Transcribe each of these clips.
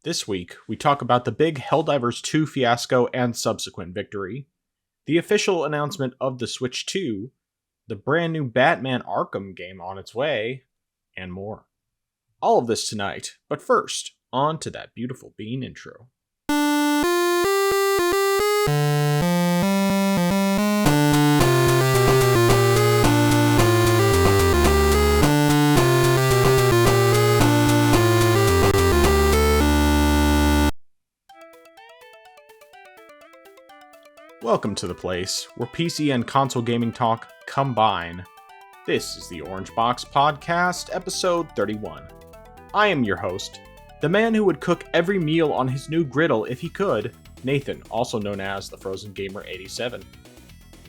This week, we talk about the big Helldivers 2 fiasco and subsequent victory, the official announcement of the Switch 2, the brand new Batman Arkham game on its way, and more. All of this tonight, but first, on to that beautiful Bean intro. Welcome to the place where PC and console gaming talk combine. This is the Orange Box Podcast, episode 31. I am your host, the man who would cook every meal on his new griddle if he could, Nathan, also known as the Frozen Gamer 87.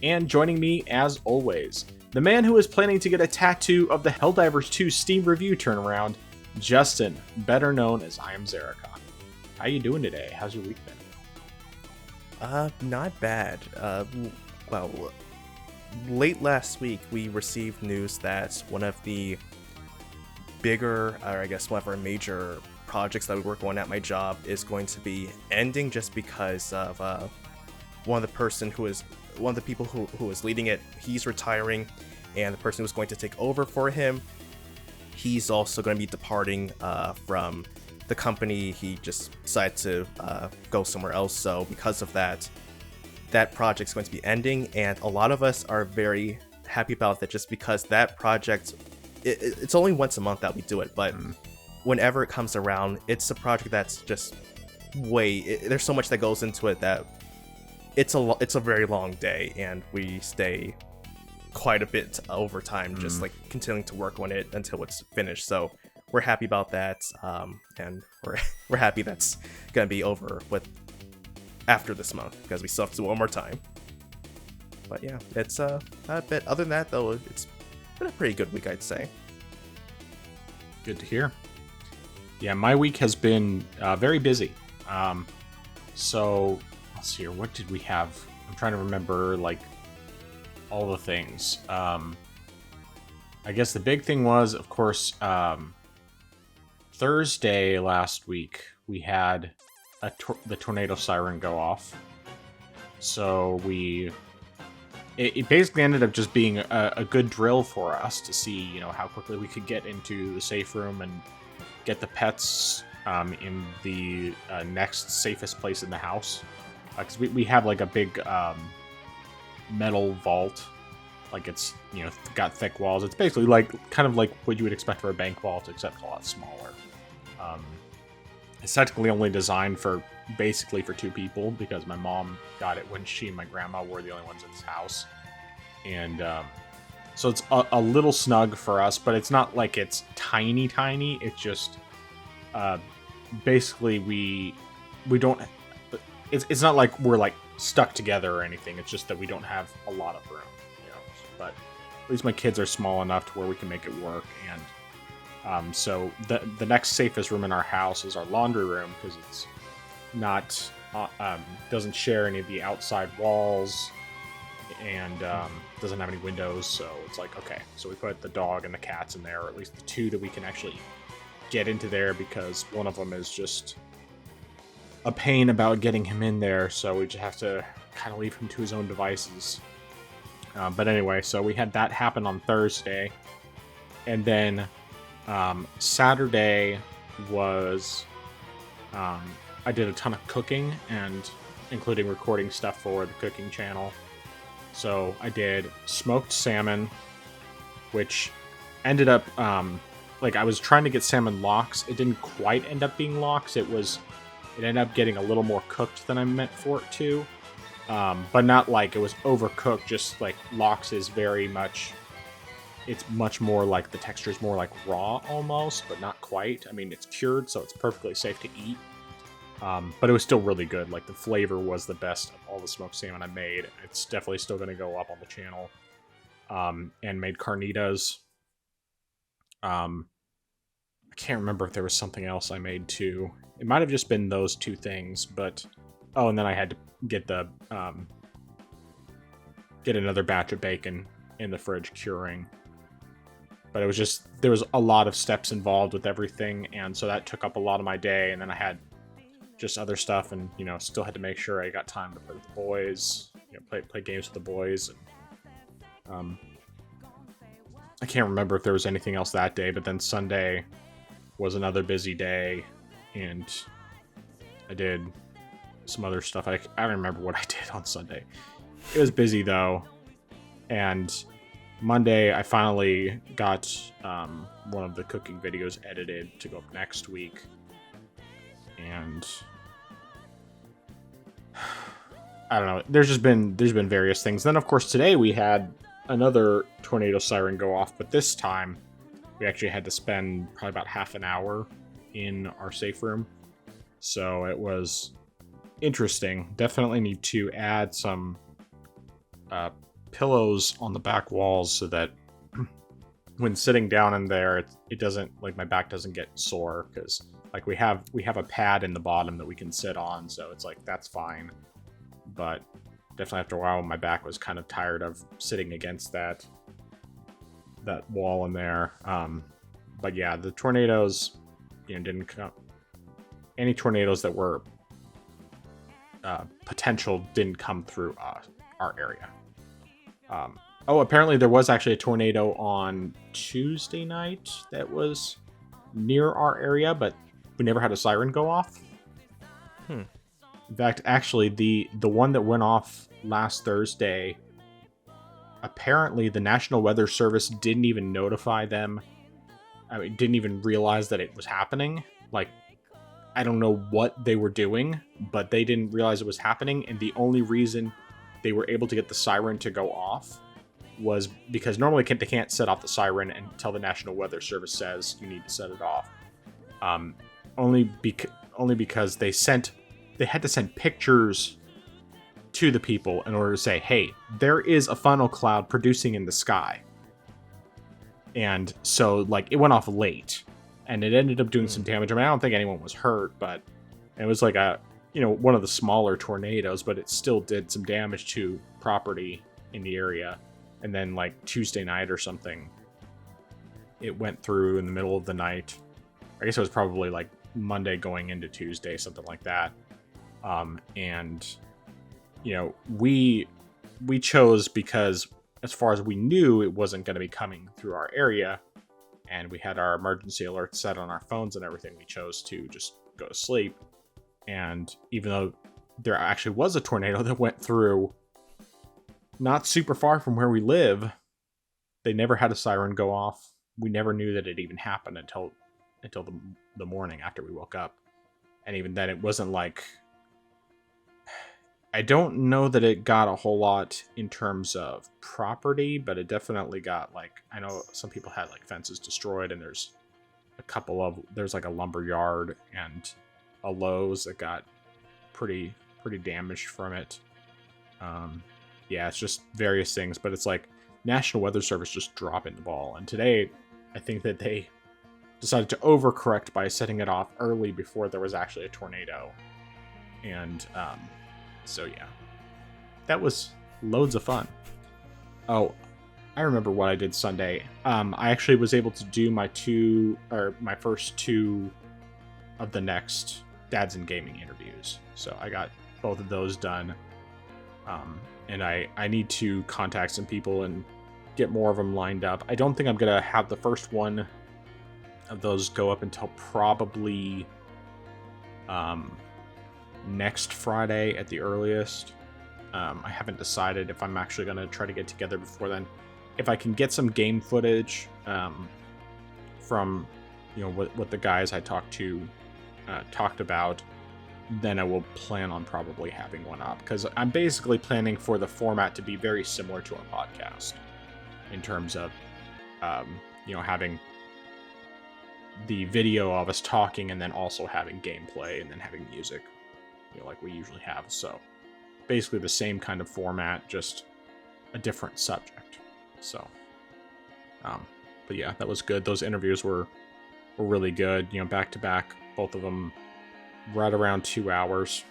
And joining me, as always, the man who is planning to get a tattoo of the Helldivers 2 Steam review turnaround, Justin, better known as I Am Zarikon. How you doing today? How's your week been? Not bad. Late last week, we received news that one of the bigger, or I guess one of our major projects that we work on at my job is going to be ending just because of one of the people who was leading it. He's retiring, and the person who's going to take over for him, he's also going to be departing from the company. He just decided to go somewhere else, so because of that project's going to be ending, and a lot of us are very happy about that, just because that project, it's only once a month that we do it, but whenever it comes around, it's a project that's just there's so much that goes into it that it's a very long day, and we stay quite a bit over time, just like continuing to work on it until it's finished. So we're happy about that, and we're happy that's gonna be over with after this month, because we still have to do one more time. But yeah, it's not a bit. Other than that, though, it's been a pretty good week, I'd say. Good to hear. Yeah, my week has been very busy. So let's see here. What did we have? I'm trying to remember all the things. I guess the big thing was, of course, Thursday last week, we had the tornado siren go off. So it basically ended up just being a good drill for us to see, how quickly we could get into the safe room and get the pets in the next safest place in the house. Because we have a big metal vault. It's, got thick walls. It's basically kind of like what you would expect for a bank vault, except a lot smaller. It's technically only designed for two people, because my mom got it when she and my grandma were the only ones in this house. And so it's a little snug for us, but it's not like it's tiny. It's just basically we don't. It's not like we're stuck together or anything. It's just that we don't have a lot of room, But at least my kids are small enough to where we can make it work. And so the next safest room in our house is our laundry room, because it's not doesn't share any of the outside walls, and doesn't have any windows. So it's okay, so we put the dog and the cats in there, or at least the two that we can actually get into there, because one of them is just a pain about getting him in there, so we just have to kind of leave him to his own devices. But anyway, so we had that happen on Thursday, and then Saturday was I did a ton of cooking, and including recording stuff for the cooking channel. So I did smoked salmon, which ended up I was trying to get salmon lox. It didn't quite end up being lox. It ended up getting a little more cooked than I meant for it to. But not it was overcooked, just lox is very much, it's much more the texture is more raw almost, but not quite. I mean, it's cured, so it's perfectly safe to eat. But it was still really good. The flavor was the best of all the smoked salmon I made. It's definitely still going to go up on the channel. And made carnitas. I can't remember if there was something else I made too. It might have just been those two things, but and then I had to get another batch of bacon in the fridge curing. But it was there was a lot of steps involved with everything, and so that took up a lot of my day, and then I had just other stuff, and still had to make sure I got time to play with the boys, play games with the boys. And, I can't remember if there was anything else that day, but then Sunday was another busy day, and I did some other stuff. I don't remember what I did on Sunday. It was busy though, and Monday I finally got one of the cooking videos edited to go up next week, and I don't know. There's been various things. Then of course today we had another tornado siren go off, but this time we actually had to spend probably about half an hour in our safe room, so it was interesting. Definitely need to add some pillows on the back walls so that when sitting down in there, it doesn't, like, my back doesn't get sore, because like we have a pad in the bottom that we can sit on, so it's like that's fine. But definitely after a while, my back was kind of tired of sitting against that wall in there. But yeah, the tornadoes, didn't come. Any tornadoes that were potential didn't come through our area. Apparently there was actually a tornado on Tuesday night that was near our area, but we never had a siren go off. In fact, actually, the one that went off last Thursday, apparently the National Weather Service didn't even notify them. I mean, didn't even realize that it was happening. Like, I don't know what they were doing, but they didn't realize it was happening, and the only reason they were able to get the siren to go off was because normally they can't set off the siren until the National Weather Service says you need to set it off. Only because they had to send pictures to the people in order to say, hey, there is a funnel cloud producing in the sky. And so, like, it went off late, and it ended up doing some damage. I mean, I don't think anyone was hurt, but it was like one of the smaller tornadoes, but it still did some damage to property in the area. And then, like, Tuesday night or something, it went through in the middle of the night. I guess it was probably like Monday going into Tuesday, something like that. And we chose because, as far as we knew, it wasn't going to be coming through our area, and we had our emergency alerts set on our phones and everything. We chose to just go to sleep. And even though there actually was a tornado that went through not super far from where we live, they never had a siren go off. We never knew that it even happened until the morning after we woke up. And even then, it wasn't like, I don't know that it got a whole lot in terms of property, but it definitely got, like, I know some people had, like, fences destroyed, and there's like a lumber yard and a Lowe's that got pretty damaged from it. Yeah, it's just various things, but it's like National Weather Service just dropping the ball. And today, I think that they decided to overcorrect by setting it off early before there was actually a tornado. And so yeah, that was loads of fun. Oh, I remember what I did Sunday. I actually was able to do my first two of the next Dads in Gaming interviews. So I got both of those done. And I need to contact some people and get more of them lined up. I don't think I'm going to have the first one of those go up until probably next Friday at the earliest. I haven't decided if I'm actually going to try to get together before then. If I can get some game footage from what the guys I talked to talked about, then I will plan on probably having one up, because I'm basically planning for the format to be very similar to our podcast in terms of having the video of us talking and then also having gameplay and then having music, like we usually have. So basically the same kind of format, just a different subject. So but yeah, that was good. Those interviews were really good, back to back, both of them right around 2 hours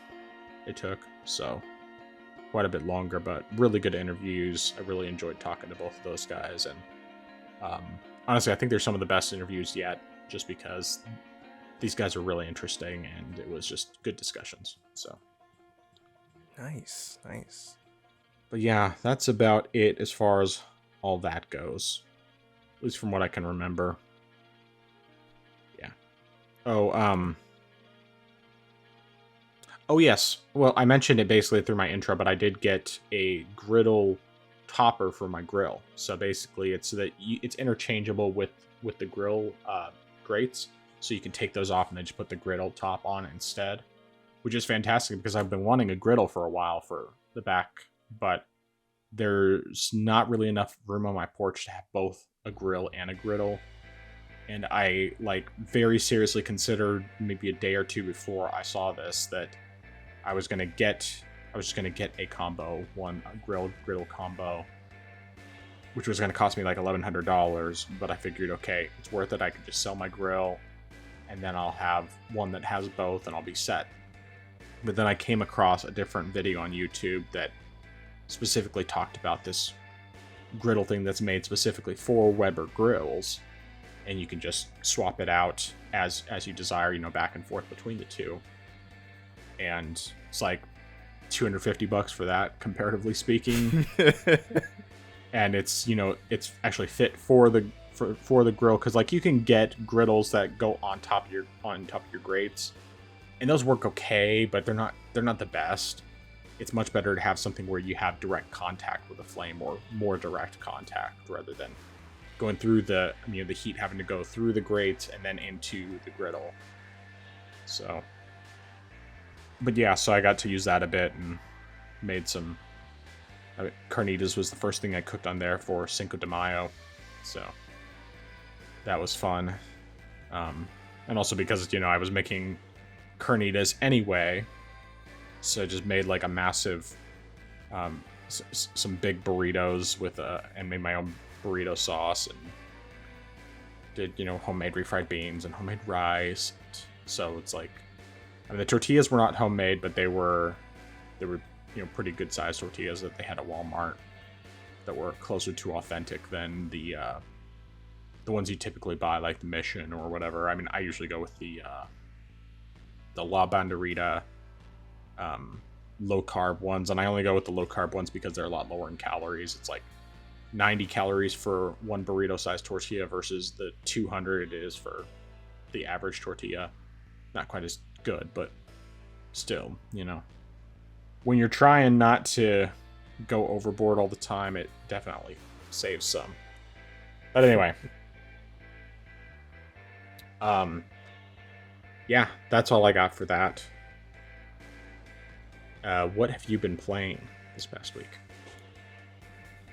it took, so quite a bit longer, but really good interviews. I really enjoyed talking to both of those guys, and honestly, I think they're some of the best interviews yet, just because these guys are really interesting, and it was just good discussions. So Nice. but yeah, that's about it as far as all that goes, at least from what I can remember. Yeah. Oh yes. Well, I mentioned it basically through my intro, but I did get a griddle topper for my grill. So basically, it's it's interchangeable with the grill grates, so you can take those off and then just put the griddle top on instead, which is fantastic because I've been wanting a griddle for a while for the back, but there's not really enough room on my porch to have both a grill and a griddle. And I very seriously considered maybe a day or two before I saw this that I was just gonna get a combo, a griddle combo, which was gonna cost me like $1,100. But I figured, okay, it's worth it. I could just sell my grill, and then I'll have one that has both, and I'll be set. But then I came across a different video on YouTube that specifically talked about this griddle thing that's made specifically for Weber grills, and you can just swap it out as you desire, back and forth between the two. And it's like $250 for that, comparatively speaking. And it's it's actually fit for the grill, because you can get griddles that go on top of your grates, and those work okay, but they're not the best. It's much better to have something where you have direct contact with the flame, or more direct contact, rather than going through the heat having to go through the grates and then into the griddle. So, but yeah, so I got to use that a bit and made some. Carnitas was the first thing I cooked on there for Cinco de Mayo, so that was fun. And also because I was making carnitas anyway, so I just made like a massive, some big burritos and made my own burrito sauce, and did homemade refried beans and homemade rice. So it's the tortillas were not homemade, but they were pretty good sized tortillas that they had at Walmart that were closer to authentic than the ones you typically buy, like the Mission or whatever. I usually go with the La Banderita low carb ones, and I only go with the low carb ones because they're a lot lower in calories. It's like 90 calories for one burrito sized tortilla versus the 200 it is for the average tortilla. Not quite as good, but still, when you're trying not to go overboard all the time, it definitely saves some. But anyway, yeah, that's all I got for that. What have you been playing this past week?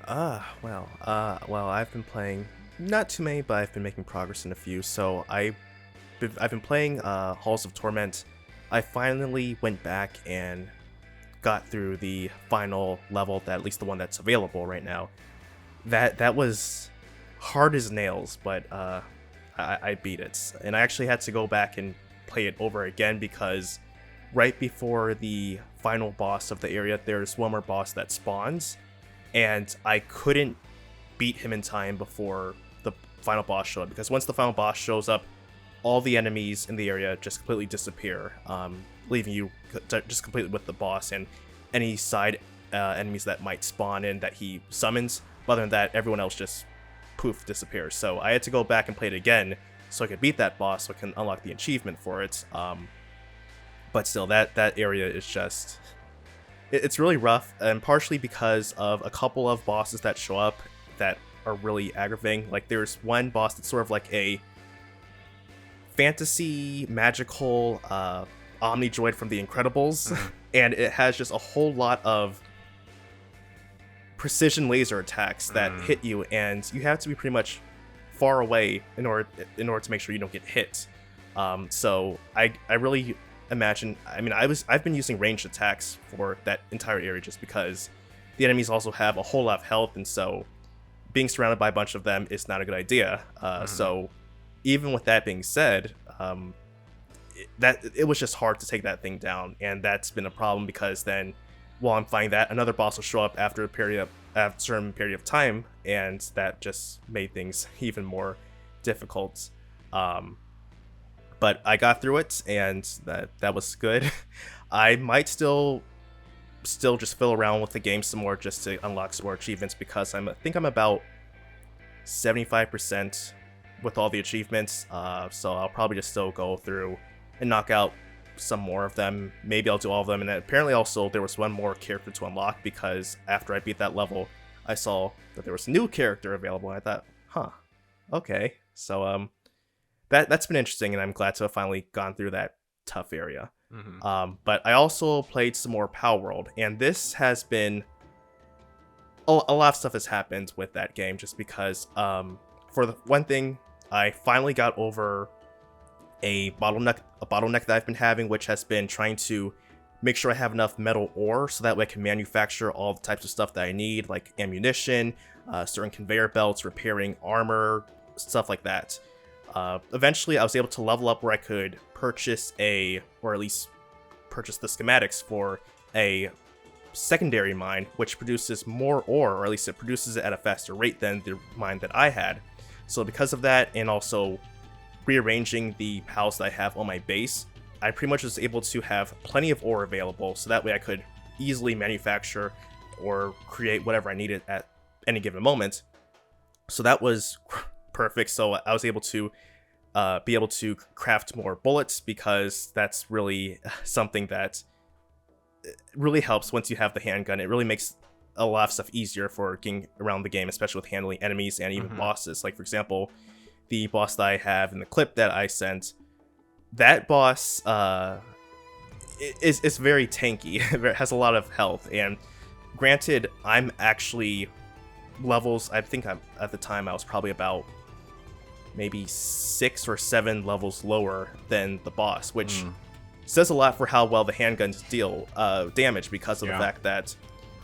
Well, I've been playing not too many, but I've been making progress in a few. So I've been playing Halls of Torment. I finally went back and got through the final level, at least the one that's available right now. That was hard as nails, but I beat it. And I actually had to go back and play it over again because right before the final boss of the area, there's one more boss that spawns, and I couldn't beat him in time before the final boss showed up, because once the final boss shows up, all the enemies in the area just completely disappear, leaving you just completely with the boss and any side enemies that might spawn in that he summons. Other than that, everyone else just poof disappears. So I had to go back and play it again so I could beat that boss, so I can unlock the achievement for it. But still, that area is just... It's really rough, and partially because of a couple of bosses that show up that are really aggravating. Like, there's one boss that's sort of like a fantasy, magical Omni-Droid from The Incredibles, and it has just a whole lot of precision laser attacks that hit you, and you have to be pretty much far away in order to make sure you don't get hit. So I really imagine, I've been using ranged attacks for that entire area just because the enemies also have a whole lot of health, and so being surrounded by a bunch of them is not a good idea. So even with that being said, it was just hard to take that thing down, and that's been a problem because then while I'm fighting that, another boss will show up after a certain period of time, and that just made things even more difficult. But I got through it, and that was good. I might still just fiddle around with the game some more just to unlock some more achievements, because I think I'm about 75% with all the achievements. So I'll probably just still go through and knock out some more of them. Maybe I'll do all of them. And then apparently also there was one more character to unlock, because after I beat that level, I saw that there was a new character available, and I thought, huh, okay. So that's been interesting, and I'm glad to have finally gone through that tough area. But I also played some more Power World, and this has been a lot of stuff has happened with that game, just because for the one thing, I finally got over a bottleneck that I've been having, which has been trying to make sure I have enough metal ore so that way I can manufacture all the types of stuff that I need, like ammunition, certain conveyor belts, repairing armor, stuff like that. Eventually I was able to level up where I could purchase or at least purchase the schematics for a secondary mine, which produces more ore, or at least it produces it at a faster rate than the mine that I had. So because of that, and also rearranging the pals that I have on my base, I pretty much was able to have plenty of ore available, so that way I could easily manufacture or create whatever I needed at any given moment. So that was perfect. So I was able to be able to craft more bullets, because that's really something that really helps once you have the handgun. It really makes a lot of stuff easier for getting around the game, especially with handling enemies and even bosses. Like, for example, the boss that I have in the clip that I sent, that boss is very tanky. It has a lot of health, and granted, I'm actually levels, I think at the time I was probably about maybe 6 or 7 levels lower than the boss, which says a lot for how well the handguns deal damage, because of the fact that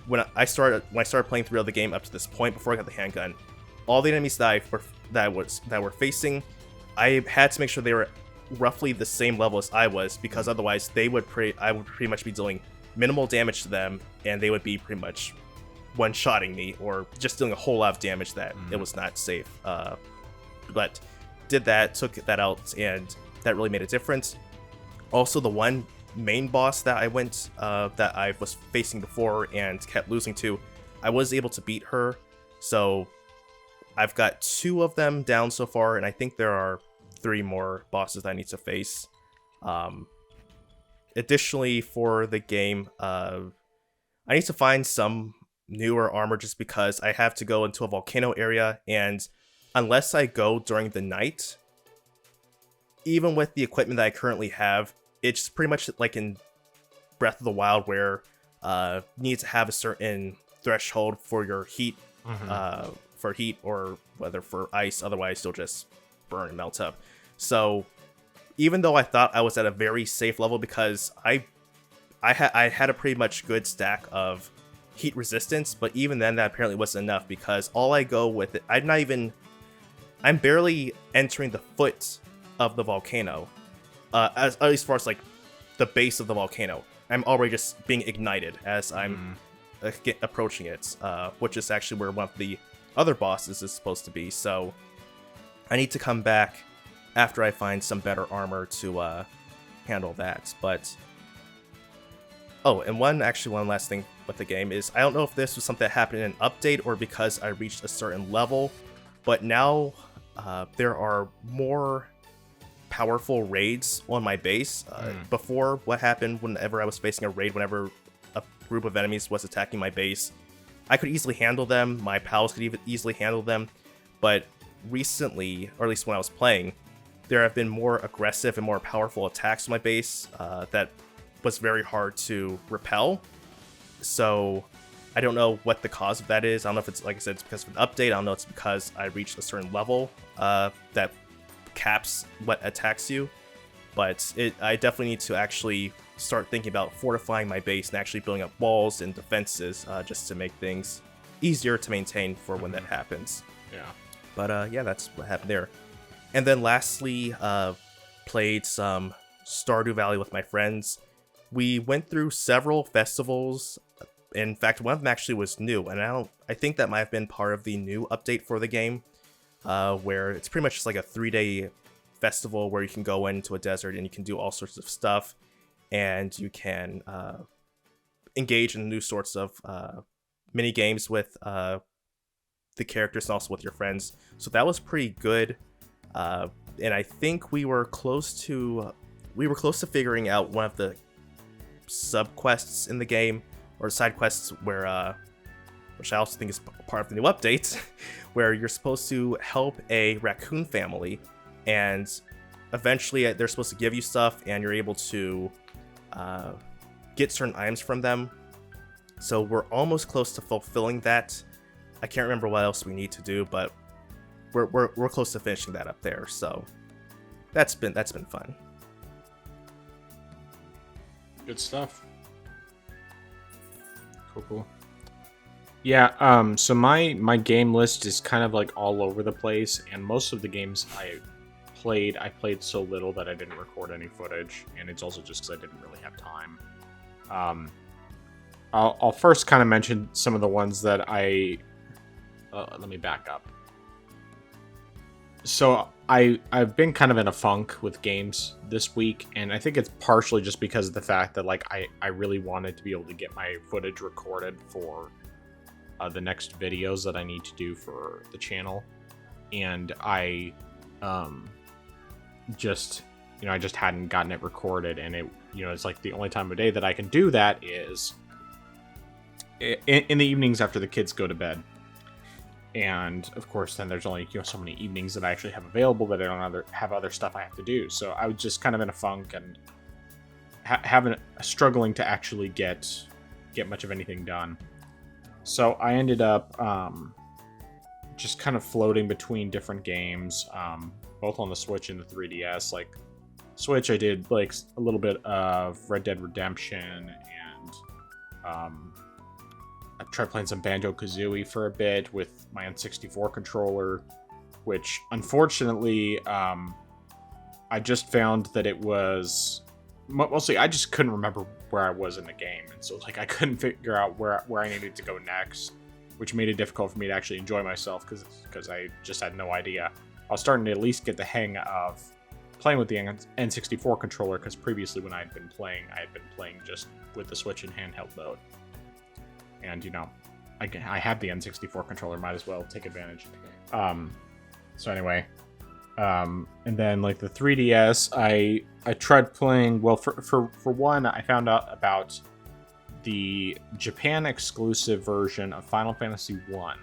when I started playing through the game up to this point, before I got the handgun, all the enemies that were facing, I had to make sure they were roughly the same level as I was, because otherwise I would pretty much be dealing minimal damage to them, and they would be pretty much one-shotting me, or just dealing a whole lot of damage that it was not safe. But did that, took that out, and that really made a difference. Also, the one main boss that that I was facing before and kept losing to, I was able to beat her. So I've got 2 of them down so far, and I think there are 3 more bosses that I need to face. Additionally, for the game, I need to find some newer armor, just because I have to go into a volcano area, and unless I go during the night, even with the equipment that I currently have, it's pretty much like in Breath of the Wild, where you need to have a certain threshold for your heat, for heat, or whether for ice, otherwise you'll just burn and melt up. So even though I thought I was at a very safe level, because I had a pretty much good stack of heat resistance, but even then that apparently wasn't enough, because all I go with it, I'm barely entering the foot of the volcano, at least as far as like the base of the volcano. I'm already just being ignited as I'm approaching it, which is actually where one of the other bosses is supposed to be. So I need to come back after I find some better armor to handle that. But and one last thing with the game is, I don't know if this was something that happened in an update or because I reached a certain level, but now there are more powerful raids on my base. Before, what happened whenever I was facing a raid, whenever a group of enemies was attacking my base, I could easily handle them, my pals could even easily handle them, but recently, or at least when I was playing, there have been more aggressive and more powerful attacks on my base that was very hard to repel. So I don't know what the cause of that is. I don't know if it's, like I said, it's because of an update. I don't know if it's because I reached a certain level that caps what attacks you. But I definitely need to actually start thinking about fortifying my base and actually building up walls and defenses just to make things easier to maintain for when that happens. Yeah. But yeah, that's what happened there. And then lastly, played some Stardew Valley with my friends. We went through several festivals. In fact, one of them actually was new, and I think that might have been part of the new update for the game, where it's pretty much just like a 3-day festival where you can go into a desert and you can do all sorts of stuff, and you can engage in new sorts of mini games with the characters and also with your friends. So that was pretty good, and I think we were close to figuring out one of the sub quests in the game, or side quests, where which I also think is part of the new update, where you're supposed to help a raccoon family, and eventually they're supposed to give you stuff, and you're able to get certain items from them. So we're almost close to fulfilling that. I can't remember what else we need to do, but we're close to finishing that up there. So that's been fun. Good stuff. Cool. Yeah, so my game list is kind of like all over the place, and most of the games I played so little that I didn't record any footage, and it's also just because I didn't really have time. I'll first kind of mention some of the ones that let me back up. So I've been kind of in a funk with games this week, and I think it's partially just because of the fact that like I really wanted to be able to get my footage recorded for the next videos that I need to do for the channel, and I just hadn't gotten it recorded, and it's like the only time of day that I can do that is in the evenings after the kids go to bed. And of course, then there's only so many evenings that I actually have available that I don't have other stuff I have to do. So I was just kind of in a funk and struggling to actually get much of anything done. So I ended up just kind of floating between different games, both on the Switch and the 3DS. Like Switch, I did like a little bit of Red Dead Redemption, and I tried playing some Banjo-Kazooie for a bit with my N64 controller, which unfortunately I just found that it was mostly I just couldn't remember where I was in the game, and so like I couldn't figure out where I needed to go next, which made it difficult for me to actually enjoy myself because I just had no idea. I was starting to at least get the hang of playing with the N64 controller, because previously when I had been playing just with the Switch in handheld mode. And I have the N64 controller, might as well take advantage. So anyway, and then like the 3DS, I tried playing. Well, for one, I found out about the Japan exclusive version of Final Fantasy 1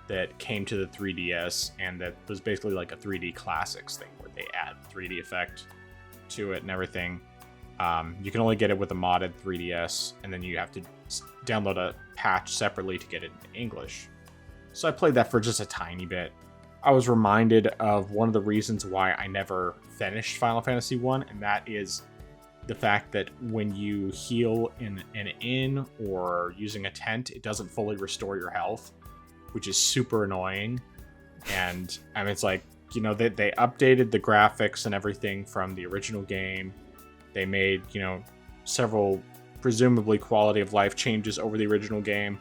that came to the 3DS, and that was basically like a 3D Classics thing where they add 3D effect to it and everything. You can only get it with a modded 3DS, and then you have to download a patch separately to get it in English. So I played that for just a tiny bit. I was reminded of one of the reasons why I never finished Final Fantasy 1, and that is the fact that when you heal in an inn or using a tent, it doesn't fully restore your health, which is super annoying. And I mean, it's like, they updated the graphics and everything from the original game. They made, several presumably quality of life changes over the original game,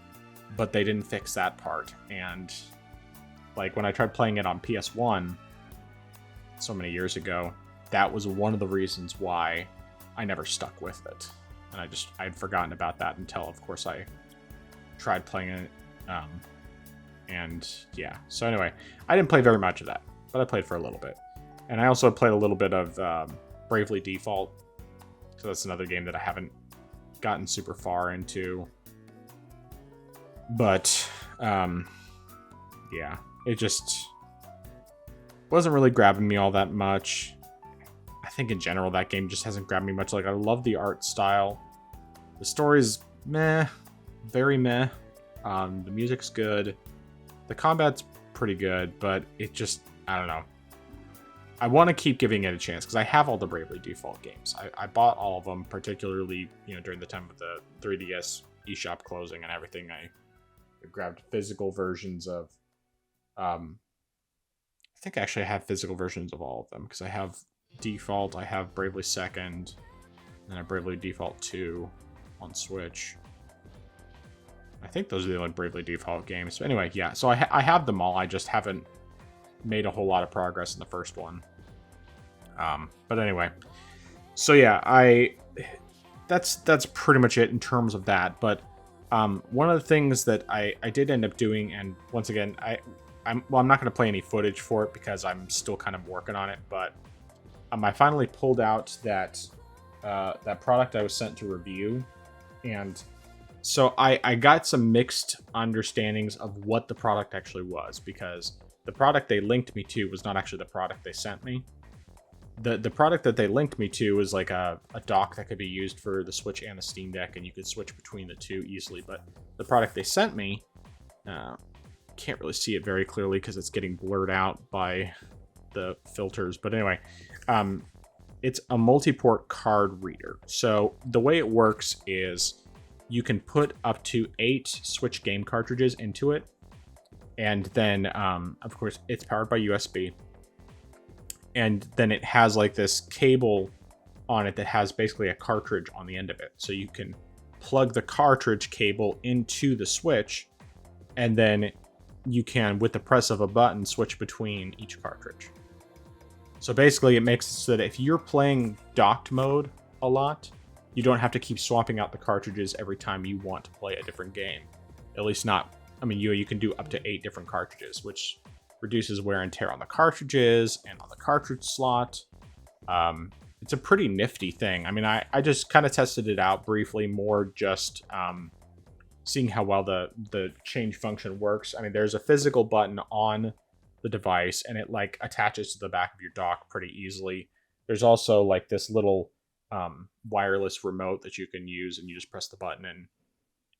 but they didn't fix that part. And like when I tried playing it on PS1 so many years ago, that was one of the reasons why I never stuck with it. And I'd forgotten about that until, of course, I tried playing it. And yeah, so anyway, I didn't play very much of that, but I played for a little bit. And I also played a little bit of Bravely Default. So that's another game that I haven't gotten super far into. But yeah, it just wasn't really grabbing me all that much. I think in general that game just hasn't grabbed me much. Like, I love the art style. The story's meh, very meh. The music's good. The combat's pretty good, but it just, I don't know. I want to keep giving it a chance because I have all the Bravely Default games. I bought all of them, particularly during the time of the 3DS eShop closing and everything. I grabbed physical versions of. I think actually I have physical versions of all of them because I have Default, I have Bravely Second, and I have Bravely Default 2 on Switch. I think those are the only Bravely Default games. But anyway, yeah. So I have them all. I just haven't made a whole lot of progress in the first one. But anyway, so yeah, that's pretty much it in terms of that. But one of the things that I did end up doing, and once again, I'm not going to play any footage for it because I'm still kind of working on it. But I finally pulled out that product I was sent to review, and so I got some mixed understandings of what the product actually was, because the product they linked me to was not actually the product they sent me. The product that they linked me to was like a dock that could be used for the Switch and the Steam Deck, and you could switch between the two easily. But the product they sent me, can't really see it very clearly because it's getting blurred out by the filters. But anyway, it's a multi-port card reader. So the way it works is you can put up to 8 Switch game cartridges into it. And then, of course, it's powered by USB. And then it has like this cable on it that has basically a cartridge on the end of it. So you can plug the cartridge cable into the Switch, and then you can, with the press of a button, switch between each cartridge. So basically it makes it so that if you're playing docked mode a lot, you don't have to keep swapping out the cartridges every time you want to play a different game. At least not, I mean, you can do up to 8 different cartridges, which reduces wear and tear on the cartridges and on the cartridge slot. It's a pretty nifty thing. I mean, I just kind of tested it out briefly, more just seeing how well the change function works. I mean, there's a physical button on the device, and it like attaches to the back of your dock pretty easily. There's also like this little wireless remote that you can use, and you just press the button and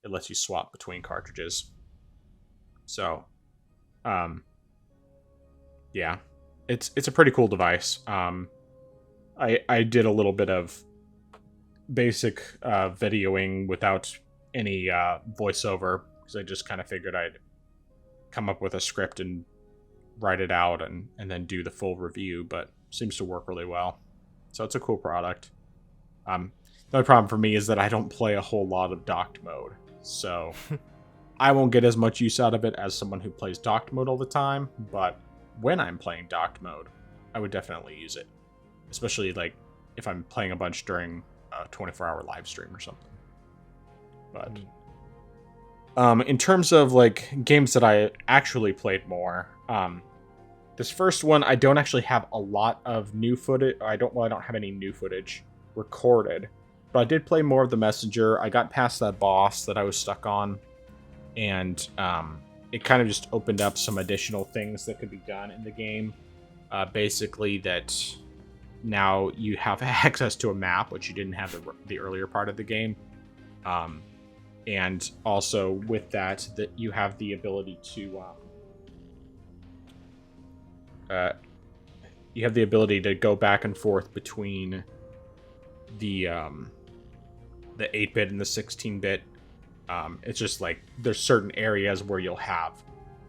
it lets you swap between cartridges. So yeah, it's a pretty cool device. I did a little bit of basic videoing without any voiceover, because I just kind of figured I'd come up with a script and write it out and then do the full review, but seems to work really well. So it's a cool product. The only problem for me is that I don't play a whole lot of docked mode, so I won't get as much use out of it as someone who plays docked mode all the time. But when I'm playing docked mode, I would definitely use it, especially like if I'm playing a bunch during a 24-hour live stream or something. But in terms of like games that I actually played more, this first one I don't actually have a lot of new footage. I don't have any new footage recorded, but I did play more of The Messenger. I got past that boss that I was stuck on, and it kind of just opened up some additional things that could be done in the game. Basically, that now you have access to a map, which you didn't have the earlier part of the game. And also with that you have the ability to go back and forth between the 8-bit and the 16-bit. It's just like there's certain areas where you'll have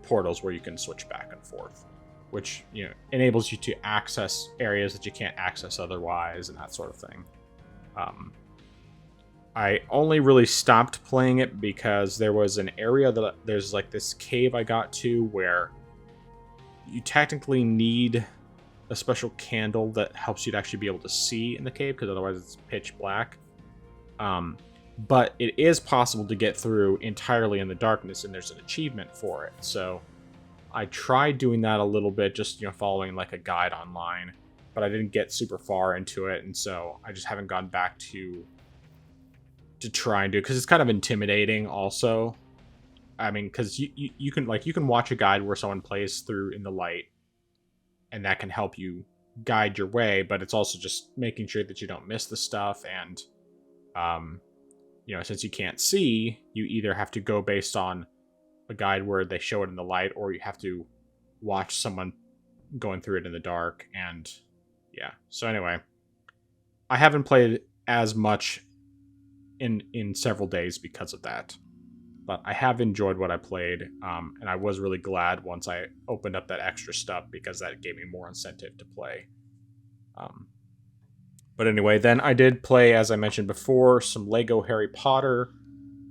portals where you can switch back and forth, which, you know, enables you to access areas that you can't access otherwise and that sort of thing. I only really stopped playing it because there was an area that there's like this cave I got to where you technically need a special candle that helps you to actually be able to see in the cave, because otherwise it's pitch black. But it is possible to get through entirely in the darkness, and there's an achievement for it. So I tried doing that a little bit, just, you know, following like a guide online, but I didn't get super far into it, and so I just haven't gone back to try and do it, because it's kind of intimidating also. I mean, because you can watch a guide where someone plays through in the light, and that can help you guide your way, but it's also just making sure that you don't miss the stuff. And you know, since you can't see, you either have to go based on a guide where they show it in the light, or you have to watch someone going through it in the dark. And yeah, so anyway, I haven't played as much in several days because of that, but I have enjoyed what I played, and I was really glad once I opened up that extra stuff, because that gave me more incentive to play. But anyway, then I did play, as I mentioned before, some Lego Harry Potter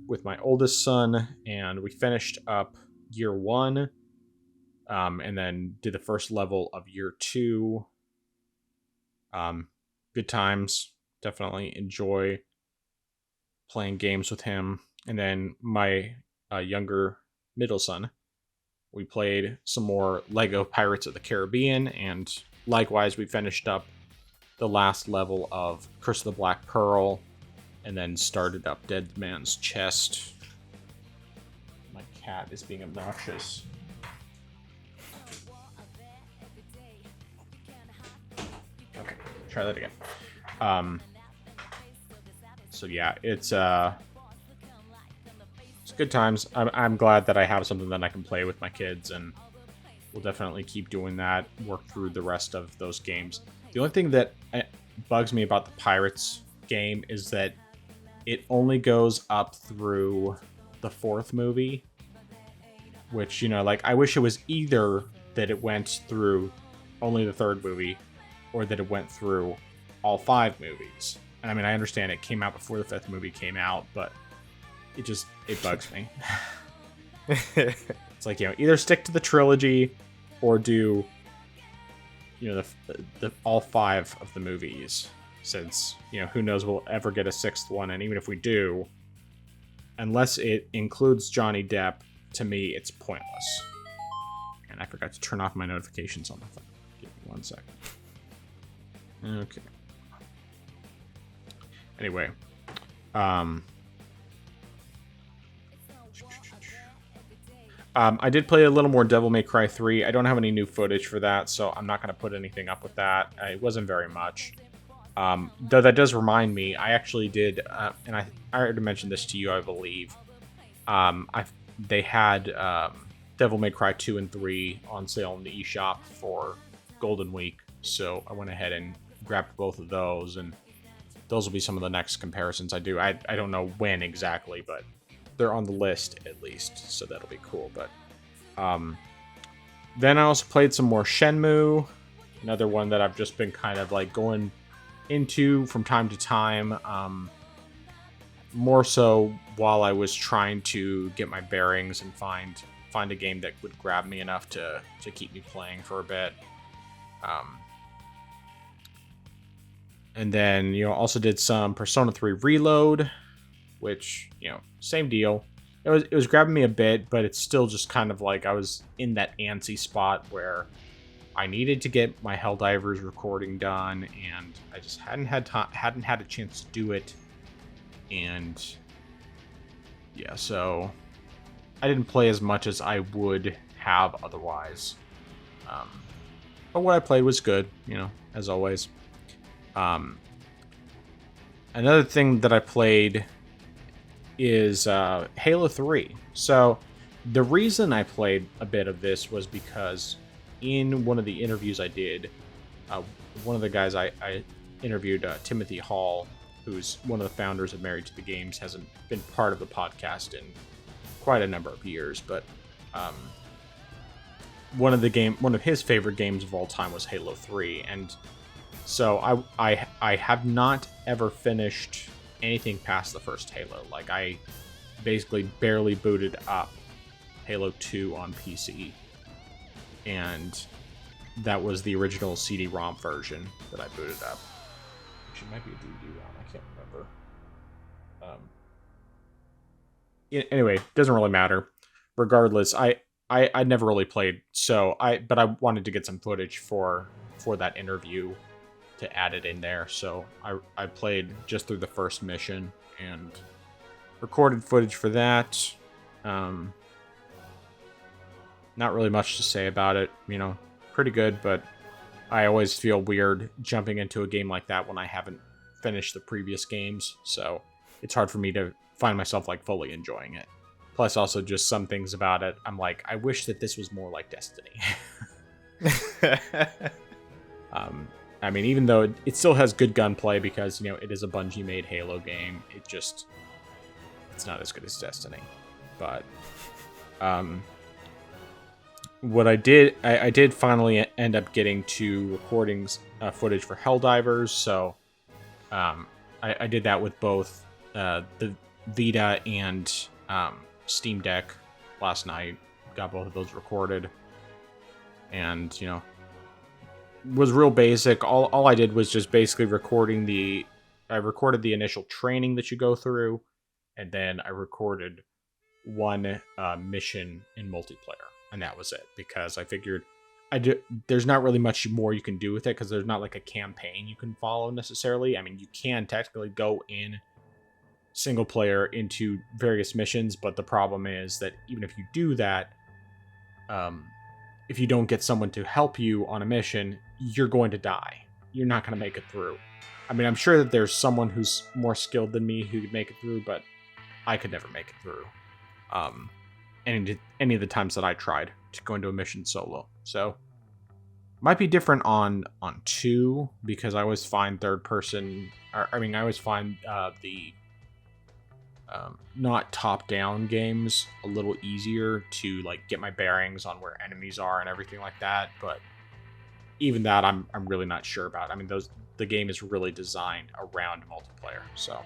with my oldest son, and we finished up year 1, and then did the first level of year 2. Good times. Definitely enjoy playing games with him. And then my younger middle son, we played some more Lego Pirates of the Caribbean, and likewise, we finished up the last level of Curse of the Black Pearl, and then started up Dead Man's Chest. My cat is being obnoxious. Okay, try that again. So yeah, it's good times. I'm glad that I have something that I can play with my kids, and we'll definitely keep doing that. Work through the rest of those games. The only thing that bugs me about the Pirates game is that it only goes up through the 4th movie, which, like, I wish it was either that it went through only the 3rd movie or that it went through all 5 movies. And I mean, I understand it came out before the 5th movie came out, but it bugs me. It's like, either stick to the trilogy or do, the all 5 of the movies, since, who knows, we'll ever get a 6th one. And even if we do, unless it includes Johnny Depp, to me, it's pointless. And I forgot to turn off my notifications on my phone. Give me 1 second. Okay. Anyway. I did play a little more Devil May Cry 3. I don't have any new footage for that, so I'm not going to put anything up with that. It wasn't very much. Though that does remind me, I actually did, and I already mentioned this to you, I believe. They had Devil May Cry 2 and 3 on sale in the eShop for Golden Week, so I went ahead and grabbed both of those, and those will be some of the next comparisons I do. I don't know when exactly, but they're on the list at least, so that'll be cool. But then I also played some more Shenmue, another one that I've just been kind of like going into from time to time, more so while I was trying to get my bearings and find a game that would grab me enough to keep me playing for a bit. And then, also did some Persona 3 Reload, which, same deal. It was grabbing me a bit, but it's still just kind of like I was in that antsy spot where I needed to get my Helldivers recording done, and I just hadn't had a chance to do it. And yeah, so I didn't play as much as I would have otherwise. But what I played was good, as always. Another thing that I played is Halo 3. So the reason I played a bit of this was because in one of the interviews I did, one of the guys I interviewed, Timothy Hall, who's one of the founders of Married to the Games, hasn't been part of the podcast in quite a number of years, but one of his favorite games of all time was Halo 3, and so I have not ever finished anything past the first Halo. Like, I basically barely booted up Halo 2 on PC, and that was the original CD-ROM version that I booted up. Actually, it might be a DVD-ROM, I can't remember. Anyway, doesn't really matter. Regardless, I never really played, but I wanted to get some footage for that interview to add it in there, so I played just through the first mission and recorded footage for that. Not really much to say about it, pretty good, but I always feel weird jumping into a game like that when I haven't finished the previous games, so it's hard for me to find myself like fully enjoying it. Plus, also just some things about it, I'm like, I wish that this was more like Destiny. I mean, even though it still has good gunplay because, it is a Bungie-made Halo game, it's not as good as Destiny. But what I did finally end up getting to recordings footage for Helldivers, so I did that with both the Vita and Steam Deck last night. Got both of those recorded, and was real basic. All I did was just basically I recorded the initial training that you go through, and then I recorded one mission in multiplayer, and that was it, because I figured there's not really much more you can do with it, because there's not like a campaign you can follow necessarily. I mean, you can technically go in single player into various missions, but the problem is that even if you do that, if you don't get someone to help you on a mission, you're going to die. You're not going to make it through. I mean, I'm sure that there's someone who's more skilled than me who could make it through, but I could never make it through. Any of the times that I tried to go into a mission solo. So might be different on 2, because I always find third person. I always find the not top-down games a little easier to like get my bearings on where enemies are and everything like that. But even that, I'm really not sure about. I mean, the game is really designed around multiplayer. So,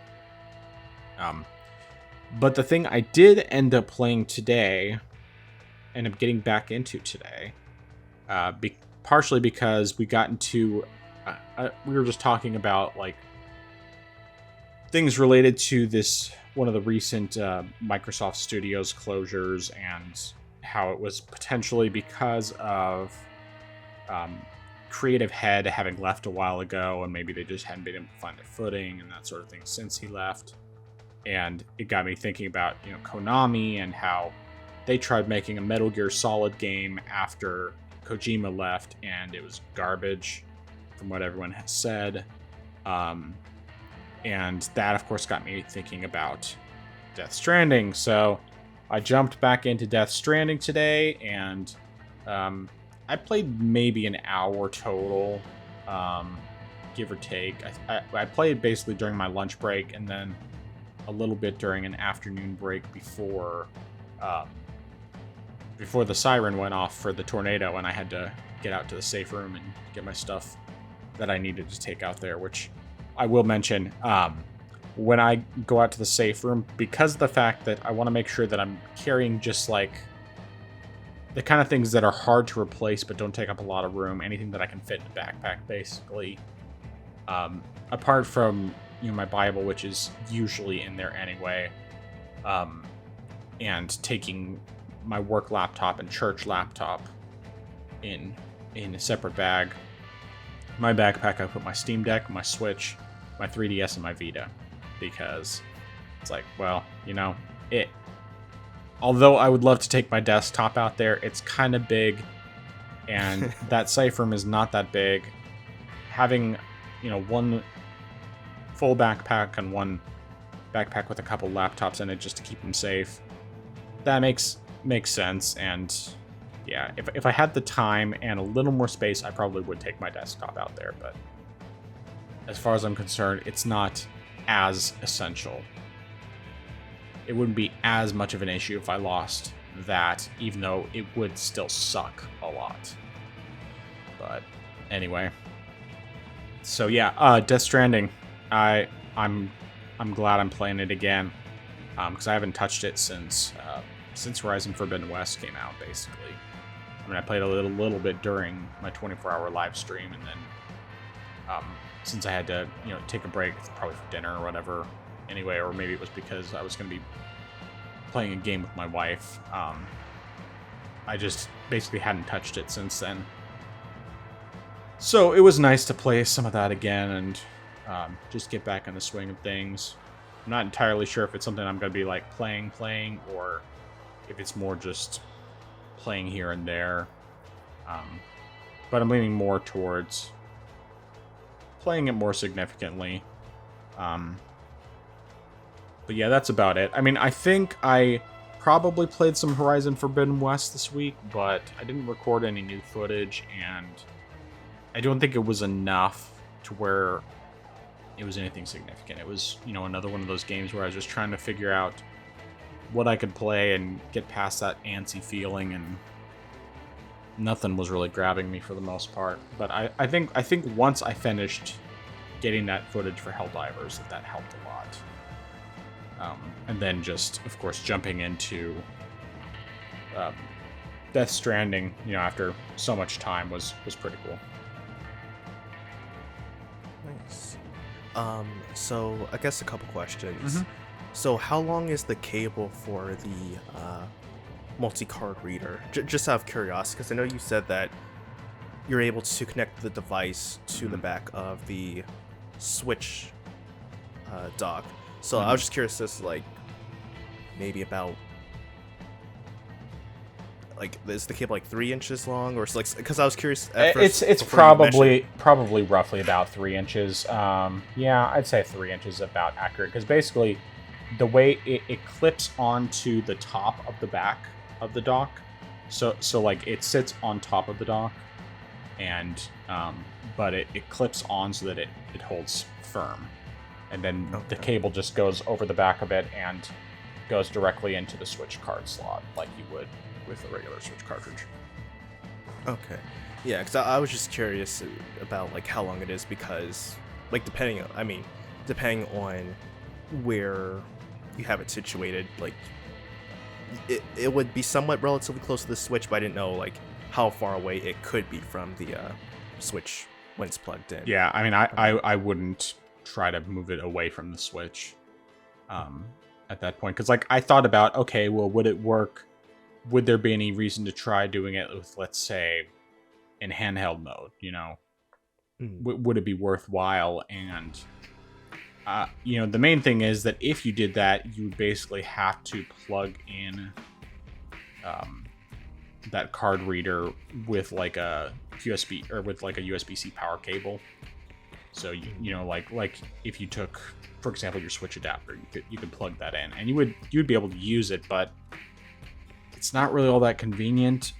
but the thing I did end up playing today, end up getting back into today, partially because we got into, we were just talking about like things related to this, one of the recent Microsoft Studios closures, and how it was potentially because of creative head having left a while ago, and maybe they just hadn't been able to find their footing and that sort of thing since he left. And it got me thinking about, Konami, and how they tried making a Metal Gear Solid game after Kojima left, and it was garbage, from what everyone has said. And that, of course, got me thinking about Death Stranding. So I jumped back into Death Stranding today, and I played maybe an hour total, give or take. I played basically during my lunch break, and then a little bit during an afternoon break before the siren went off for the tornado, and I had to get out to the safe room and get my stuff that I needed to take out there, which I will mention, when I go out to the safe room, because of the fact that I want to make sure that I'm carrying just like the kind of things that are hard to replace but don't take up a lot of room, anything that I can fit in a backpack, basically. Apart from my Bible, which is usually in there anyway, and taking my work laptop and church laptop in a separate bag. My backpack, I put my Steam Deck, my Switch, my 3DS, and my Vita, because it's like, well, although I would love to take my desktop out there, it's kind of big, and that safe room is not that big. Having, one full backpack and one backpack with a couple laptops in it just to keep them safe, that makes sense. And yeah, if I had the time and a little more space, I probably would take my desktop out there, but as far as I'm concerned, it's not as essential. It wouldn't be as much of an issue if I lost that, even though it would still suck a lot. But anyway, so yeah, Death Stranding. I'm glad I'm playing it again, because I haven't touched it since Horizon Forbidden West came out, basically. I mean, I played a little bit during my 24-hour live stream, and then since I had to, take a break, probably for dinner or whatever, anyway, or maybe it was because I was going to be playing a game with my wife. I just basically hadn't touched it since then. So it was nice to play some of that again and just get back in the swing of things. I'm not entirely sure if it's something I'm going to be like playing, or if it's more just playing here and there. But I'm leaning more towards playing it more significantly. But yeah, that's about it. I mean, I think I probably played some Horizon Forbidden West this week, but I didn't record any new footage, and I don't think it was enough to where it was anything significant. It was, another one of those games where I was just trying to figure out what I could play and get past that antsy feeling, and nothing was really grabbing me for the most part. But I think once I finished getting that footage for Helldivers, that helped a lot. And then just, of course, jumping into Death Stranding, after so much time was pretty cool. So I guess a couple questions. Mm-hmm. So how long is the cable for the multi-card reader? Just out of curiosity, because I know you said that you're able to connect the device to the back of the Switch dock. So I was just curious, this like maybe about like is the cable like 3 inches long, or it's like, because I was curious at first, It's probably roughly about 3 inches. Yeah, I'd say 3 inches is about accurate, because basically the way it clips onto the top of the back of the dock, so like it sits on top of the dock, and but it clips on so that it holds firm, and then the cable just goes over the back of it and goes directly into the Switch card slot like you would with a regular Switch cartridge. Okay. Yeah, because I was just curious about like how long it is, because like depending on where you have it situated, like it would be somewhat relatively close to the Switch, but I didn't know like how far away it could be from the Switch when it's plugged in. Yeah, I mean, I wouldn't try to move it away from the Switch at that point, because like I thought about, okay, well, would it work? Would there be any reason to try doing it with, let's say, in handheld mode? You know, would it be worthwhile? And the main thing is that if you did that, you would basically have to plug in that card reader with like a USB or with like a USB-C power cable. So like if you took, for example, your Switch adapter, you could plug that in, and you would be able to use it, but it's not really all that convenient.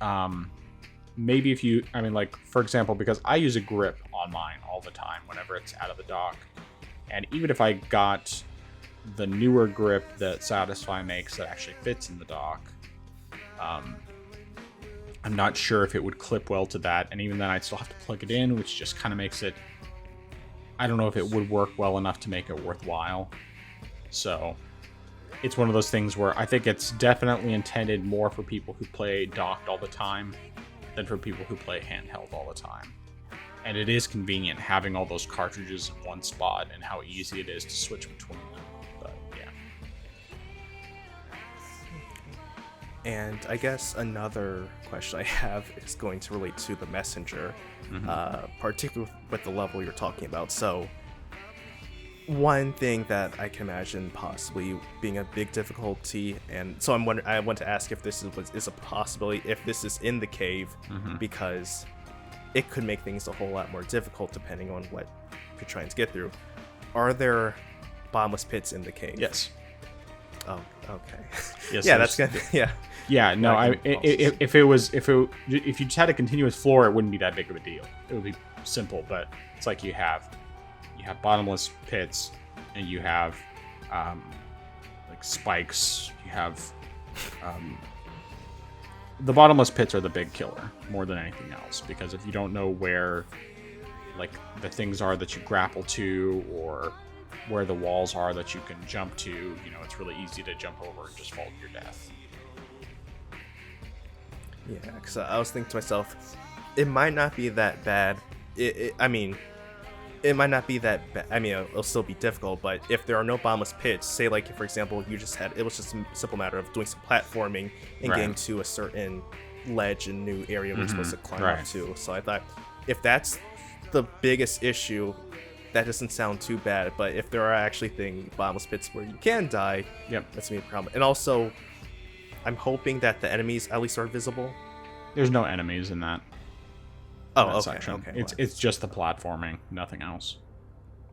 Maybe if you, like, for example, because I use a grip on mine all the time whenever it's out of the dock. And even if I got the newer grip that Satisfy makes that actually fits in the dock, I'm not sure if it would clip well to that. And even then, I'd still have to plug it in, which just kind of makes it, I don't know if it would work well enough to make it worthwhile. So it's one of those things where I think it's definitely intended more for people who play docked all the time than for people who play handheld all the time. And it is convenient having all those cartridges in one spot and how easy it is to switch between them. But yeah. And I guess another question I have is going to relate to the Messenger, particularly with the level you're talking about. So one thing that I can imagine possibly being a big difficulty, and so I want to ask if this is a possibility, if this is in the cave, because it could make things a whole lot more difficult depending on what you're trying to get through. Are there bottomless pits in the cave? Yes. Oh, okay. Yes. Yeah, that's good. Yeah. Yeah. No. If you just had a continuous floor, it wouldn't be that big of a deal. It would be simple, but it's like you have bottomless pits, and you have like spikes. You have the bottomless pits are the big killer more than anything else, because if you don't know where like the things are that you grapple to, or where the walls are that you can jump to, it's really easy to jump over and just fall to your death. Yeah, because I was thinking to myself, it might not be that bad. It might not be that bad. It'll still be difficult, but if there are no bottomless pits, say like, for example, it was just a simple matter of doing some platforming and getting to a certain ledge and new area we're supposed to climb up to. So I thought, if that's the biggest issue, that doesn't sound too bad. But if there are actually bottomless pits where you can die, that's gonna be a problem. And also, I'm hoping that the enemies at least are visible. There's no enemies in that. Oh, okay. Section. Okay. It's just the platforming, nothing else.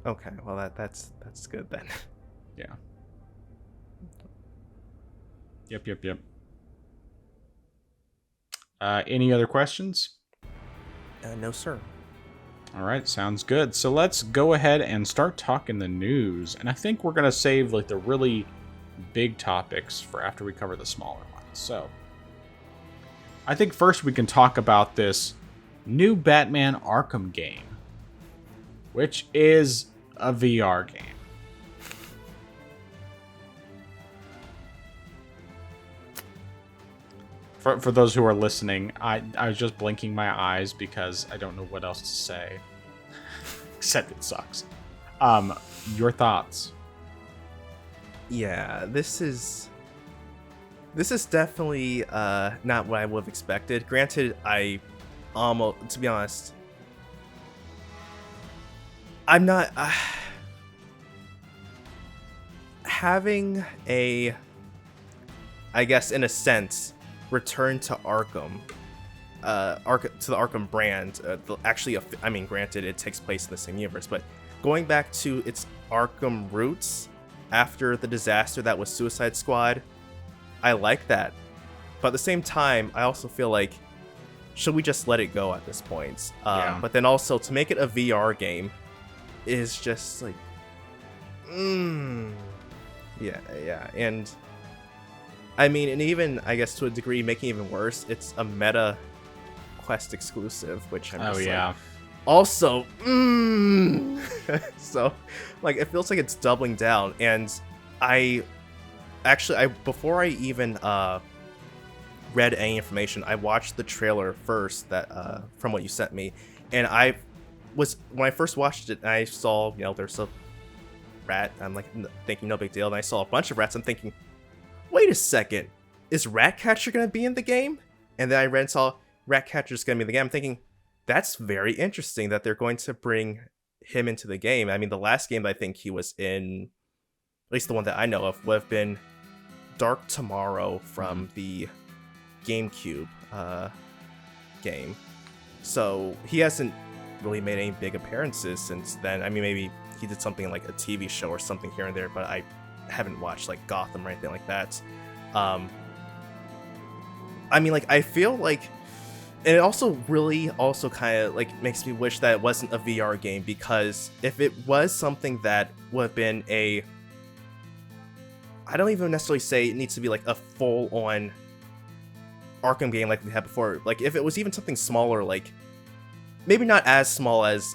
Okay. Well, that's good then. Yeah. Yep. Any other questions? No, sir. All right, sounds good. So let's go ahead and start talking the news. And I think we're going to save like the really big topics for after we cover the smaller ones. So I think first we can talk about this new Batman Arkham game, which is a VR game. For those who are listening, I was just blinking my eyes because I don't know what else to say. Except it sucks. Your thoughts? Yeah, this is definitely not what I would have expected. Granted, I almost, to be honest, I'm not having a, I guess in a sense, return to Arkham, to the Arkham brand. I mean, granted, it takes place in the same universe, but going back to its Arkham roots after the disaster that was Suicide Squad, I like that. But at the same time, I also feel like, should we just let it go at this point? Yeah. But then also, to make it a VR game is just like, yeah. And I mean, and even, I guess to a degree, making it even worse, it's a Meta Quest exclusive, which I'm just like, also, so, like, it feels like it's doubling down. And I before I even read any information, I watched the trailer first that from what you sent me, and when I first watched it, I saw, there's a rat. I'm like thinking no big deal, and I saw a bunch of rats. I'm thinking, wait a second, is Ratcatcher gonna be in the game? And then I read and saw Ratcatcher's gonna be in the game. I'm thinking, that's very interesting that they're going to bring him into the game. I mean, the last game that I think he was in, at least the one that I know of, would have been Dark Tomorrow from the GameCube game. So he hasn't really made any big appearances since then. I mean, maybe he did something like a TV show or something here and there, but I haven't watched like Gotham or anything like that. I mean, like, I feel like, and it also really also kind of like makes me wish that it wasn't a VR game, because if it was something that would have been I don't even necessarily say it needs to be like a full-on Arkham game like we had before. Like, if it was even something smaller, like maybe not as small as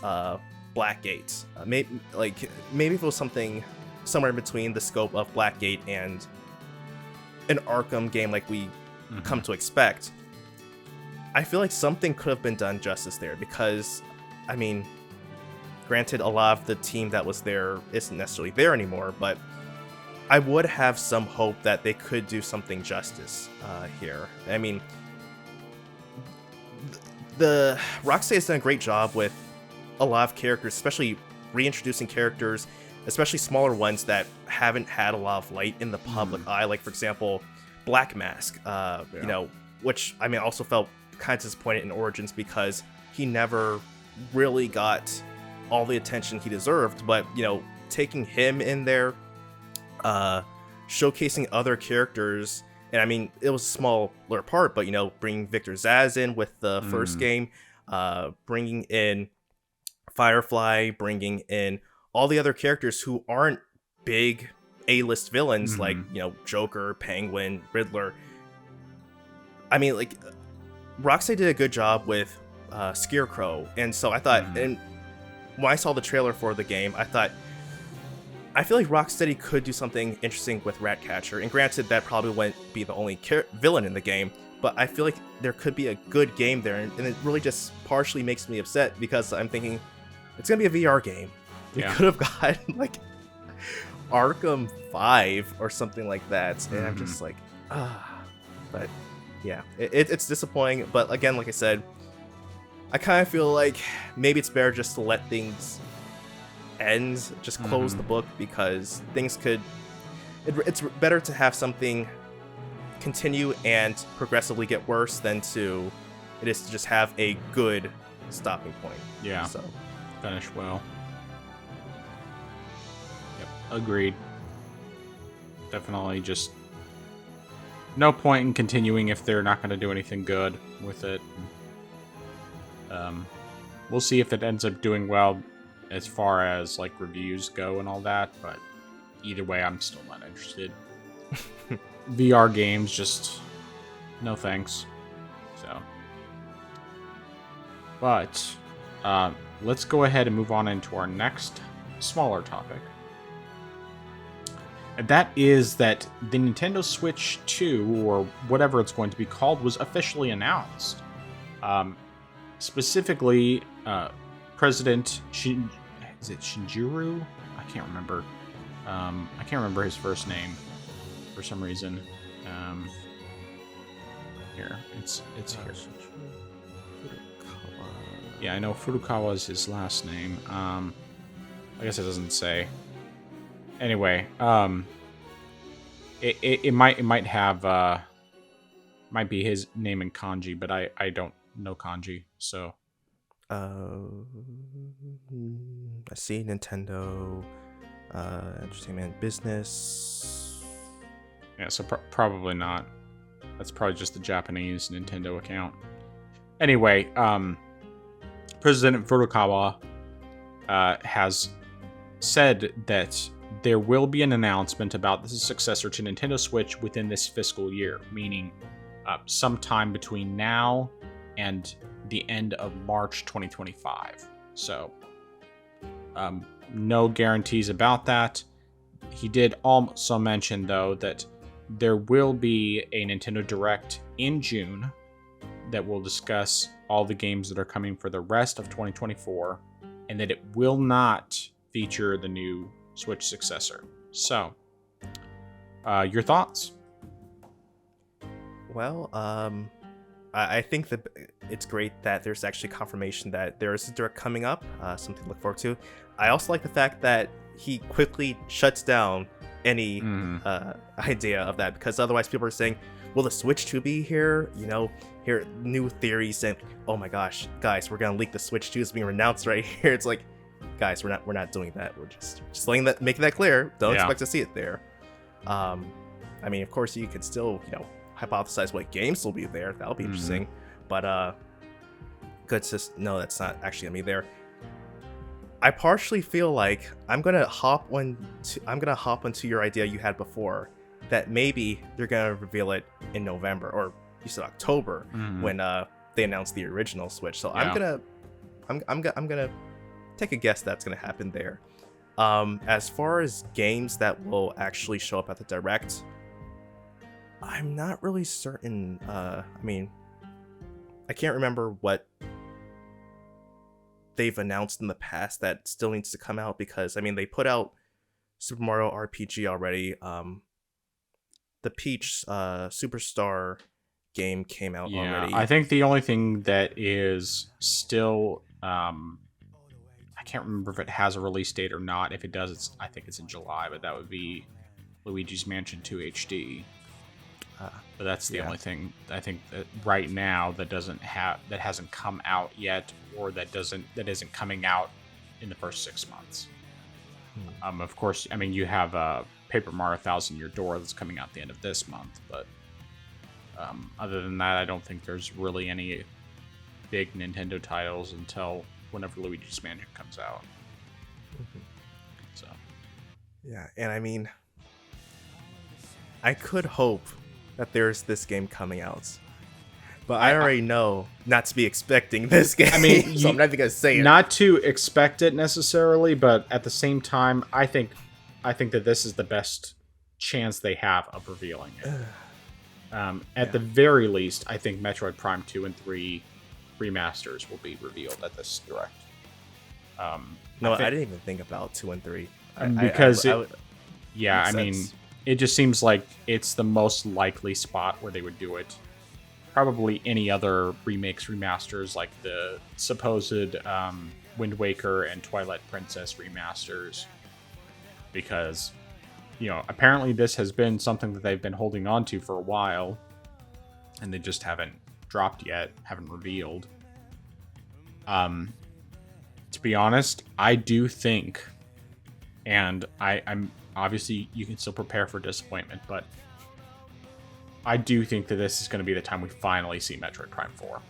Blackgate, maybe if it was something somewhere in between the scope of Blackgate and an Arkham game like we come to expect, I feel like something could have been done justice there. Because, I mean, granted, a lot of the team that was there isn't necessarily there anymore, but I would have some hope that they could do something justice here. I mean, the Rocksteady has done a great job with a lot of characters, especially reintroducing characters, especially smaller ones that haven't had a lot of light in the public eye. Like, for example, Black Mask, which, I mean, also felt kind of disappointed in Origins because he never really got all the attention he deserved. But, taking him in there, showcasing other characters, and I mean, it was a smaller part, but bringing Victor Zsasz in with the first game, bringing in Firefly, bringing in all the other characters who aren't big A-list villains like Joker, Penguin, Riddler. I mean, like, Rocksteady did a good job with Scarecrow, and so I thought, and when I saw the trailer for the game, I feel like Rocksteady could do something interesting with Ratcatcher. And granted, that probably wouldn't be the only villain in the game, but I feel like there could be a good game there, and it really just partially makes me upset because I'm thinking, it's gonna be a VR game. We could have gotten like Arkham 5 or something like that, and I'm just like, but yeah, it's disappointing. But again, like I said, I kind of feel like maybe it's better just to let things end, just close the book, because things could, it's better to have something continue and progressively get worse than it is to just have a good stopping point. Yeah. So finish well. Yep. Agreed. Definitely just no point in continuing if they're not going to do anything good with it. We'll see if it ends up doing well as far as like reviews go and all that, but either way, I'm still not interested. VR games, just no thanks. So, but let's go ahead and move on into our next smaller topic. And that is that the Nintendo Switch 2, or whatever it's going to be called, was officially announced. Specifically, President Shigeru can't remember. I can't remember his first name for some reason. Here, it's here. Yeah, I know Furukawa is his last name. I guess it doesn't say. Anyway, it might have might be his name in kanji, but I don't know kanji, so. I see Nintendo, entertainment business. Yeah, so probably not. That's probably just the Japanese Nintendo account. Anyway, President Furukawa has said that there will be an announcement about the successor to Nintendo Switch within this fiscal year, meaning sometime between now and the end of March 2025. So, no guarantees about that. He did also mention, though, that there will be a Nintendo Direct in June that will discuss all the games that are coming for the rest of 2024, and that it will not feature the new Switch successor. So, your thoughts? Well, I think that it's great that there's actually confirmation that there is a Direct coming up, something to look forward to. I also like the fact that he quickly shuts down any idea of that, because otherwise people are saying, will the Switch 2 be here? You know, here new theories and oh my gosh, guys, we're gonna leak the Switch 2 is being announced right here. It's like, guys, we're not doing that. We're just making that clear. Don't expect to see it there. I mean, of course, you could still, hypothesize what games will be there. That'll be interesting. But good to know that's not actually gonna be there. I partially feel like I'm gonna hop onto your idea you had before, that maybe they're gonna reveal it in November, or you said October, when they announced the original Switch. So I'm gonna take a guess that's gonna happen there. As far as games that will actually show up at the Direct, I'm not really certain. I mean, I can't remember what they've announced in the past that still needs to come out, because I mean, they put out Super Mario RPG already. The Peach Superstar game came out already. I think the only thing that is still I can't remember if it has a release date or not. If it does, I think it's in July, but that would be Luigi's Mansion 2 HD. But that's the only thing I think that right now that hasn't come out yet, or that isn't coming out in the first 6 months. Of course, I mean, you have Paper Mario Thousand Year Door that's coming out at the end of this month, but other than that, I don't think there's really any big Nintendo titles until whenever Luigi's Mansion comes out. So, yeah, and I mean, I could hope that there's this game coming out, but I already know not to be expecting this game. I mean, so I'm not even gonna say it. Not to expect it necessarily, but at the same time, I think that this is the best chance they have of revealing it. At the very least, I think Metroid Prime 2 and 3 remasters will be revealed at this Direct. I didn't even think about 2 and 3. I mean, it just seems like it's the most likely spot where they would do it. Probably any other remakes, remasters, like the supposed Wind Waker and Twilight Princess remasters. Because, apparently this has been something that they've been holding on to for a while, and they just haven't dropped yet, haven't revealed. To be honest, I do think, and I'm obviously, you can still prepare for disappointment, but I do think that this is going to be the time we finally see Metroid Prime 4.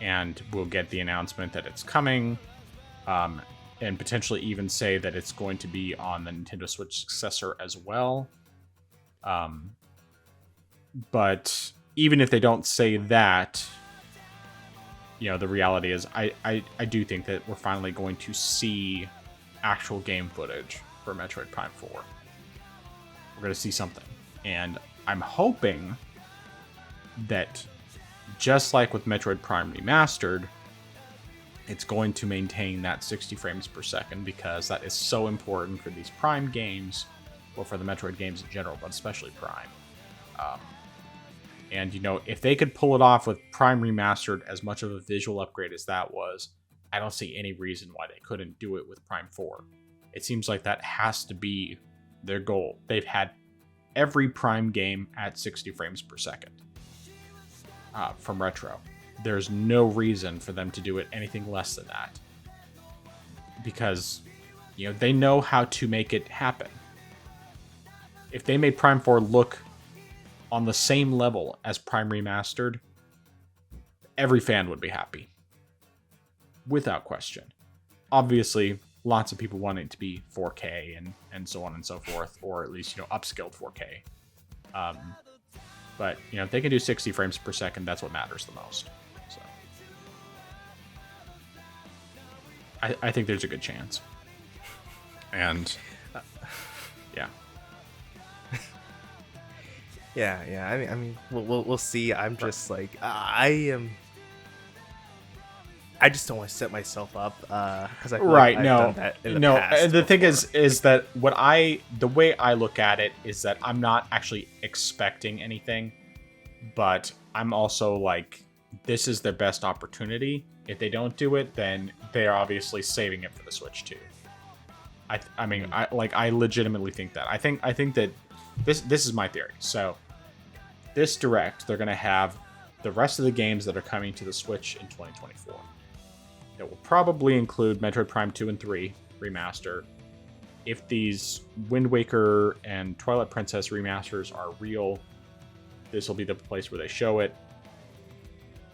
And we'll get the announcement that it's coming, and potentially even say that it's going to be on the Nintendo Switch successor as well. But even if they don't say that, the reality is I do think that we're finally going to see actual game footage for Metroid Prime 4. We're going to see something. And I'm hoping that, just like with Metroid Prime Remastered, it's going to maintain that 60 frames per second because that is so important for these Prime games, or for the Metroid games in general, but especially Prime. And, if they could pull it off with Prime Remastered, as much of a visual upgrade as that was, I don't see any reason why they couldn't do it with Prime 4. It seems like that has to be their goal. They've had every Prime game at 60 frames per second from Retro. There's no reason for them to do it anything less than that. Because, they know how to make it happen. If they made Prime 4 look on the same level as Prime Remastered, every fan would be happy. Without question. Obviously, lots of people want it to be 4K and so on and so forth, or at least, upscaled 4K. But, if they can do 60 frames per second, that's what matters the most. So, I think there's a good chance. And, yeah. Yeah. I mean, we'll see. I'm just like, I just don't want to set myself up because I feel like I've done that in the past. The thing is that the way I look at it is that I'm not actually expecting anything, but I'm also like, this is their best opportunity. If they don't do it, then they're obviously saving it for the Switch too. I legitimately think that. I think that this is my theory. So this Direct, they're going to have the rest of the games that are coming to the Switch in 2024. It will probably include Metroid Prime 2 and 3 remaster. If these Wind Waker and Twilight Princess remasters are real, this will be the place where they show it.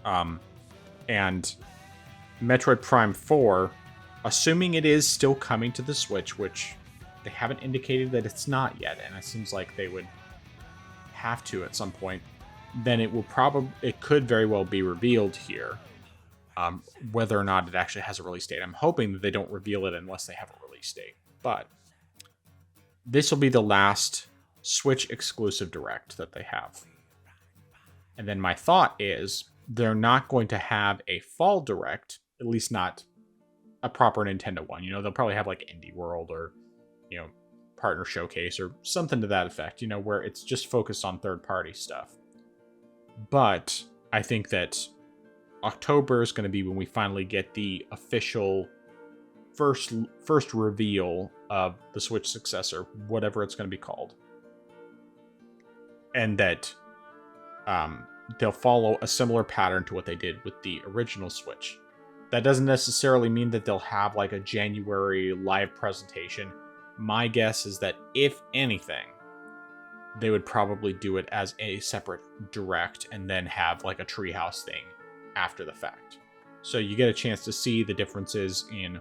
And Metroid Prime 4, assuming it is still coming to the Switch, which they haven't indicated that it's not yet, and it seems like they would have to at some point, then it could very well be revealed here. Whether or not it actually has a release date. I'm hoping that they don't reveal it unless they have a release date. But this will be the last Switch exclusive Direct that they have. And then my thought is they're not going to have a fall Direct, at least not a proper Nintendo one. They'll probably have like Indie World or, Partner Showcase or something to that effect, where it's just focused on third-party stuff. But I think that October is going to be when we finally get the official first reveal of the Switch successor, whatever it's going to be called. And that they'll follow a similar pattern to what they did with the original Switch. That doesn't necessarily mean that they'll have like a January live presentation. My guess is that if anything, they would probably do it as a separate Direct and then have like a Treehouse thing after the fact. So you get a chance to see the differences in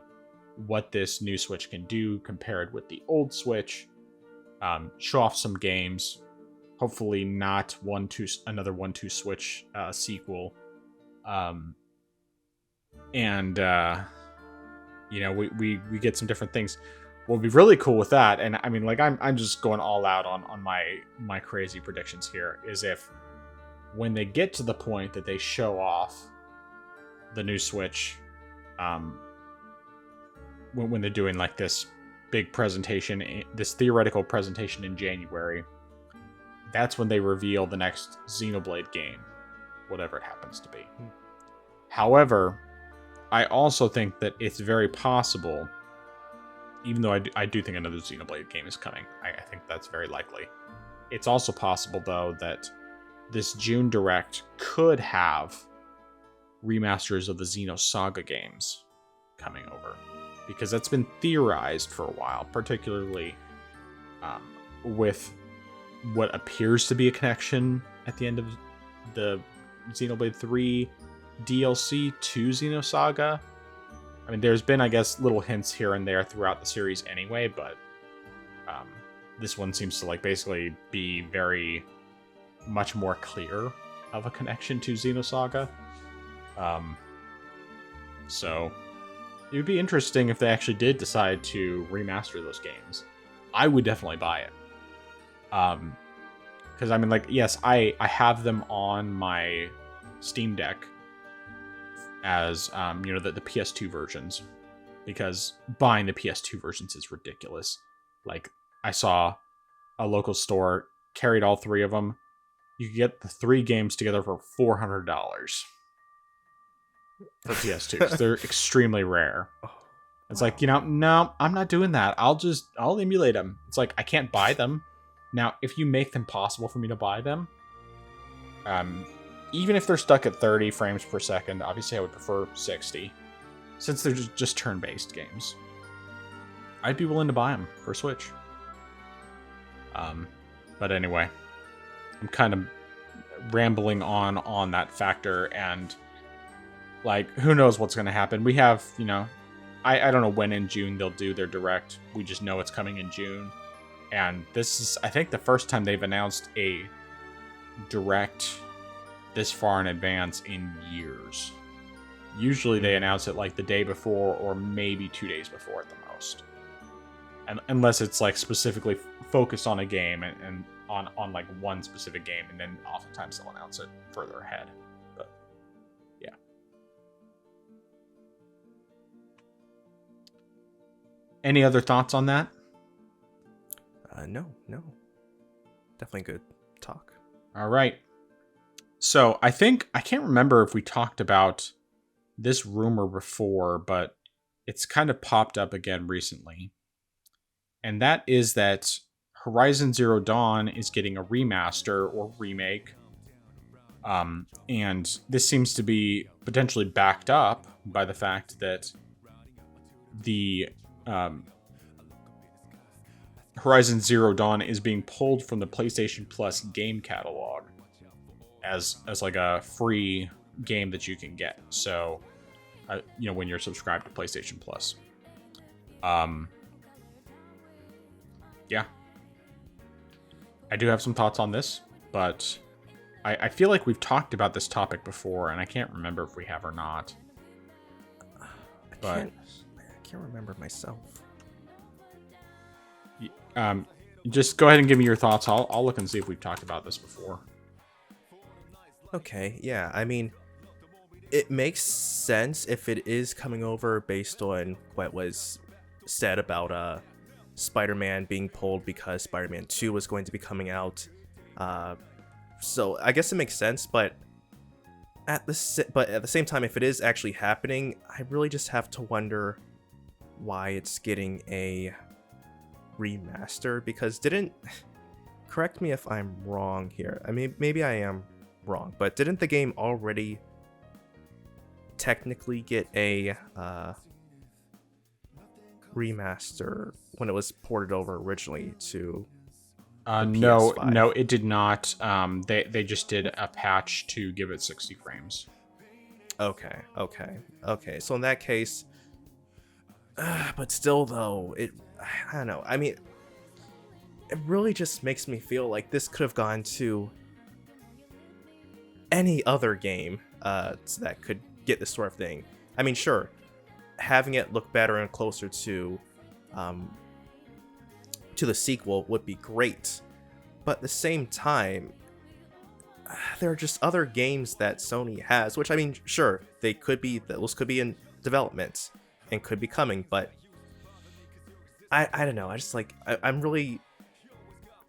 what this new Switch can do compared with the old Switch. Show off some games. Hopefully not another 1-2 Switch sequel. We get some different things. What would be really cool with that, and I mean, like, I'm just going all out on my crazy predictions here, is if when they get to the point that they show off the new Switch, when they're doing like this big presentation, this theoretical presentation in January, that's when they reveal the next Xenoblade game, whatever it happens to be. However, I also think that it's very possible, even though I do think another Xenoblade game is coming, I think that's very likely. It's also possible, though, that this June Direct could have remasters of the Xenosaga games coming over, because that's been theorized for a while, particularly with what appears to be a connection at the end of the Xenoblade 3 DLC to Xenosaga. I mean, there's been, I guess, little hints here and there throughout the series anyway, but this one seems to like basically be very much more clear of a connection to Xenosaga. So it would be interesting if they actually did decide to remaster those games. I would definitely buy it. Because I mean, like, yes, I have them on my Steam Deck as the PS2 versions, because buying the PS2 versions is ridiculous. Like, I saw a local store carried all 3 of them. You could get the 3 games together for $400 for PS2s. They're extremely rare. It's like, no, I'm not doing that. I'll emulate them. It's like, I can't buy them. Now, if you make them possible for me to buy them, even if they're stuck at 30 frames per second, obviously I would prefer 60, since they're just turn-based games. I'd be willing to buy them for Switch. But anyway, I'm kind of rambling on that factor, and like, who knows what's going to happen. We have, I don't know when in June they'll do their direct. We just know it's coming in June. And this is, I think, the first time they've announced a direct this far in advance in years. Usually they announce it like the day before or maybe 2 days before at the most. And unless it's like specifically focused on a game and on like one specific game, and then oftentimes they'll announce it further ahead. But yeah. Any other thoughts on that? No. Definitely good talk. All right. So I can't remember if we talked about this rumor before, but it's kind of popped up again recently. And that is that Horizon Zero Dawn is getting a remaster or remake. And this seems to be potentially backed up by the fact that the Horizon Zero Dawn is being pulled from the PlayStation Plus game catalog as like a free game that you can get. So, when you're subscribed to PlayStation Plus. Yeah. I do have some thoughts on this, but I feel like we've talked about this topic before, and I can't remember if we have or not. I can't remember myself. Just go ahead and give me your thoughts. I'll look and see if we've talked about this before. Okay, yeah. I mean, it makes sense if it is coming over based on what was said about Spider-Man being pulled because Spider-Man 2 was going to be coming out. So I guess it makes sense, but at the same time, if it is actually happening, I really just have to wonder why it's getting a remaster, because correct me if I'm wrong here. I mean, maybe I am wrong, but didn't the game already technically get a remaster when it was ported over originally to no, it did not. They just did a patch to give it 60 frames. Okay. So in that case, but still though, I don't know. I mean, it really just makes me feel like this could have gone to any other game that could get this sort of thing. I mean, sure, having it look better and closer to the sequel would be great, but at the same time, there are just other games that Sony has, which, I mean, sure, those could be in development and could be coming, but I don't know. I just like I'm really.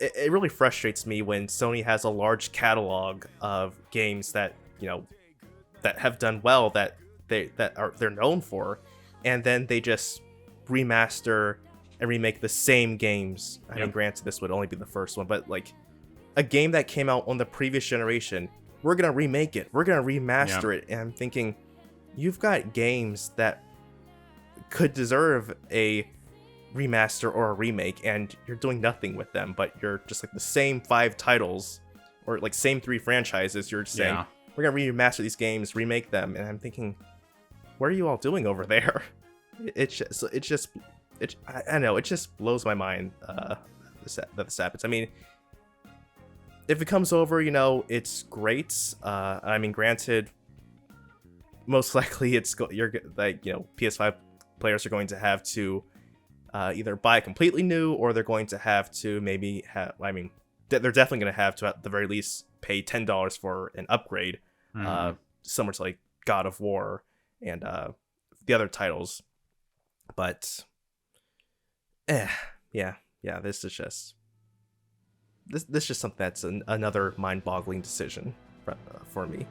It really frustrates me when Sony has a large catalog of games that that have done well, that they're known for, and then they just remaster and remake the same games. I mean, granted, this would only be the first one, but like a game that came out on the previous generation, we're gonna remake it, we're gonna remaster it, and I'm thinking, you've got games that could deserve a remaster or a remake, and you're doing nothing with them, but you're just like the same 5 titles or like same 3 franchises. You're just saying, we're gonna remaster these games, remake them, and I'm thinking, what are you all doing over there? I know, it just blows my mind that this happens. I mean, if it comes over, it's great. I mean, granted, most likely PS5 players are going to have to either buy completely new, or they're going to have to maybe have, they're definitely going to have to at the very least pay $10 for an upgrade, similar to like God of War and the other titles. But yeah, this is just this is just something that's another mind-boggling decision for me.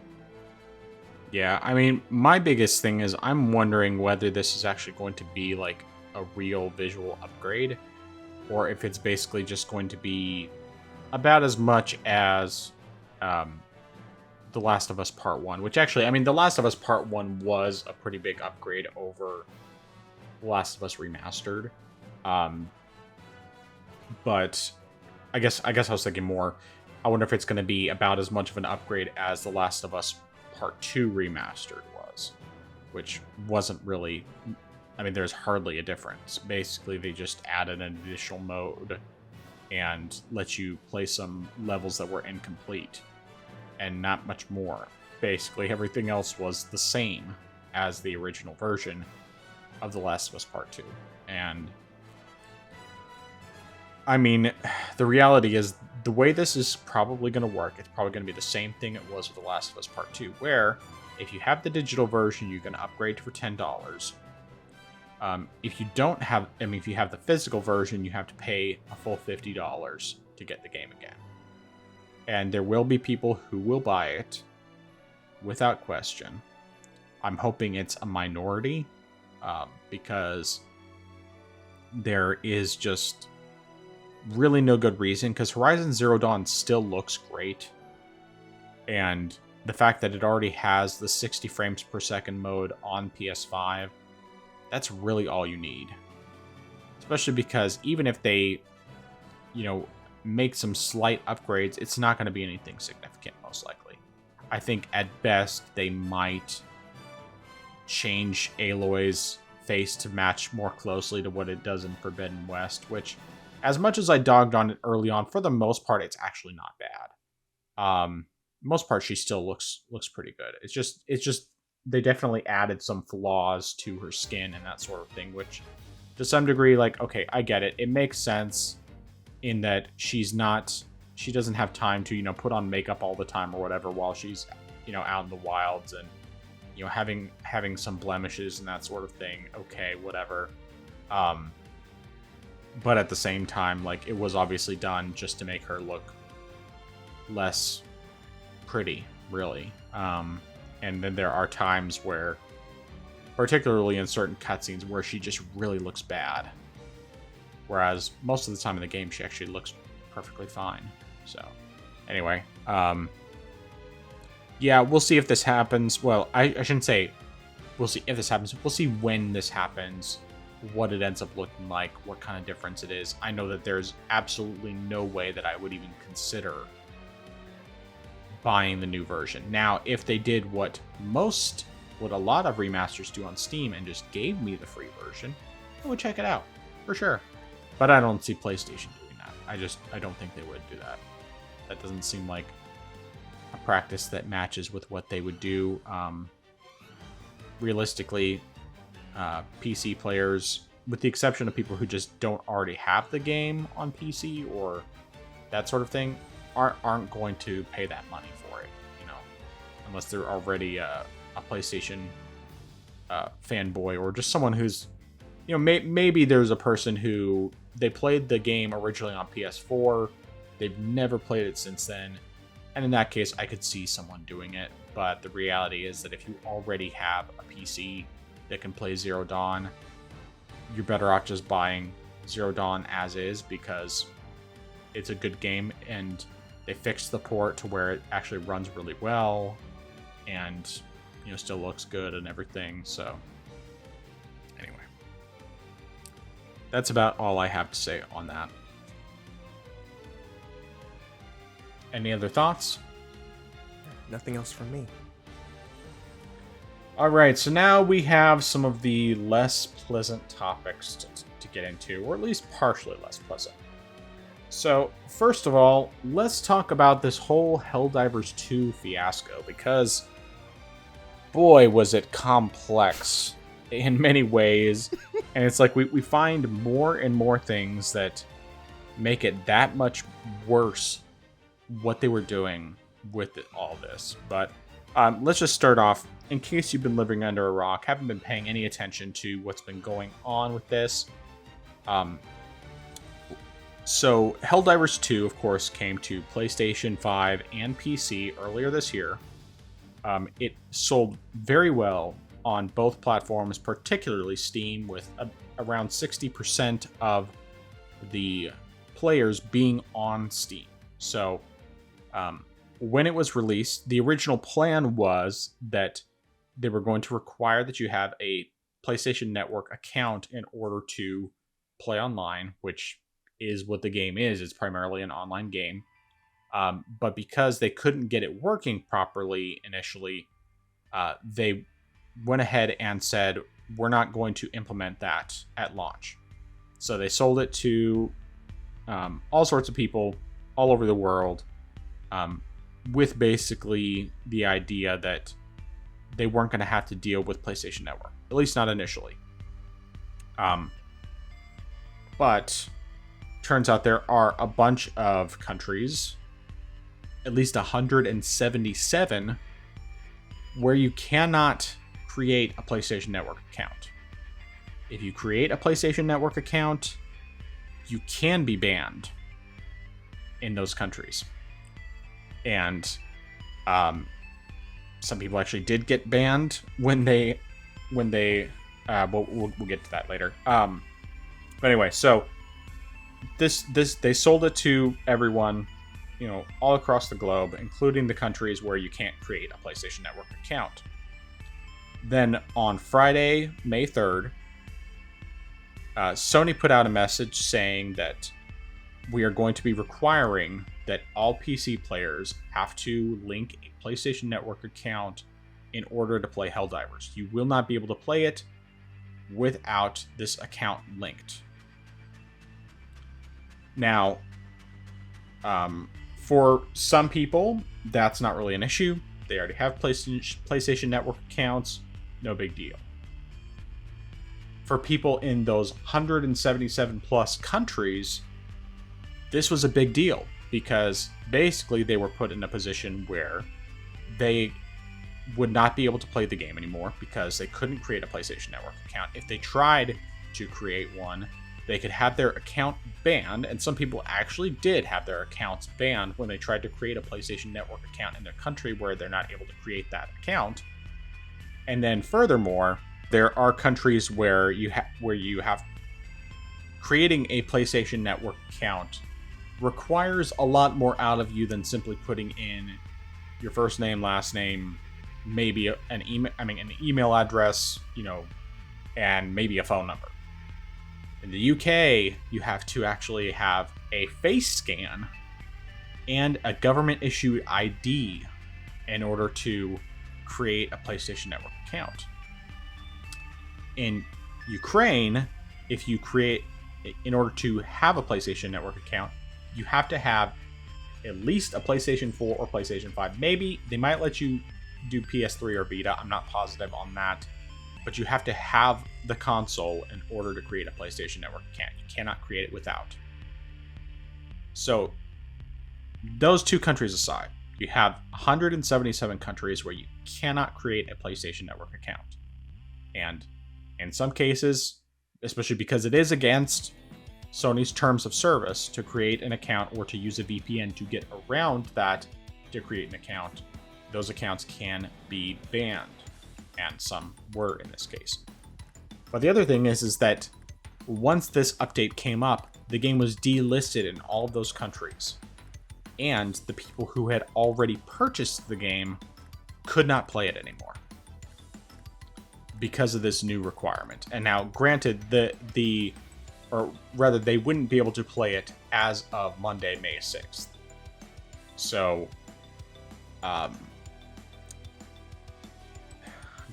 Yeah, I mean, my biggest thing is I'm wondering whether this is actually going to be like a real visual upgrade, or if it's basically just going to be about as much as The Last of Us Part 1, which actually, I mean, The Last of Us Part 1 was a pretty big upgrade over The Last of Us Remastered. But I guess I was thinking more, I wonder if it's going to be about as much of an upgrade as The Last of Us Part 2 Remastered was, which wasn't really, I mean, there's hardly a difference. Basically, they just added an additional mode and let you play some levels that were incomplete, and not much more. Basically, everything else was the same as the original version of The Last of Us Part 2. And I mean, the reality is, the way this is probably going to work, it's probably going to be the same thing it was with The Last of Us Part 2, where if you have the digital version, you're going to upgrade for $10. If you don't have, I mean, if you have the physical version, you have to pay a full $50 to get the game again. And there will be people who will buy it, without question. I'm hoping it's a minority, because there is just really no good reason, because Horizon Zero Dawn still looks great, and the fact that it already has the 60 frames per second mode on PS5, that's really all you need. Especially because even if they, make some slight upgrades, it's not going to be anything significant, most likely. I think at best they might change Aloy's face to match more closely to what it does in Forbidden West, which, as much as I dogged on it early on, for the most part, it's actually not bad. Most part, she still looks pretty good. It's just they definitely added some flaws to her skin and that sort of thing, which, to some degree, like, okay, I get it. It makes sense in that she doesn't have time to, put on makeup all the time or whatever while she's, out in the wilds and, having some blemishes and that sort of thing. Okay, whatever. But at the same time, like, it was obviously done just to make her look less pretty, really. And then there are times where, particularly in certain cutscenes, where she just really looks bad. Whereas most of the time in the game, she actually looks perfectly fine. So, anyway, yeah, we'll see if this happens. Well, I shouldn't say we'll see if this happens. We'll see when this happens, what it ends up looking like, what kind of difference it is. I know that there's absolutely no way that I would even consider buying the new version. Now, if they did what a lot of remasters do on Steam and just gave me the free version, I would check it out, for sure. But I don't see PlayStation doing that. I don't think they would do that. That doesn't seem like a practice that matches with what they would do. Realistically, PC players, with the exception of people who just don't already have the game on PC or that sort of thing, aren't going to pay that money for it, unless they're already a PlayStation fanboy, or just someone who's, maybe there's a person who, they played the game originally on PS4, they've never played it since then, and in that case, I could see someone doing it. But the reality is that if you already have a PC that can play Zero Dawn, you're better off just buying Zero Dawn as is, because it's a good game, and they fixed the port to where it actually runs really well, and still looks good and everything. So anyway, that's about all I have to say on that. Any other thoughts? Nothing else from me. All right, so now we have some of the less pleasant topics to get into, or at least partially less pleasant. So, first of all, let's talk about this whole Helldivers 2 fiasco, because, boy, was it complex in many ways. And it's like we find more and more things that make it that much worse what they were doing with all this. But let's just start off. in case you've been living under a rock, haven't been paying any attention to what's been going on with this, so Helldivers 2, of course, came to PlayStation 5 and PC earlier this year. It sold very well on both platforms, particularly Steam, with around 60% of the players being on Steam. So when it was released, the original plan was that they were going to require that you have a PlayStation Network account in order to play online, which is what the game is. It's primarily an online game. But because they couldn't get it working properly initially, they went ahead and said, we're not going to implement that at launch. So they sold it to all sorts of people all over the world, with basically the idea that they weren't going to have to deal with PlayStation Network, at least not initially. But turns out there are a bunch of countries, at least 177, where you cannot create a PlayStation Network account. If you create a PlayStation Network account, you can be banned in those countries. And some people actually did get banned when they we'll get to that later. But anyway, so this they sold it to everyone, all across the globe, including the countries where you can't create a PlayStation Network account. Then on Friday, May 3rd, Sony put out a message saying that we are going to be requiring that all PC players have to link a PlayStation Network account in order to play Helldivers. You will not be able to play it without this account linked. Now, for some people, that's not really an issue. They already have PlayStation Network accounts. No big deal. For people in those 177 plus countries, this was a big deal because basically they were put in a position where they would not be able to play the game anymore because they couldn't create a PlayStation Network account. If they tried to create one, they could have their account banned, and some people actually did have their accounts banned when they tried to create a PlayStation Network account in their country where they're not able to create that account. And then furthermore, there are countries where you have creating a PlayStation Network account requires a lot more out of you than simply putting in your first name, last name, maybe an email address, and maybe a phone number. In the UK, you have to actually have a face scan and a government-issued ID in order to create a PlayStation Network account. In Ukraine, in order to have a PlayStation Network account, you have to have at least a PlayStation 4 or PlayStation 5. Maybe they might let you do PS3 or Vita. I'm not positive on that. But you have to have the console in order to create a PlayStation Network account. You cannot create it without. So, those two countries aside, you have 177 countries where you cannot create a PlayStation Network account. And in some cases, especially because it is against Sony's terms of service to create an account or to use a VPN to get around that to create an account, those accounts can be banned. And some were in this case. But the other thing is that once this update came up, the game was delisted in all of those countries. And the people who had already purchased the game could not play it anymore because of this new requirement. And now, granted, they wouldn't be able to play it as of Monday, May 6th. So, I'm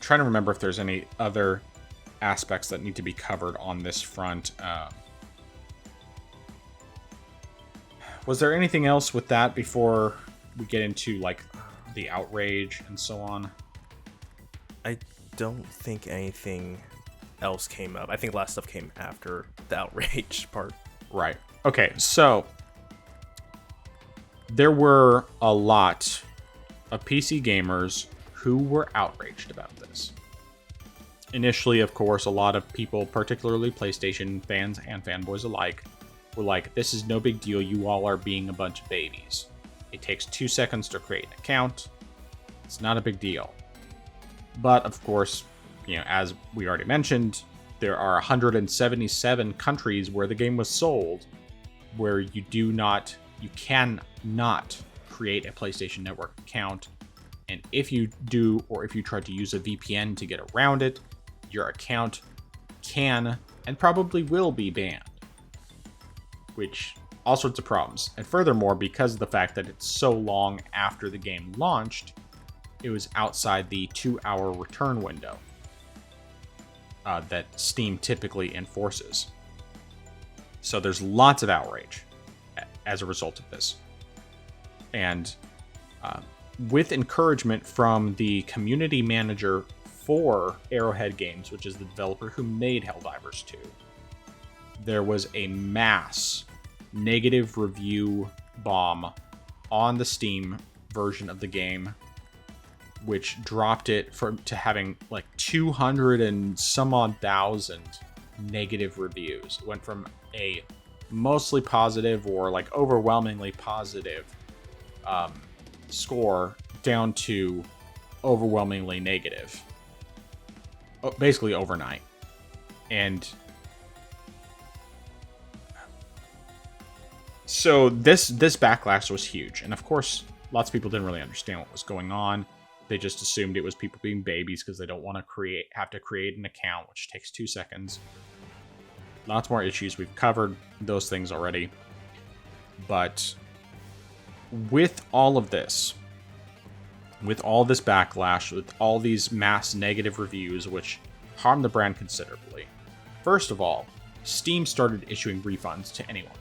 trying to remember if there's any other aspects that need to be covered on this front. Was there anything else with that before we get into the outrage and so on? I don't think anything else came up. I think a lot of stuff came after the outrage part. Right. Okay, so there were a lot of PC gamers who were outraged about this. Initially, of course, a lot of people, particularly PlayStation fans and fanboys alike, were like, this is no big deal, you all are being a bunch of babies. It takes 2 seconds to create an account. It's not a big deal. But, of course, as we already mentioned, there are 177 countries where the game was sold where you cannot create a PlayStation Network account. And if you do, or if you try to use a VPN to get around it, your account can and probably will be banned. Which, all sorts of problems. And furthermore, because of the fact that it's so long after the game launched, it was outside the 2-hour return window that Steam typically enforces. So there's lots of outrage as a result of this. And with encouragement from the community manager for Arrowhead Games, which is the developer who made Helldivers 2, there was a mass negative review bomb on the Steam version of the game, which dropped it to having like 200 and some odd thousand negative reviews. It went from a mostly positive or like overwhelmingly positive score down to overwhelmingly negative, basically overnight. And so this backlash was huge, and of course lots of people didn't really understand what was going on. They just assumed it was people being babies because they don't want to have to create an account, which takes 2 seconds. Lots more issues. We've covered those things already. But with all of this, with all this backlash, with all these mass negative reviews, which harm the brand considerably, first of all, Steam started issuing refunds to anyone.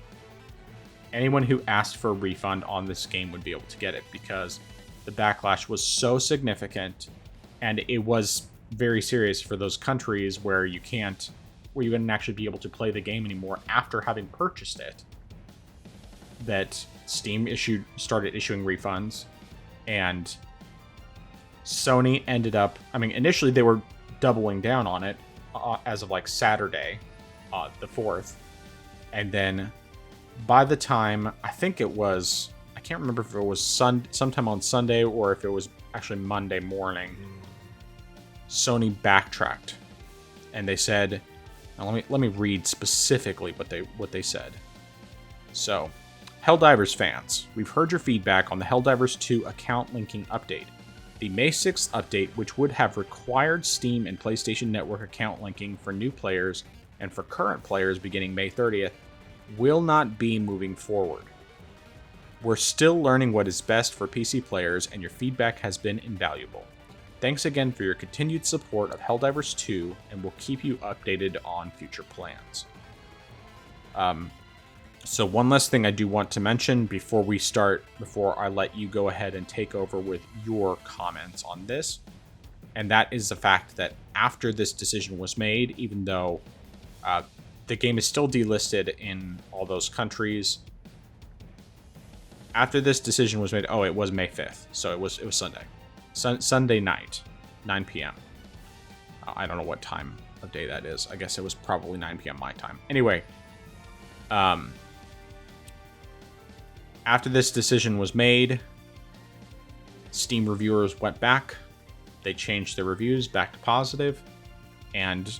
Anyone who asked for a refund on this game would be able to get it, because the backlash was so significant, and it was very serious for those countries where you wouldn't actually be able to play the game anymore after having purchased it, that Steam started issuing refunds. And Sony ended up, initially they were doubling down on it as of like Saturday, the 4th, and then by the time, I can't remember if it was sometime on Sunday or if it was actually Monday morning, Sony backtracked, and they said, now let me read specifically what they said. So, Helldivers fans, we've heard your feedback on the Helldivers 2 account linking update. The May 6th update, which would have required Steam and PlayStation Network account linking for new players and for current players beginning May 30th, will not be moving forward. We're still learning what is best for PC players, and your feedback has been invaluable. Thanks again for your continued support of Helldivers 2, and we'll keep you updated on future plans. So one last thing I do want to mention before I let you go ahead and take over with your comments on this, and that is the fact that after this decision was made, even though the game is still delisted in all those countries, after this decision was made, it was May 5th, so it was Sunday. Sunday night, 9 p.m. I don't know what time of day that is. I guess it was probably 9 p.m. my time. Anyway, after this decision was made, Steam reviewers went back. They changed their reviews back to positive, and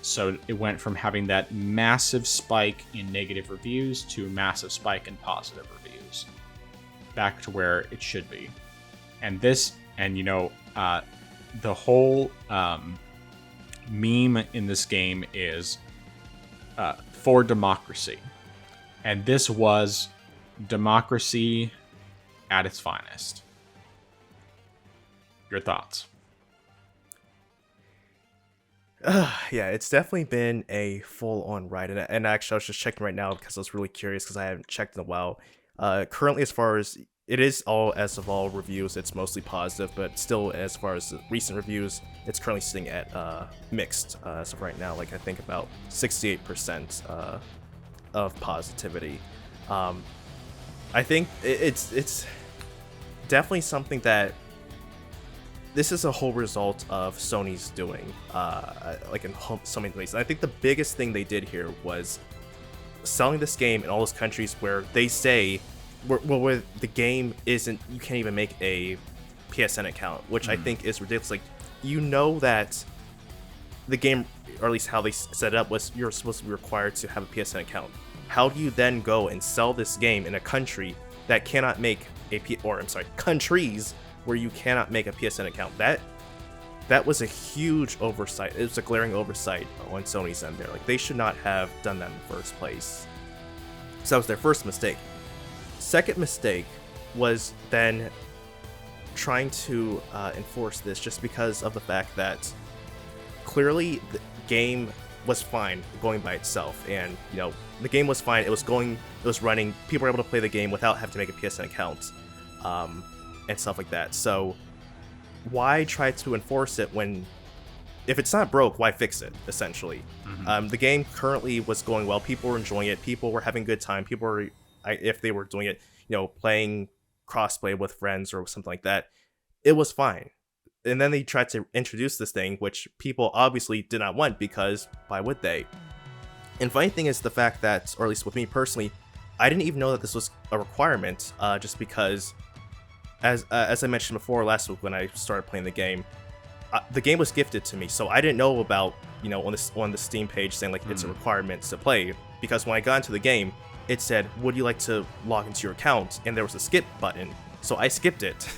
so it went from having that massive spike in negative reviews to a massive spike in positive reviews, back to where it should be. And the whole meme in this game is for democracy. And this was democracy at its finest. Your thoughts? Yeah, it's definitely been a full-on ride. And actually, I was just checking right now because I was really curious because I haven't checked in a while. Currently, as far as it is as of all reviews, it's mostly positive, but still, as far as the recent reviews, it's currently sitting at mixed as of right now. Like, I think about 68% of positivity. I think it's definitely something that this is a whole result of Sony's doing, like in so many ways. And I think the biggest thing they did here was selling this game in all those countries where they say, where the game isn't, you can't even make a PSN account, which I think is ridiculous. Like, you know that the game, or at least how they set it up, was you're supposed to be required to have a PSN account. How do you then go and sell this game in a country that cannot make countries where you cannot make a PSN account? That was a huge oversight. It was a glaring oversight on Sony's end there. Like, they should not have done that in the first place. So that was their first mistake. Second mistake was then trying to enforce this just because of the fact that clearly the game was fine going by itself, and the game was fine. It was running. People were able to play the game without having to make a PSN account, and stuff like that. So why try to enforce it when, if it's not broke, why fix it? Essentially, the game currently was going well. People were enjoying it. People were having a good time. People were, if they were doing it, playing crossplay with friends or something like that, it was fine. And then they tried to introduce this thing, which people obviously did not want, because why would they? And funny thing is the fact that, or at least with me personally, I didn't even know that this was a requirement, just because, as I mentioned before last week when I started playing the game was gifted to me, so I didn't know about, on the Steam page saying like it's a requirement to play, because when I got into the game, it said, would you like to log into your account? And there was a skip button. So I skipped it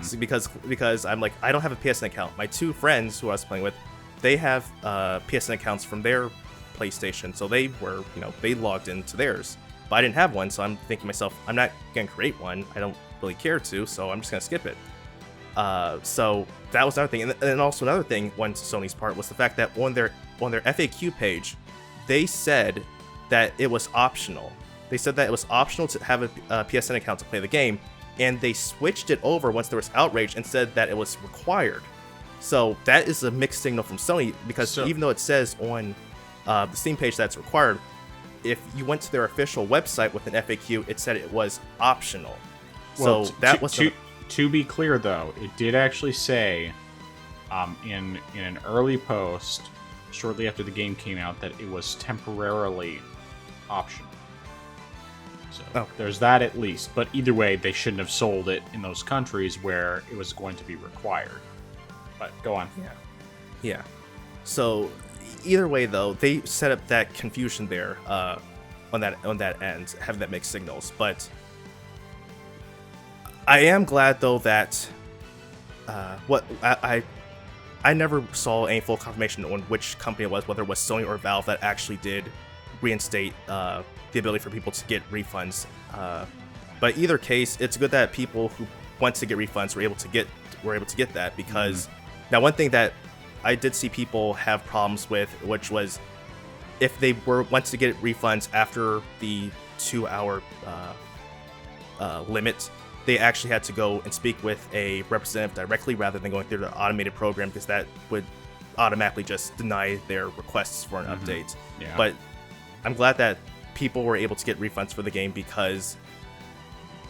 so because I'm like, I don't have a PSN account. My two friends who I was playing with, they have PSN accounts from their PlayStation, so they were, they logged into theirs. But I didn't have one, so I'm thinking to myself, I'm not gonna create one. I don't really care to, so I'm just gonna skip it. So that was another thing, and also another thing on Sony's part was the fact that on their FAQ page, they said that it was optional. They said that it was optional to have a PSN account to play the game. And they switched it over once there was outrage and said that it was required. So that is a mixed signal from Sony, because even though it says on the Steam page that's required, if you went to their official website with an FAQ, it said it was optional. Well, so that was to be clear, though, it did actually say in an early post shortly after the game came out that it was temporarily optional. So there's that at least. But either way, they shouldn't have sold it in those countries where it was going to be required. But go on. Yeah. So either way, though, they set up that confusion there on that end, having that mixed signals. But I am glad, though, that I never saw any full confirmation on which company it was, whether it was Sony or Valve, that actually did reinstate the ability for people to get refunds. But either case, it's good that people who want to get refunds were able to get that, because now one thing that I did see people have problems with, which was if they wanted to get refunds after the 2-hour limit, they actually had to go and speak with a representative directly rather than going through the automated program, because that would automatically just deny their requests for an update. Yeah. But I'm glad that people were able to get refunds for the game, because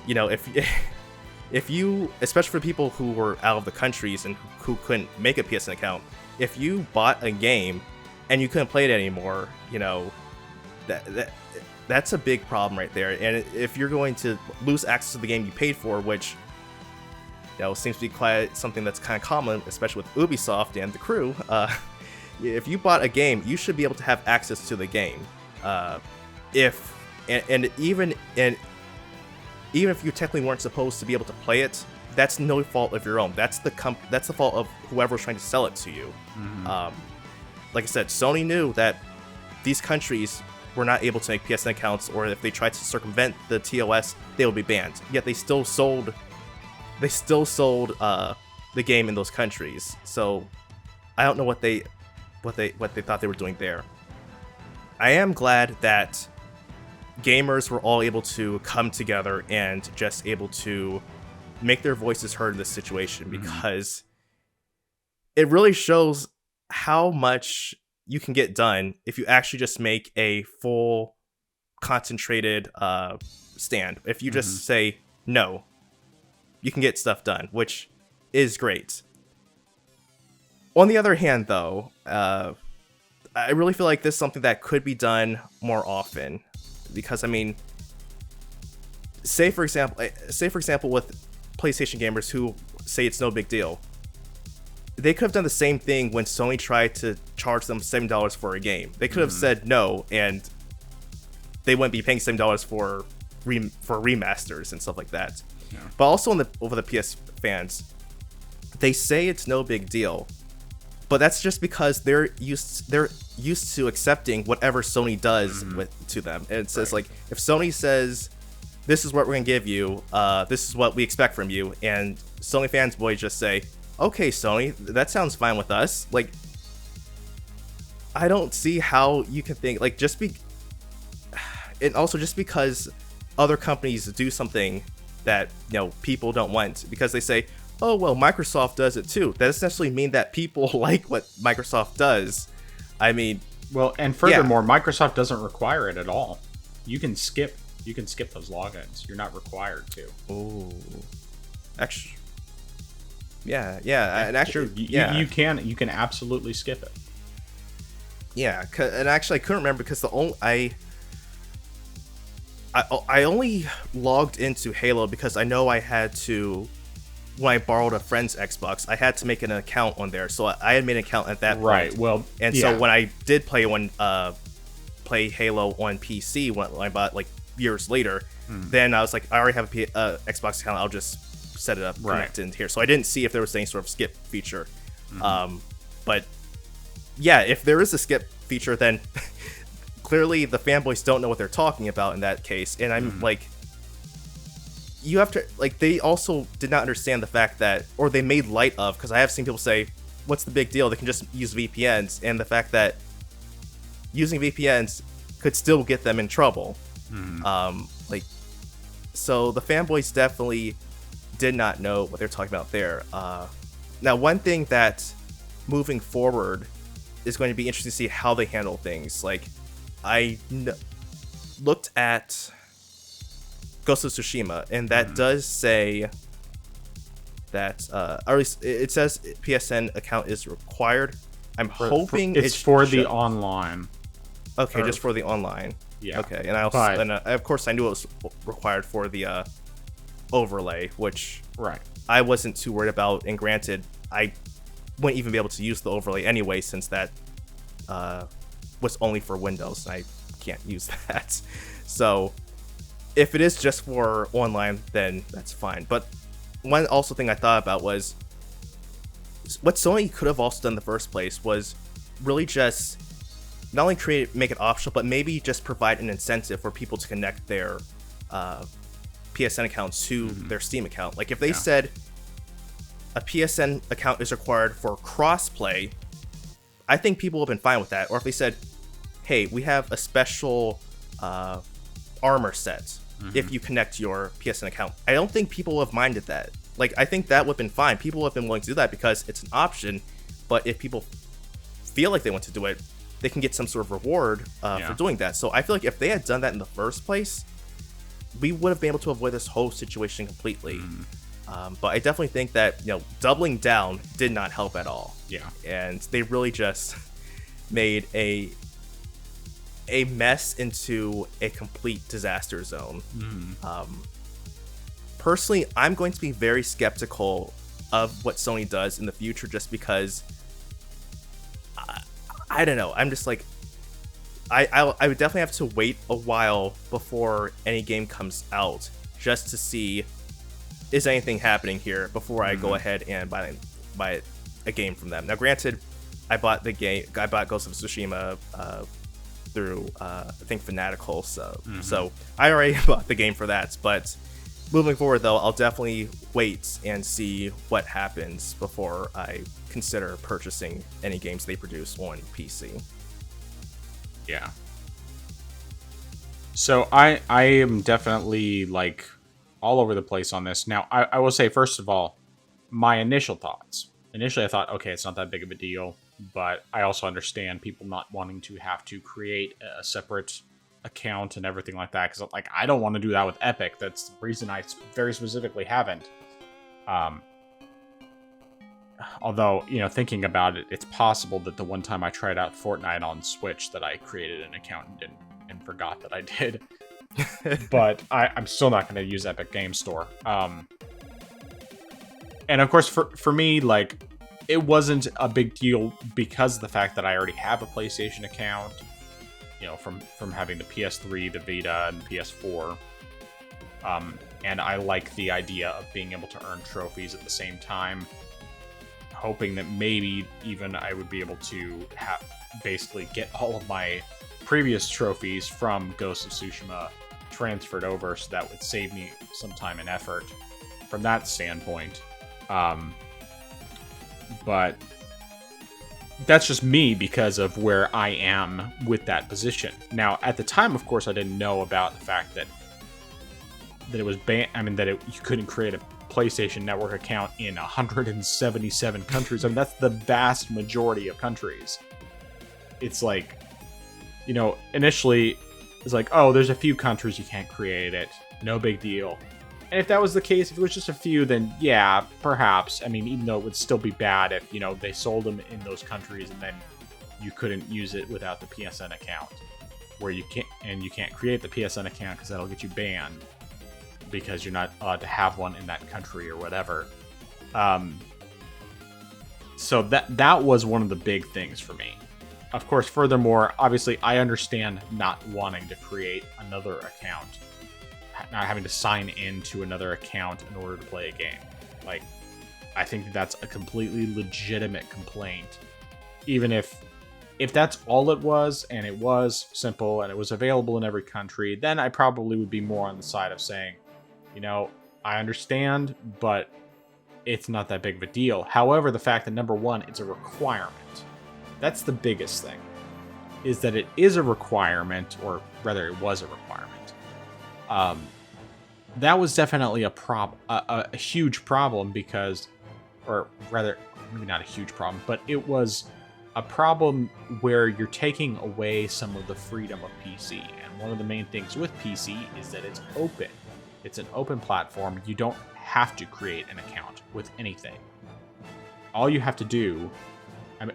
if you, especially for people who were out of the countries and who couldn't make a PSN account, if you bought a game and you couldn't play it anymore, that's a big problem right there. And if you're going to lose access to the game you paid for, which seems to be quite something that's kind of common, especially with Ubisoft and the crew, if you bought a game, you should be able to have access to the game. Even if you technically weren't supposed to be able to play it, that's no fault of your own. That's the fault of whoever's trying to sell it to you. Like I said, Sony knew that these countries were not able to make PSN accounts, or if they tried to circumvent the TOS, they would be banned. Yet they still sold the game in those countries. So I don't know what they thought they were doing there. I am glad that gamers were all able to come together and just able to make their voices heard in this situation, because it really shows how much you can get done if you actually just make a full concentrated stand. If you just say no, you can get stuff done, which is great. On the other hand, though, I really feel like this is something that could be done more often, because I mean, say for example with PlayStation gamers who say it's no big deal, they could have done the same thing when Sony tried to charge them $7 for a game. They could have said no, and they wouldn't be paying $7 for remasters and stuff like that. Yeah. But also over the PS fans, they say it's no big deal, but that's just because they're used to accepting whatever Sony does to them. And it says like, if Sony says this is what we're gonna give you, this is what we expect from you, and Sony fans boys just say, okay, Sony, that sounds fine with us. Like, I don't see how you can think like and also just because other companies do something that, you know, people don't want, because they say, oh well, Microsoft does it too, that doesn't necessarily mean that people like what Microsoft does. I mean, well, and furthermore, Microsoft doesn't require it at all. You can skip those logins. You're not required to. Oh, actually, and actually, you can absolutely skip it. Yeah, and actually, I couldn't remember because I only logged into Halo because I know I had to, when I borrowed a friend's Xbox, I had to make an account on there. So I had made an account at that point. Right. Well, and so when I did play Halo on PC when I bought like years later, then I was like, I already have a Xbox account. I'll just set it up, connect in here. So I didn't see if there was any sort of skip feature. But yeah, if there is a skip feature, then clearly the fanboys don't know what they're talking about in that case. And I'm like, you have to, like, they also did not understand the fact that, or they made light of, because I have seen people say, what's the big deal? They can just use VPNs, and the fact that using VPNs could still get them in trouble. Like, so the fanboys definitely did not know what they're talking about there. Now, one thing that moving forward is going to be interesting to see how they handle things. Like, I looked at Ghost of Tsushima, and that does say that, or at least it says PSN account is required. I'm hoping it's for the online. Okay, just for the online. Yeah. Okay, and I also, of course, I knew it was required for the overlay, which I wasn't too worried about. And granted, I wouldn't even be able to use the overlay anyway, since that was only for Windows. I can't use that. So if it is just for online, then that's fine. But one also thing I thought about was what Sony could have also done in the first place was really just not only make it optional, but maybe just provide an incentive for people to connect their PSN accounts to their Steam account. Like if they said a PSN account is required for crossplay, I think people would have been fine with that. Or if they said, hey, we have a special armor set if you connect your PSN account, I don't think people would have minded that. Like, I think that would have been fine. People would have been willing to do that because it's an option. But if people feel like they want to do it, they can get some sort of reward for doing that. So I feel like if they had done that in the first place, we would have been able to avoid this whole situation completely. But I definitely think that, you know, doubling down did not help at all. Yeah. And they really just made a mess into a complete disaster zone. Personally, I'm going to be very skeptical of what Sony does in the future, just because I don't know. I'm just like, I would definitely have to wait a while before any game comes out just to see is anything happening here before I go ahead and buy a game from them. Now, granted, I bought Ghost of Tsushima through I think Fanatical, so I already bought the game for that. But moving forward, though, I'll definitely wait and see what happens before I consider purchasing any games they produce on PC. Yeah. So I am definitely like all over the place on this. Now, I will say, first of all, my initial thoughts. Initially, I thought, okay, it's not that big of a deal, but I also understand people not wanting to have to create a separate account and everything like that, because like I don't want to do that with Epic. That's the reason I very specifically haven't. although, thinking about it, it's possible that the one time I tried out Fortnite on Switch that I created an account and forgot that I did. But I'm still not going to use Epic Game Store. And of course, for me, like, it wasn't a big deal because of the fact that I already have a PlayStation account, from having the PS3, the Vita, and PS4. And I like the idea of being able to earn trophies at the same time, hoping that maybe even I would be able to basically get all of my previous trophies from Ghost of Tsushima transferred over, so that would save me some time and effort from that standpoint. But that's just me because of where I am with that position. Now, at the time, of course, I didn't know about the fact that it was banned. I mean, you couldn't create a PlayStation Network account in 177 countries. I mean, that's the vast majority of countries. It's like, initially, it's like, oh, there's a few countries you can't create it. No big deal. And if that was the case, if it was just a few, then yeah, perhaps. I mean, even though it would still be bad if, they sold them in those countries and then you couldn't use it without the PSN account. Where you can't create the PSN account because that'll get you banned because you're not allowed to have one in that country or whatever. So that was one of the big things for me. Of course, furthermore, obviously, I understand not wanting to create another account, not having to sign into another account in order to play a game. Like, I think that's a completely legitimate complaint. Even if that's all it was, and it was simple, and it was available in every country, then I probably would be more on the side of saying, I understand, but it's not that big of a deal. However, the fact that, number one, it's a requirement. That's the biggest thing, is that it is a requirement, or rather, it was a requirement. That was definitely a huge problem because, or rather, maybe not a huge problem, but it was a problem where you're taking away some of the freedom of PC. And one of the main things with PC is that it's open. It's an open platform. You don't have to create an account with anything. All you have to do,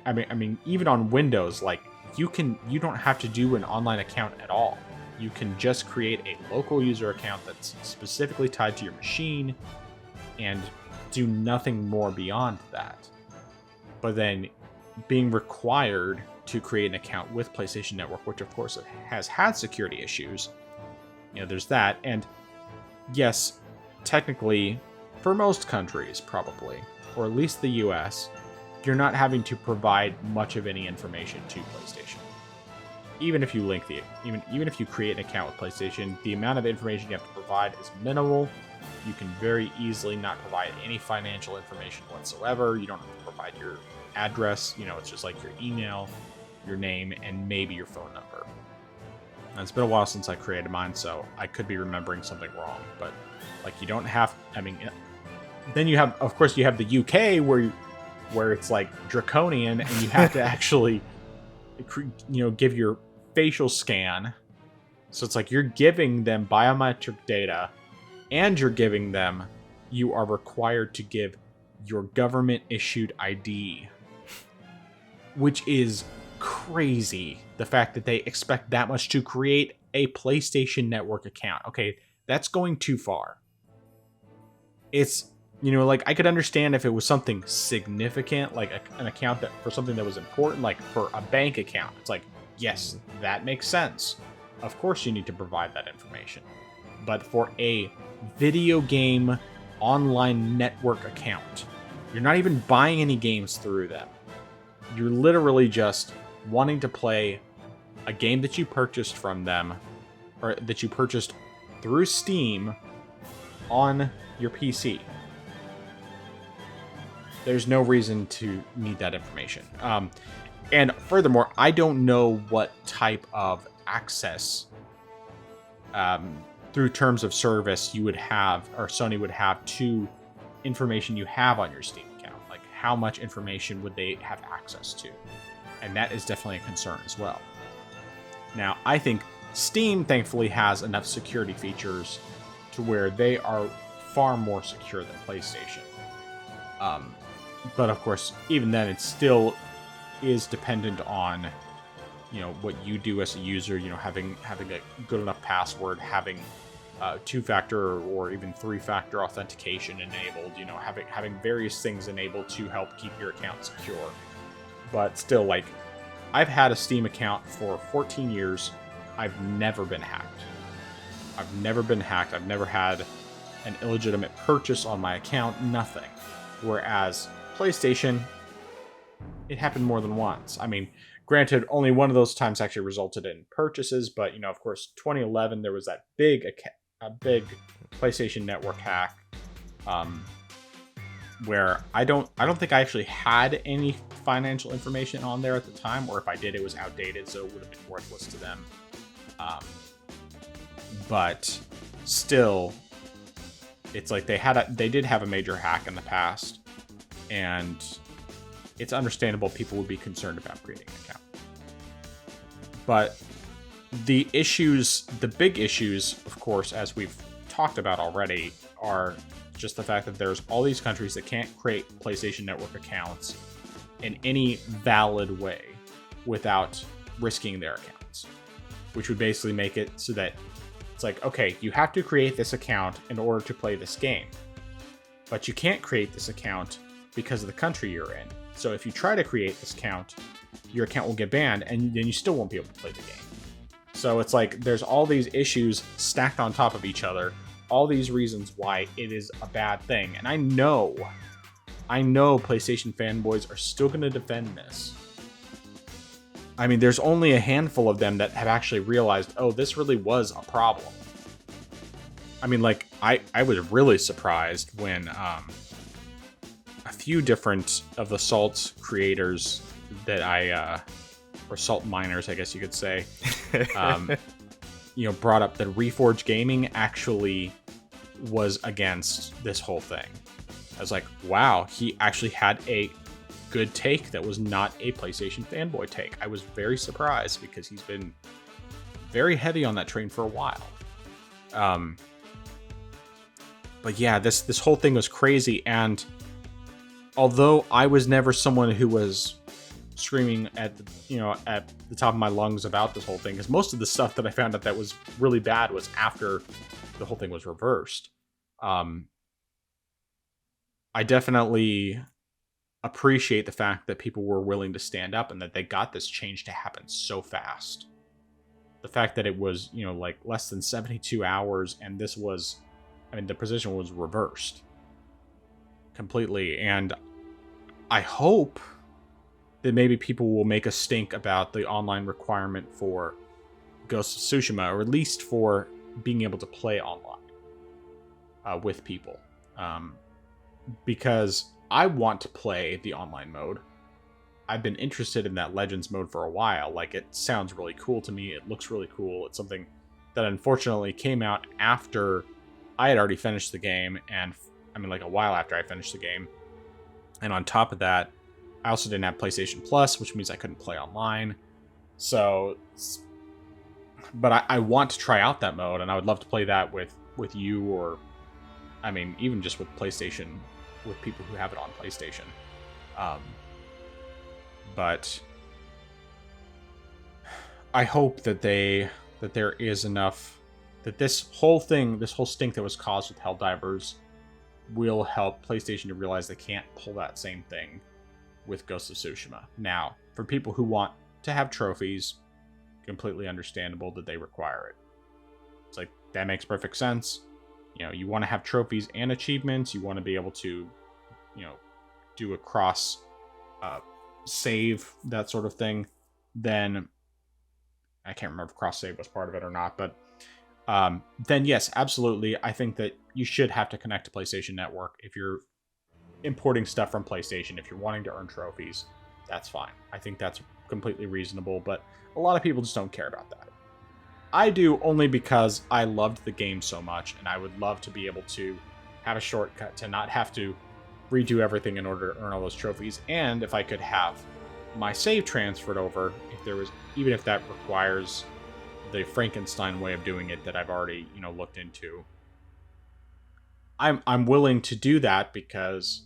I mean, even on Windows, like, you don't have to do an online account at all. You can just create a local user account that's specifically tied to your machine and do nothing more beyond that. But then being required to create an account with PlayStation Network, which of course has had security issues, there's that. And yes, technically, for most countries, probably, or at least the US, you're not having to provide much of any information to PlayStation. Even if you even if you create an account with PlayStation, the amount of information you have to provide is minimal. You can very easily not provide any financial information whatsoever. You don't have to provide your address. It's just like your email, your name, and maybe your phone number. And it's been a while since I created mine, so I could be remembering something wrong. But like, you don't have. I mean, then you have, of course, you have the UK where it's like draconian, and you have to actually, give your facial scan. So it's like you're giving them biometric data, and you are required to give your government issued ID, which is crazy. The fact that they expect that much to create a PlayStation Network account. Okay, that's going too far. It's, like, I could understand if it was something significant, like an account for something that was important, like for a bank account. It's like, yes, that makes sense. Of course you need to provide that information. But for a video game online network account, you're not even buying any games through them. You're literally just wanting to play a game that you purchased from them, or that you purchased through Steam on your PC. There's no reason to need that information. And furthermore, I don't know what type of access through terms of service you would have, or Sony would have, to information you have on your Steam account. Like, how much information would they have access to? And that is definitely a concern as well. Now, I think Steam, thankfully, has enough security features to where they are far more secure than PlayStation. But of course, even then, it still is dependent on, what you do as a user. Having a good enough password, having two-factor or even three-factor authentication enabled. Having various things enabled to help keep your account secure. But still, like, I've had a Steam account for 14 years. I've never been hacked. I've never had an illegitimate purchase on my account. Nothing. Whereas PlayStation, it happened more than once. I mean, granted, only one of those times actually resulted in purchases, but of course, 2011 there was that big PlayStation Network hack, where I don't think I actually had any financial information on there at the time, or if I did, it was outdated, so it would have been worthless to them. But still, it's like they did have a major hack in the past, and it's understandable people would be concerned about creating an account. But the big issues, of course, as we've talked about already, are just the fact that there's all these countries that can't create PlayStation Network accounts in any valid way without risking their accounts, which would basically make it so that it's like, okay, you have to create this account in order to play this game, but you can't create this account because of the country you're in. So if you try to create this account, your account will get banned, and then you still won't be able to play the game. So it's like there's all these issues stacked on top of each other, all these reasons why it is a bad thing. And I know PlayStation fanboys are still going to defend this. I mean, there's only a handful of them that have actually realized, oh, this really was a problem. I mean, like, I was really surprised when a few different of the Salt creators that or Salt miners, I guess you could say, brought up that Reforge Gaming actually was against this whole thing. I was like, wow, he actually had a good take that was not a PlayStation fanboy take. I was very surprised because he's been very heavy on that train for a while. But yeah, this whole thing was crazy, and although I was never someone who was screaming at the top of my lungs about this whole thing, because most of the stuff that I found out that was really bad was after the whole thing was reversed. I definitely appreciate the fact that people were willing to stand up and that they got this change to happen so fast. The fact that it was, like less than 72 hours, and this was, the position was reversed completely. And I hope that maybe people will make a stink about the online requirement for Ghost of Tsushima, or at least for being able to play online with people. Because I want to play the online mode. I've been interested in that Legends mode for a while. Like, it sounds really cool to me. It looks really cool. It's something that unfortunately came out after I had already finished the game, and like a while after I finished the game. And on top of that, I also didn't have PlayStation Plus, which means I couldn't play online. So, but I want to try out that mode, and I would love to play that with you, or even just with PlayStation, with people who have it on PlayStation. But I hope that there is enough, that this whole stink that was caused with Helldivers will help PlayStation to realize they can't pull that same thing with Ghost of Tsushima. Now, for people who want to have trophies, completely understandable that they require it. It's like, that makes perfect sense. You want to have trophies and achievements. You want to be able to, do a cross save, that sort of thing. Then, I can't remember if cross save was part of it or not, but then yes, absolutely. I think that you should have to connect to PlayStation Network if you're importing stuff from PlayStation. If you're wanting to earn trophies, that's fine. I think that's completely reasonable, but a lot of people just don't care about that. I do, only because I loved the game so much, and I would love to be able to have a shortcut to not have to redo everything in order to earn all those trophies. And if I could have my save transferred over, even if that requires the Frankenstein way of doing it that I've already, looked into, I'm willing to do that, because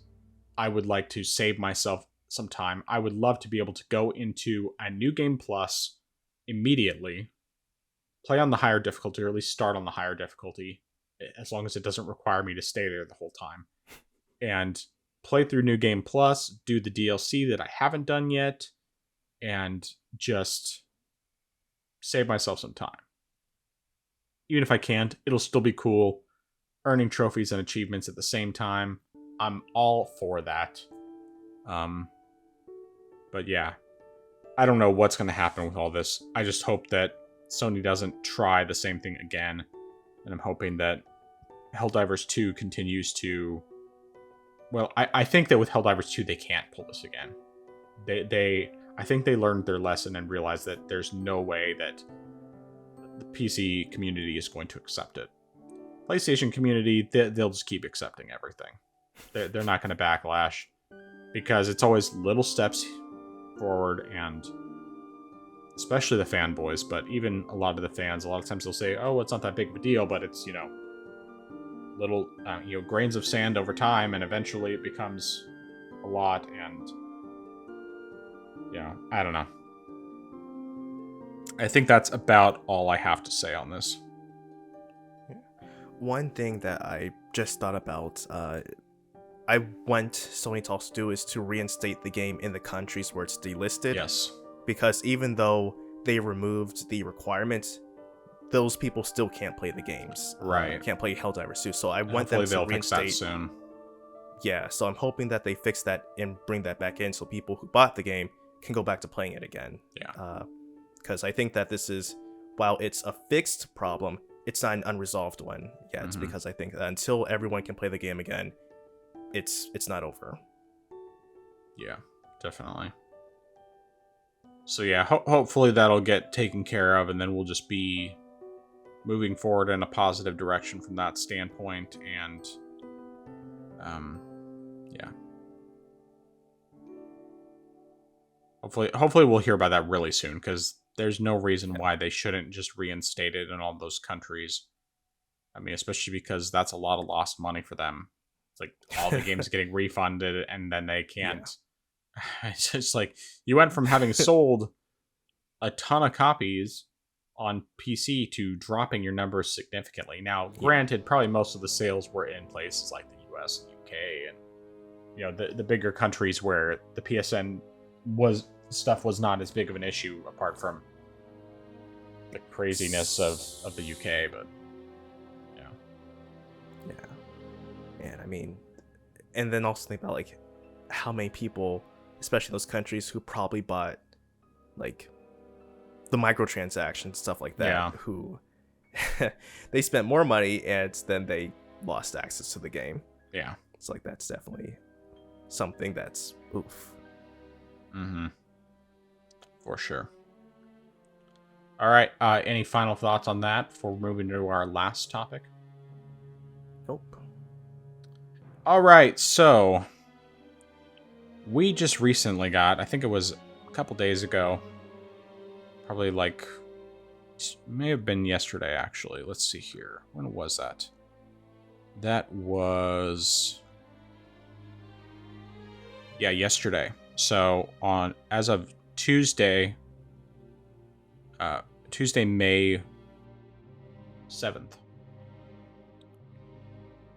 I would like to save myself some time. I would love to be able to go into a New Game Plus immediately, play on the higher difficulty, or at least start on the higher difficulty, as long as it doesn't require me to stay there the whole time, and play through New Game Plus, do the DLC that I haven't done yet, and just save myself some time. Even if I can't, it'll still be cool. Earning trophies and achievements at the same time. I'm all for that. But yeah, I don't know what's going to happen with all this. I just hope that Sony doesn't try the same thing again. And I'm hoping that Helldivers 2 continues to... Well, I think that with Helldivers 2, they can't pull this again. I think they learned their lesson and realized that there's no way that the PC community is going to accept it. PlayStation community, they'll just keep accepting everything. They're not going to backlash, because it's always little steps forward, and especially the fanboys, but even a lot of the fans, a lot of times they'll say, oh, it's not that big of a deal, but it's, little, grains of sand over time, and eventually it becomes a lot, and I don't know. I think that's about all I have to say on this. One thing that I just thought about, I want Sony to also do is to reinstate the game in the countries where it's delisted. Yes. Because even though they removed the requirement, those people still can't play the games. Right. Can't play Helldivers 2. So I want Hopefully them to they'll fix that reinstate. soon. Yeah, so I'm hoping that they fix that and bring that back in so people who bought the game can go back to playing it again. Yeah. Because I think that this is, while it's a fixed problem, it's not an unresolved one yet. Mm-hmm. Because I think that until everyone can play the game again, it's not over. Yeah, definitely. So yeah, hopefully that'll get taken care of, and then we'll just be moving forward in a positive direction from that standpoint. And yeah, hopefully we'll hear about that really soon, because there's no reason why they shouldn't just reinstate it in all those countries. I mean, especially because that's a lot of lost money for them. It's like all the games getting refunded, and then they can't. Yeah. It's just like, you went from having sold a ton of copies on PC to dropping your numbers significantly. Now, granted, probably most of the sales were in places like the US and UK, and the bigger countries where the PSN stuff was not as big of an issue, apart from the craziness of the UK. But yeah, and I mean, and then also think about like how many people, especially in those countries, who probably bought like the microtransactions, stuff like that, who they spent more money and then they lost access to the game. Yeah, it's like, that's definitely something that's oof. Mm-hmm. For sure. All right. Any final thoughts on that before moving to our last topic? Nope. All right. So we just recently got, I think it was a couple days ago, probably like, may have been yesterday actually. Let's see here. When was that? That was, yesterday. So as of Tuesday, May 7th,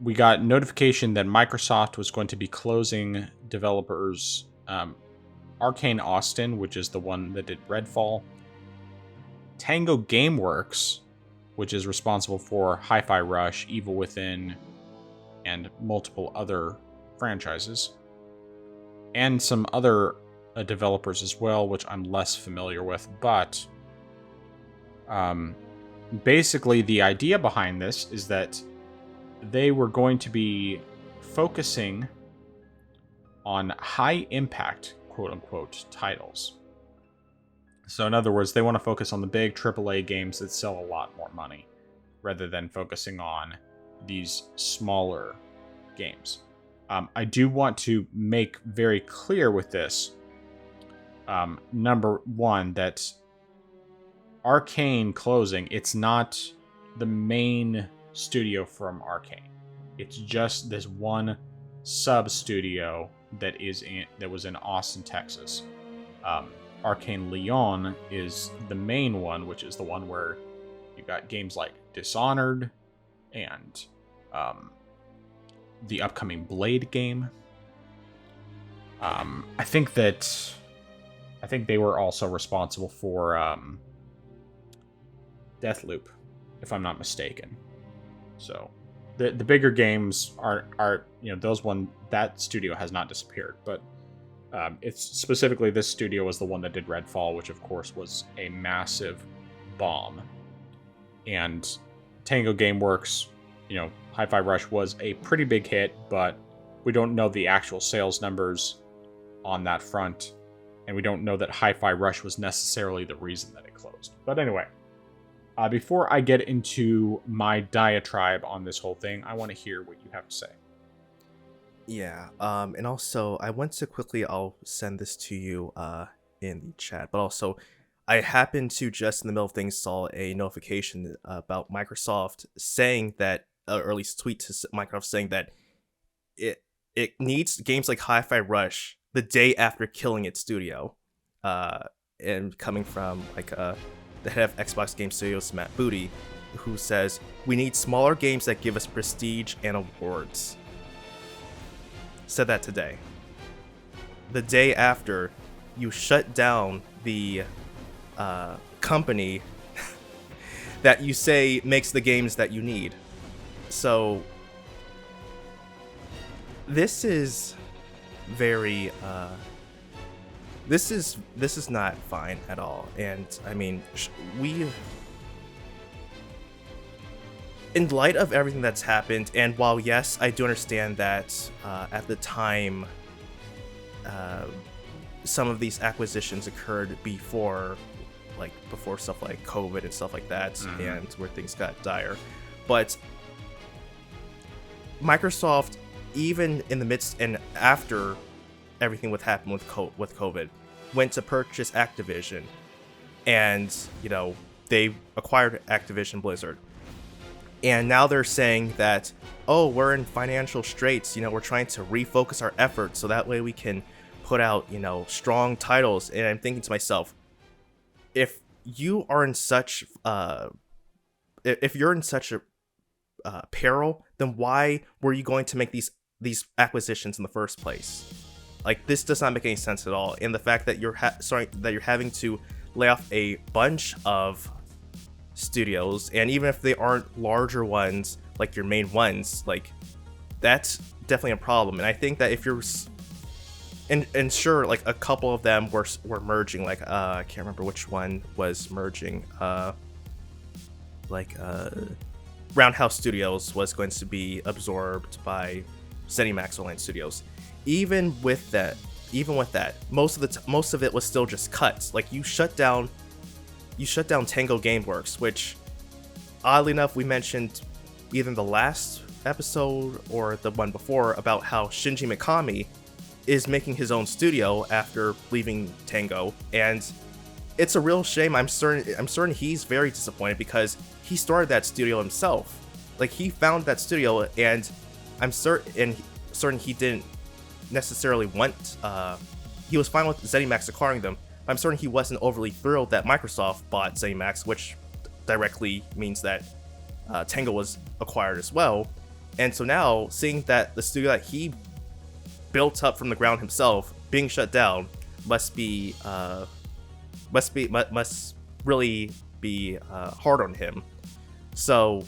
we got notification that Microsoft was going to be closing developers Arcane Austin, which is the one that did Redfall, Tango Gameworks, which is responsible for Hi-Fi Rush, Evil Within, and multiple other franchises, and some other developers as well, which I'm less familiar with. But basically the idea behind this is that they were going to be focusing on high impact, quote unquote, titles. So in other words, they want to focus on the big AAA games that sell a lot more money, rather than focusing on these smaller games. I do want to make very clear with this, number one, that Arcane closing, it's not the main studio from Arcane. It's just this one sub studio that was in Austin, Texas. Arcane Lyon is the main one, which is the one where you got games like Dishonored and the upcoming Blade game. I think they were also responsible for Deathloop, if I'm not mistaken. So the bigger games are that studio has not disappeared, but it's specifically this studio was the one that did Redfall, which of course was a massive bomb. And Tango Gameworks, Hi-Fi Rush was a pretty big hit, but we don't know the actual sales numbers on that front, and we don't know that Hi-Fi Rush was necessarily the reason that it closed. But anyway, before I get into my diatribe on this whole thing, I want to hear what you have to say. Yeah, and also I want to quickly, I'll send this to you in the chat, but also I happened to just in the middle of things saw a notification about Microsoft saying that, or at least tweet to Microsoft saying that it needs games like Hi-Fi Rush the day after killing its studio, and coming from the head of Xbox Game Studios, Matt Booty, who says, "We need smaller games that give us prestige and awards." Said that today. The day after you shut down the company that you say makes the games that you need. So this is very this is not fine at all. And I mean, in light of everything that's happened, and while yes, I do understand that at the time some of these acquisitions occurred before stuff like COVID and stuff like that, and where things got dire, but Microsoft, even in the midst and after everything what happened with COVID, went to purchase Activision, and they acquired Activision Blizzard. And now they're saying that, oh, we're in financial straits, we're trying to refocus our efforts so that way we can put out, strong titles. And I'm thinking to myself, if you are in such if you're in such a peril, then why were you going to make these acquisitions in the first place? Like, this does not make any sense at all. And the fact that you're having to lay off a bunch of studios, and even if they aren't larger ones like your main ones, like, that's definitely a problem. And I think that if you're and sure, like, a couple of them were merging, like I can't remember which one was merging, Roundhouse Studios was going to be absorbed by ZeniMax Online Studios. Even with that, most of it was still just cuts. Like, you shut down Tango Gameworks, which, oddly enough, we mentioned either in the last episode or the one before about how Shinji Mikami is making his own studio after leaving Tango, and it's a real shame. I'm certain he's very disappointed because he started that studio himself. Like, he found that studio, and I'm certain he didn't necessarily want. He was fine with ZeniMax acquiring them. I'm certain he wasn't overly thrilled that Microsoft bought ZeniMax, which directly means that Tango was acquired as well. And so now, seeing that the studio that he built up from the ground himself being shut down must really be hard on him. So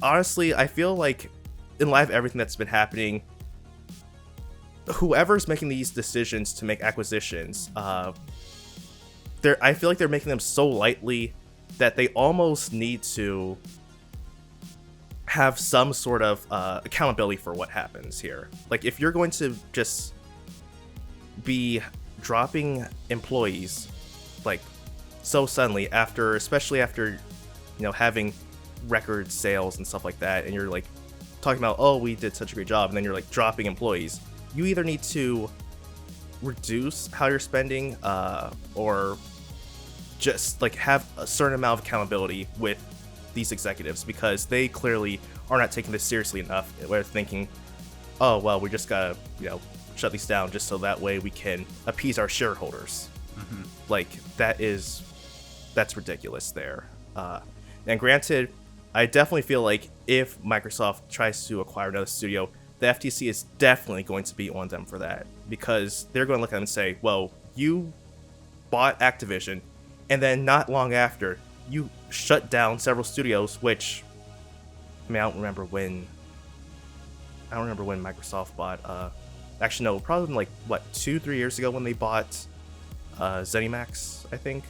honestly, I feel like in light of everything that's been happening, whoever's making these decisions to make acquisitions, I feel like they're making them so lightly that they almost need to have some sort of accountability for what happens here. Like, if you're going to just be dropping employees like so suddenly, especially after having record sales and stuff like that, and you're like talking about, oh, we did such a great job, and then you're like dropping employees, you either need to reduce how you're spending, or just like have a certain amount of accountability with these executives, because they clearly are not taking this seriously enough. They're thinking, oh well, we just gotta shut these down just so that way we can appease our shareholders. Mm-hmm. Like, that's ridiculous there. And granted, I definitely feel like if Microsoft tries to acquire another studio, the FTC is definitely going to be on them for that, because they're going to look at them and say, well, you bought Activision, and then not long after, you shut down several studios, which, I mean, I don't remember when Microsoft bought, actually no, probably like, 2-3 years ago when they bought ZeniMax, I think.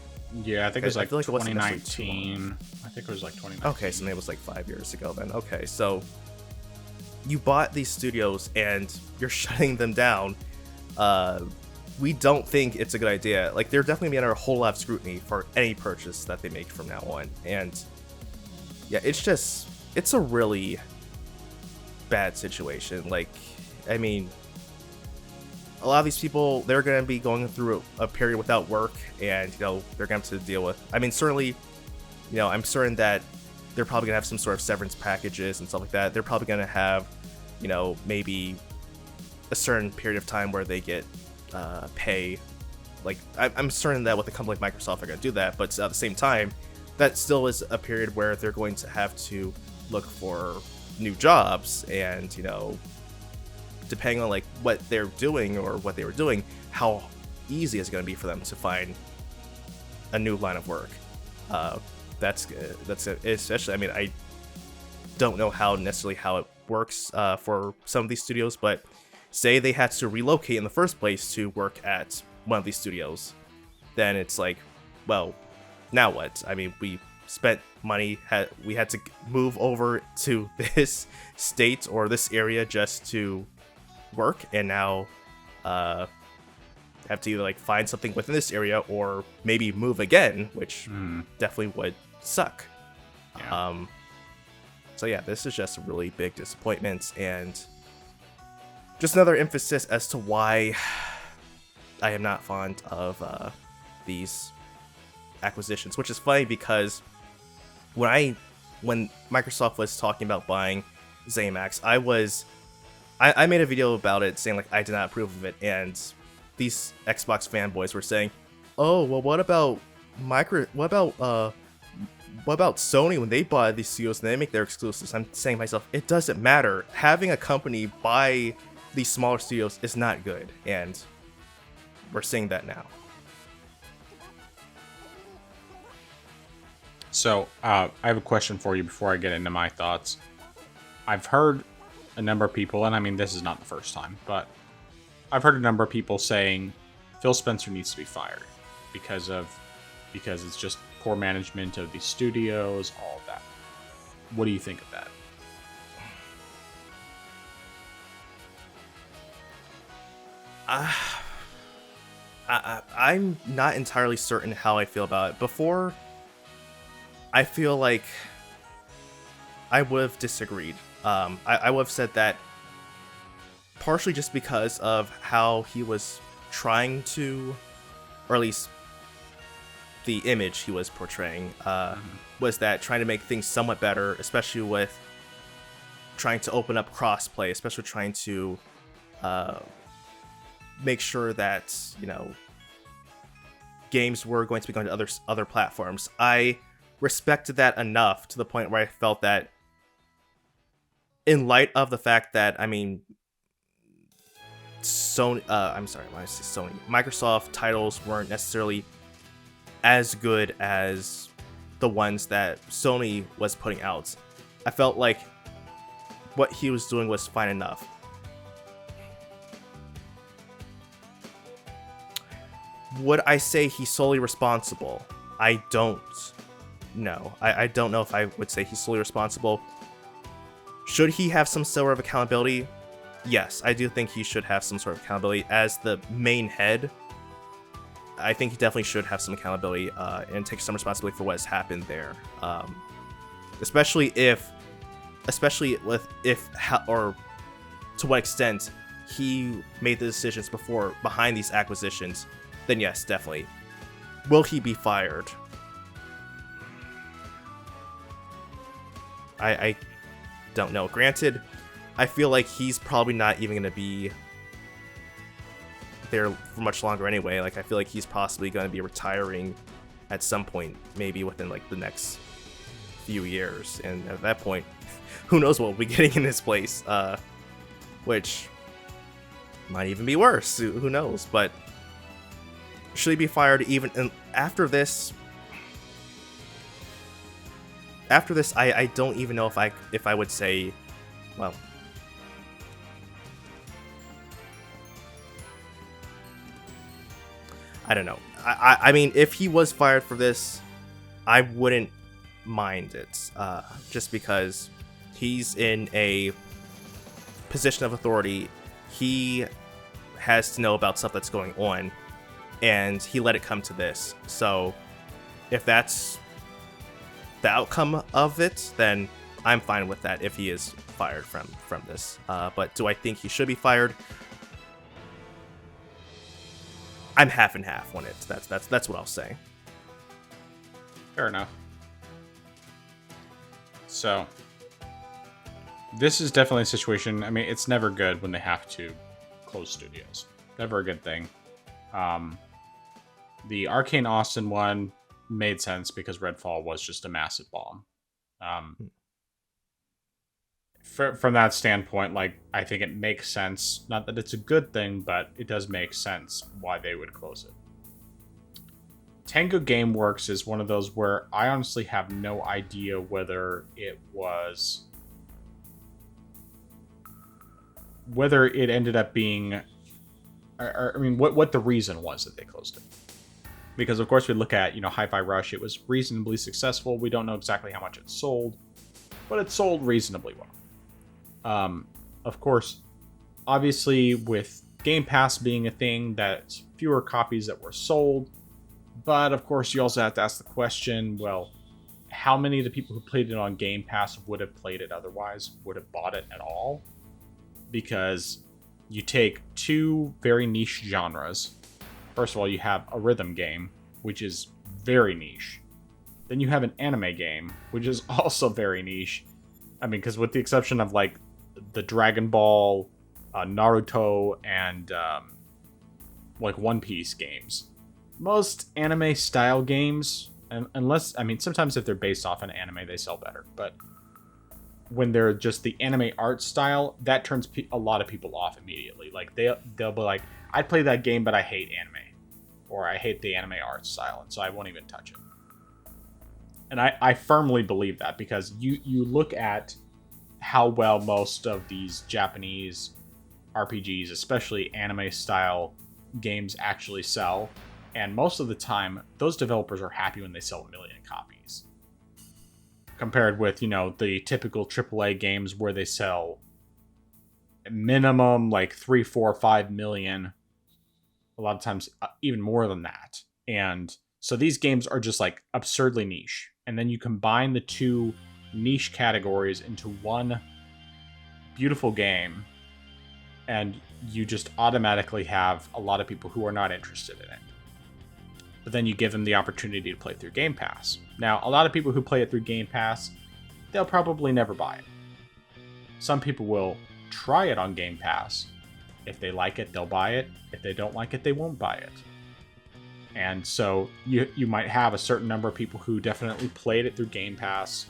Yeah, I think it was like, it wasn't 2019. I think it was like 2019. Okay, so maybe it was like 5 years ago then. Okay, so you bought these studios and you're shutting them down. We don't think it's a good idea. Like, they're definitely be under a whole lot of scrutiny for any purchase that they make from now on. And yeah, it's a really bad situation. Like, I mean, a lot of these people, they're going to be going through a period without work, and, you know, they're going to have to deal with, I mean, certainly, you know, I'm certain that they're probably going to have some sort of severance packages and stuff like that. They're probably going to have, you know, maybe a certain period of time where they get pay. Like, I'm certain that with a company like Microsoft, they're going to do that, but at the same time, that still is a period where they're going to have to look for new jobs, and, you know, depending on like what they're doing or what they were doing, how easy is it going to be for them to find a new line of work. That's especially, I mean, I don't know how it works for some of these studios, but say they had to relocate in the first place to work at one of these studios, then it's like, well, now what? I mean, we spent money, we had to move over to this state or this area just to work, and now have to either like find something within this area or maybe move again, which definitely would suck. Yeah. So yeah, this is just a really big disappointment, and just another emphasis as to why I am not fond of these acquisitions, which is funny because when Microsoft was talking about buying ZeniMax, I made a video about it saying like I did not approve of it, and these Xbox fanboys were saying, "Oh, well, what about Sony when they buy these studios and they make their exclusives?" I'm saying to myself, it doesn't matter. Having a company buy these smaller studios is not good, and we're seeing that now. So, I have a question for you before I get into my thoughts. I've heard a number of people, and I mean, this is not the first time, but I've heard a number of people saying Phil Spencer needs to be fired because it's just poor management of these studios, all of that. What do you think of that? I'm not entirely certain how I feel about it. Before, I feel like I would have disagreed. I would have said that partially just because of how he was trying to, or at least the image he was portraying, was that trying to make things somewhat better, especially with trying to open up crossplay, especially trying to make sure that, you know, games were going to be going to other platforms. I respected that enough to the point where I felt that, in light of the fact that, I mean, Microsoft titles weren't necessarily as good as the ones that Sony was putting out, I felt like what he was doing was fine enough. Would I say he's solely responsible? I don't know. I don't know if I would say he's solely responsible. Should he have some sort of accountability? Yes, I do think he should have some sort of accountability. As the main head, I think he definitely should have some accountability and take some responsibility for what has happened there. Especially to what extent he made the decisions behind these acquisitions, then yes, definitely. Will he be fired? I don't know. Granted, I feel like he's probably not even going to be there for much longer anyway. Like, I feel like he's possibly going to be retiring at some point, maybe within like the next few years. And at that point, who knows what we'll be getting in his place, which might even be worse. Who knows? But should he be fired even after this? After this, I don't even know if I would say, well, I don't know. I mean, if he was fired for this, I wouldn't mind it, just because he's in a position of authority. He has to know about stuff that's going on, and he let it come to this. So if that's the outcome of it, then I'm fine with that if he is fired from this. But do I think he should be fired? I'm half and half on it. That's what I'll say. Fair enough. So, this is definitely a situation. I mean, it's never good when they have to close studios. Never a good thing. The Arcane Austin one made sense because Redfall was just a massive bomb. From that standpoint, like, I think it makes sense. Not that it's a good thing, but it does make sense why they would close it. Tango Gameworks is one of those where I honestly have no idea whether it ended up being, or I mean, what the reason was that they closed it. Because of course we look at, Hi-Fi Rush, it was reasonably successful. We don't know exactly how much it sold, but it sold reasonably well. Of course, obviously with Game Pass being a thing, that's fewer copies that were sold. But of course, you also have to ask the question, well, how many of the people who played it on Game Pass would have played it otherwise, would have bought it at all? Because you take two very niche genres. First of all, you have a rhythm game, which is very niche. Then you have an anime game, which is also very niche. I mean, because with the exception of, like, the Dragon Ball, Naruto, and, like, One Piece games. Most anime-style games, unless, I mean, sometimes if they're based off an anime, they sell better. But when they're just the anime art style, that turns a lot of people off immediately. Like, they'll be like, I'd play that game, but I hate anime. Or I hate the anime art style, and so I won't even touch it. And I firmly believe that, because you look at how well most of these Japanese RPGs, especially anime-style games, actually sell. And most of the time, those developers are happy when they sell 1 million copies. Compared with, the typical AAA games where they sell minimum like 3, 4, 5 million. A lot of times, even more than that. And so these games are just like absurdly niche. And then you combine the two niche categories into one beautiful game, and you just automatically have a lot of people who are not interested in it. But then you give them the opportunity to play through Game Pass. Now, a lot of people who play it through Game Pass, they'll probably never buy it. Some people will try it on Game Pass. If they like it, they'll buy it. If they don't like it, they won't buy it. And so you might have a certain number of people who definitely played it through Game Pass,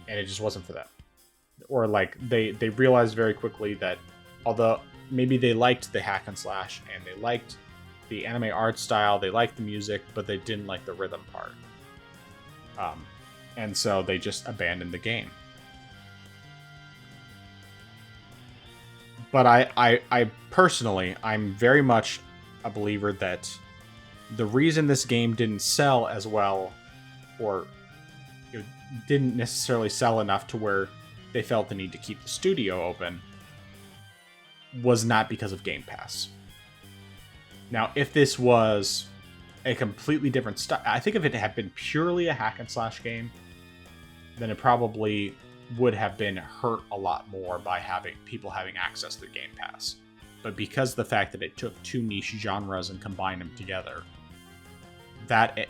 and it just wasn't for them. Or like they realized very quickly that although maybe they liked the hack and slash and they liked the anime art style, they liked the music, but they didn't like the rhythm part. And so they just abandoned the game. But I personally, I'm very much a believer that the reason this game didn't sell as well, or it didn't necessarily sell enough to where they felt the need to keep the studio open, was not because of Game Pass. Now, if this was a completely different style, I think if it had been purely a hack and slash game, then it probably would have been hurt a lot more by people having access to Game Pass. But because the fact that it took two niche genres and combined them together,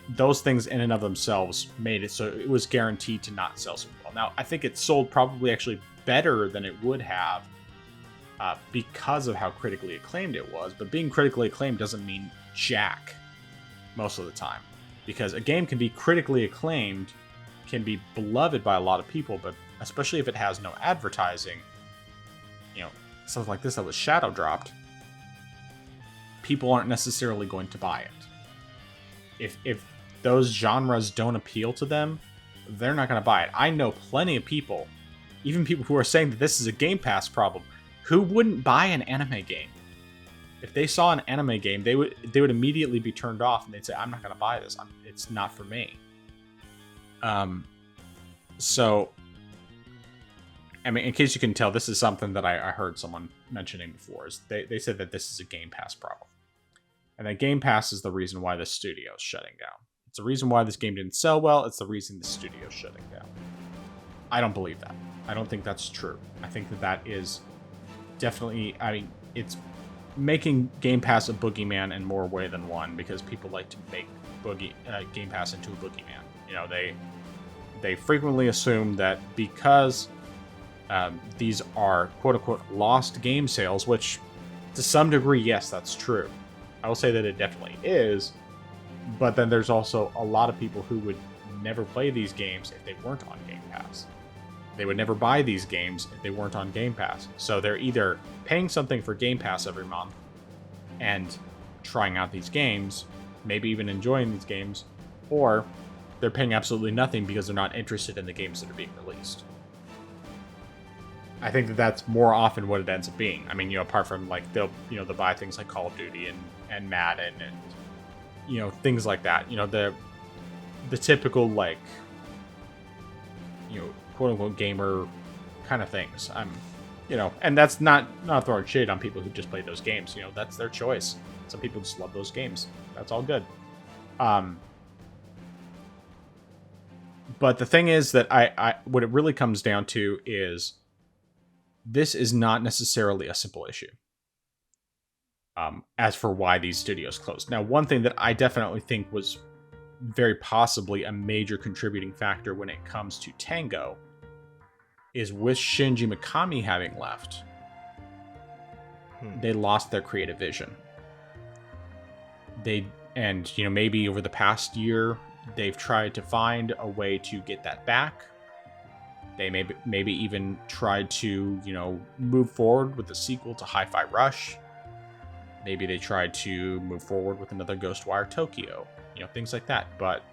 those things in and of themselves made it so it was guaranteed to not sell so well. Now, I think it sold probably actually better than it would have because of how critically acclaimed it was. But being critically acclaimed doesn't mean jack most of the time, because a game can be critically acclaimed, can be beloved by a lot of people, but especially if it has no advertising, something like this that was shadow dropped, people aren't necessarily going to buy it. If those genres don't appeal to them, they're not going to buy it. I know plenty of people, even people who are saying that this is a Game Pass problem, who wouldn't buy an anime game. If they saw an anime game, they would immediately be turned off, and they'd say, "I'm not going to buy this. It's not for me." So, I mean, in case you can tell, this is something that I heard someone mentioning before. Is they said that this is a Game Pass problem, and that Game Pass is the reason why the studio is shutting down. It's the reason why this game didn't sell well. It's the reason the studio is shutting down. I don't believe that. I don't think that's true. I think that is definitely. I mean, it's making Game Pass a boogeyman in more way than one, because people like to make Game Pass into a boogeyman. They frequently assume that because these are quote-unquote lost game sales, which to some degree, yes, that's true. I will say that it definitely is, but then there's also a lot of people who would never play these games if they weren't on Game Pass. They would never buy these games if they weren't on Game Pass. So they're either paying something for Game Pass every month and trying out these games, maybe even enjoying these games, or they're paying absolutely nothing because they're not interested in the games that are being released. I think that that's more often what it ends up being. I mean, apart from like they'll buy things like Call of Duty and Madden and things like that. The typical like quote unquote gamer kind of things. And that's not throwing shade on people who just play those games. That's their choice. Some people just love those games. That's all good. But the thing is that I what it really comes down to is this is not necessarily a simple issue. As for why these studios closed. Now, one thing that I definitely think was very possibly a major contributing factor when it comes to Tango is with Shinji Mikami having left, they lost their creative vision. Maybe over the past year, they've tried to find a way to get that back. They maybe even tried to, move forward with a sequel to Hi-Fi Rush. Maybe they tried to move forward with another Ghostwire Tokyo, things like that. But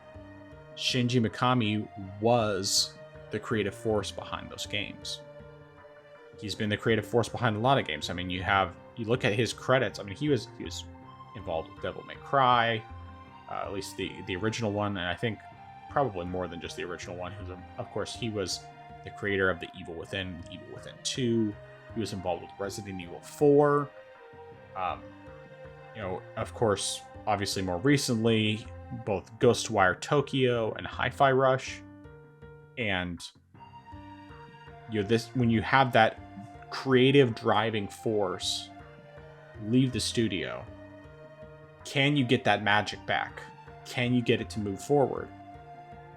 Shinji Mikami was the creative force behind those games. He's been the creative force behind a lot of games. I mean, you look at his credits. I mean, he was involved with Devil May Cry, at least the original one, and I think probably more than just the original one. Of course, he was the creator of the Evil Within 2. He was involved with Resident Evil 4. Of course, obviously more recently, both Ghostwire Tokyo and Hi-Fi Rush. And when you have that creative driving force leave the studio, can you get that magic back? Can you get it to move forward?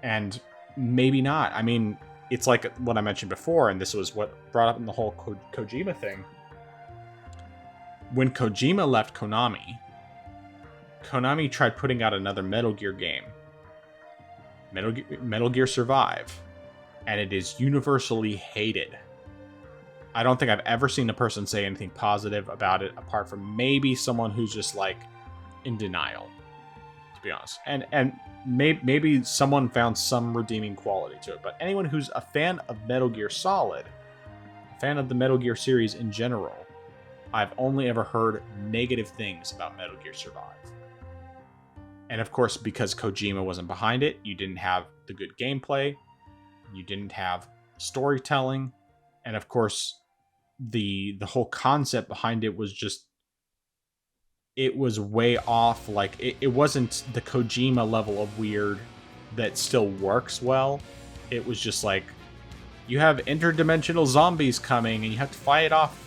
And maybe not. I mean, it's like what I mentioned before, and this was what brought up in the whole Kojima thing. When Kojima left Konami tried putting out another Metal Gear game, Metal Gear Survive, and it is universally hated. I don't think I've ever seen a person say anything positive about it, apart from maybe someone who's just like in denial, to be honest. And maybe someone found some redeeming quality to it. But anyone who's a fan of Metal Gear Solid, a fan of the Metal Gear series in general, I've only ever heard negative things about Metal Gear Survive. And of course, because Kojima wasn't behind it, you didn't have the good gameplay, you didn't have storytelling, and of course, the whole concept behind it was just, it was way off. Like, it wasn't the Kojima level of weird that still works well. It was just like, you have interdimensional zombies coming, and you have to fight off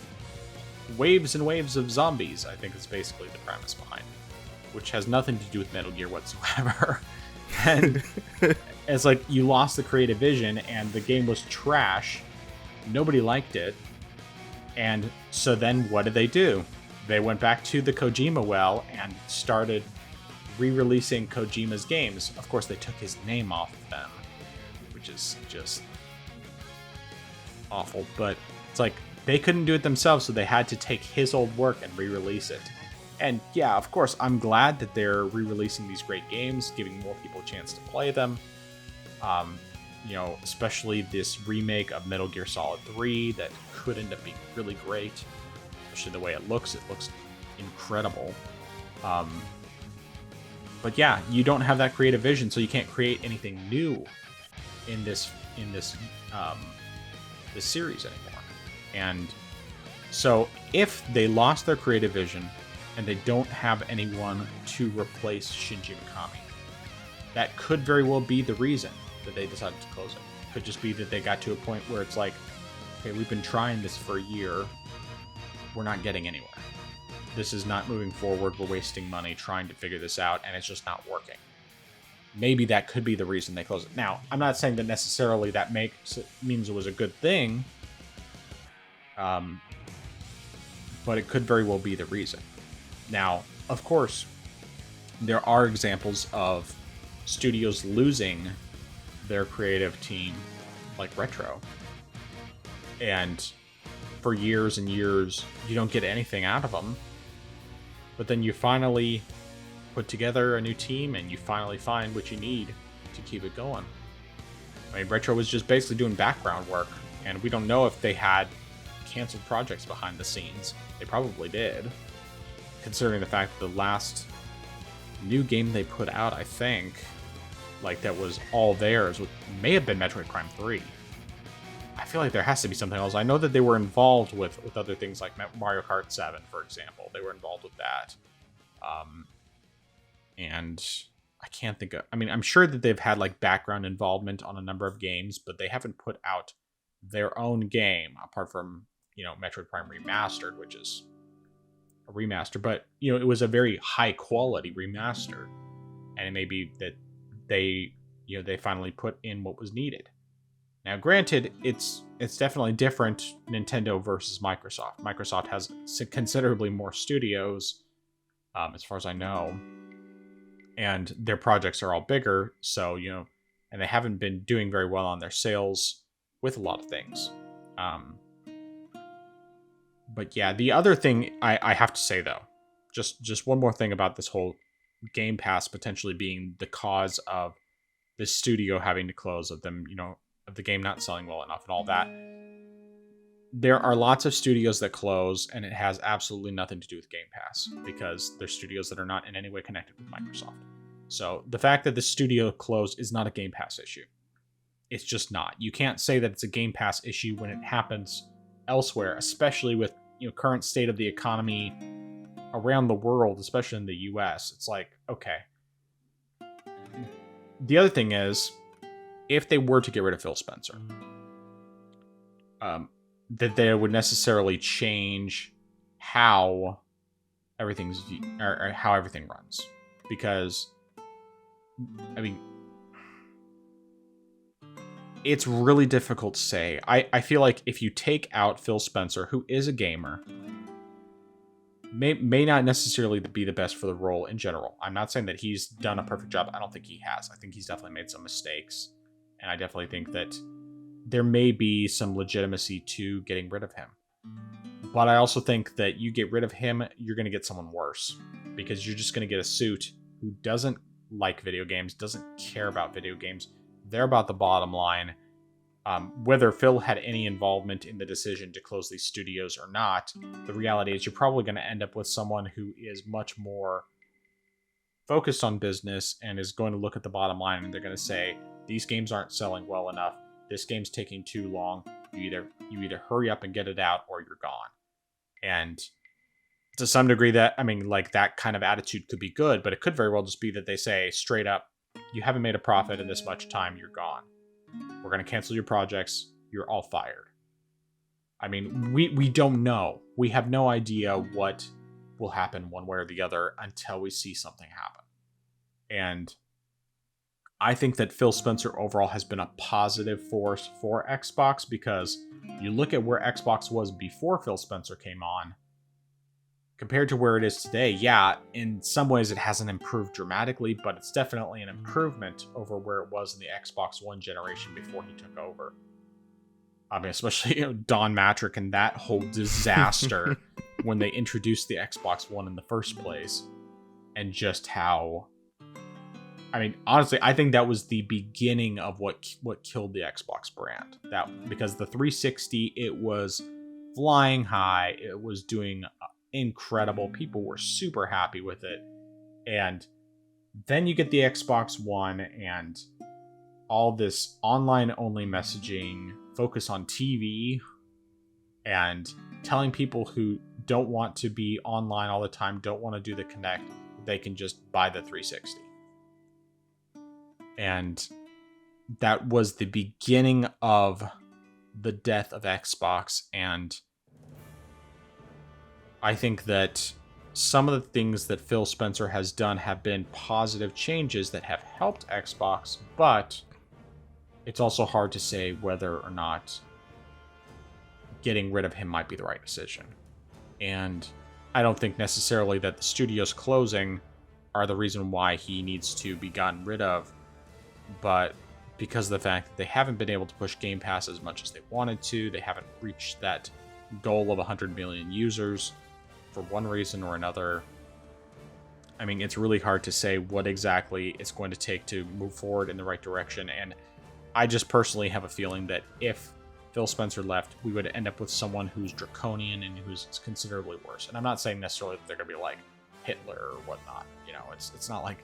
waves and waves of zombies, I think is basically the premise behind it, which has nothing to do with Metal Gear whatsoever. And it's like, you lost the creative vision, and the game was trash. Nobody liked it. And so then what did they do? They went back to the Kojima well and started re-releasing Kojima's games. Of course, they took his name off of them, which is just awful. But it's like they couldn't do it themselves, so they had to take his old work and re-release it. And yeah, of course, I'm glad that they're re-releasing these great games, giving more people a chance to play them. Especially this remake of Metal Gear Solid 3 that could end up being really great. Especially the way it looks incredible. But yeah, you don't have that creative vision, so you can't create anything new in this series anymore. And so if they lost their creative vision and they don't have anyone to replace Shinji Mikami, that could very well be the reason that they decided to close it. Could just be that they got to a point where it's like, okay, we've been trying this for a year, we're not getting anywhere. This is not moving forward, we're wasting money trying to figure this out, and it's just not working. Maybe that could be the reason they close it. Now, I'm not saying that necessarily that means it was a good thing, but it could very well be the reason. Now, of course, there are examples of studios losing their creative team, like Retro. And for years and years, you don't get anything out of them. But then you finally put together a new team and you finally find what you need to keep it going. I mean, Retro was just basically doing background work, and we don't know if they had canceled projects behind the scenes. They probably did, considering the fact that the last new game they put out, I think, like that was all theirs, may have been Metroid Prime 3. I feel like there has to be something else. I know that they were involved with other things like Mario Kart 7, for example. They were involved with that. And I can't think of... I mean, I'm sure that they've had like background involvement on a number of games, but they haven't put out their own game, apart from, Metroid Prime Remastered, which is a remaster. But, it was a very high quality remaster. And it may be that they finally put in what was needed. Now, granted, it's definitely different, Nintendo versus Microsoft. Microsoft has considerably more studios, as far as I know, and their projects are all bigger, so, and they haven't been doing very well on their sales with a lot of things. But yeah, the other thing I have to say, though, just one more thing about this whole Game Pass potentially being the cause of this studio having to close, of them, of the game not selling well enough and all that. There are lots of studios that close, and it has absolutely nothing to do with Game Pass, because they're studios that are not in any way connected with Microsoft. So the fact that the studio closed is not a Game Pass issue. It's just not. You can't say that it's a Game Pass issue when it happens elsewhere, especially with current state of the economy around the world, especially in the US. It's like, okay. The other thing is, if they were to get rid of Phil Spencer, that they would necessarily change how everything's or how everything runs, because I mean, it's really difficult to say. I feel like if you take out Phil Spencer, who is a gamer, may not necessarily be the best for the role in general. I'm not saying that he's done a perfect job. I don't think he has. I think he's definitely made some mistakes. And I definitely think that there may be some legitimacy to getting rid of him. But I also think that you get rid of him, you're going to get someone worse. Because you're just going to get a suit who doesn't like video games, doesn't care about video games. They're about the bottom line. Whether Phil had any involvement in the decision to close these studios or not, the reality is you're probably going to end up with someone who is much more focused on business and is going to look at the bottom line, and they're going to say, these games aren't selling well enough, this game's taking too long, you either hurry up and get it out or you're gone. And to some degree, that that kind of attitude could be good, but it could very well just be that they say straight up, you haven't made a profit in this much time, you're gone. We're going to cancel your projects, you're all fired. I mean, we don't know. We have no idea what will happen one way or the other until we see something happen. And I think that Phil Spencer overall has been a positive force for Xbox, because you look at where Xbox was before Phil Spencer came on, compared to where it is today. Yeah, in some ways it hasn't improved dramatically, but it's definitely an improvement over where it was in the Xbox One generation before he took over. I mean, especially Don Matrick and that whole disaster when they introduced the Xbox One in the first place, and just how... I mean, honestly, I think that was the beginning of what killed the Xbox brand. That, because the 360, it was flying high, it was doing incredible. People were super happy with it, and then you get the Xbox One and all this online-only messaging, focus on TV, and telling people who don't want to be online all the time, don't want to do the Kinect, they can just buy the 360. And that was the beginning of the death of Xbox. And I think that some of the things that Phil Spencer has done have been positive changes that have helped Xbox, but it's also hard to say whether or not getting rid of him might be the right decision. And I don't think necessarily that the studios closing are the reason why he needs to be gotten rid of, but because of the fact that they haven't been able to push Game Pass as much as they wanted to, they haven't reached that goal of 100 million users for one reason or another. I mean, it's really hard to say what exactly it's going to take to move forward in the right direction, and I just personally have a feeling that if Phil Spencer left, we would end up with someone who's draconian and who's considerably worse. And I'm not saying necessarily that they're going to be like Hitler or whatnot. You know, it's not like...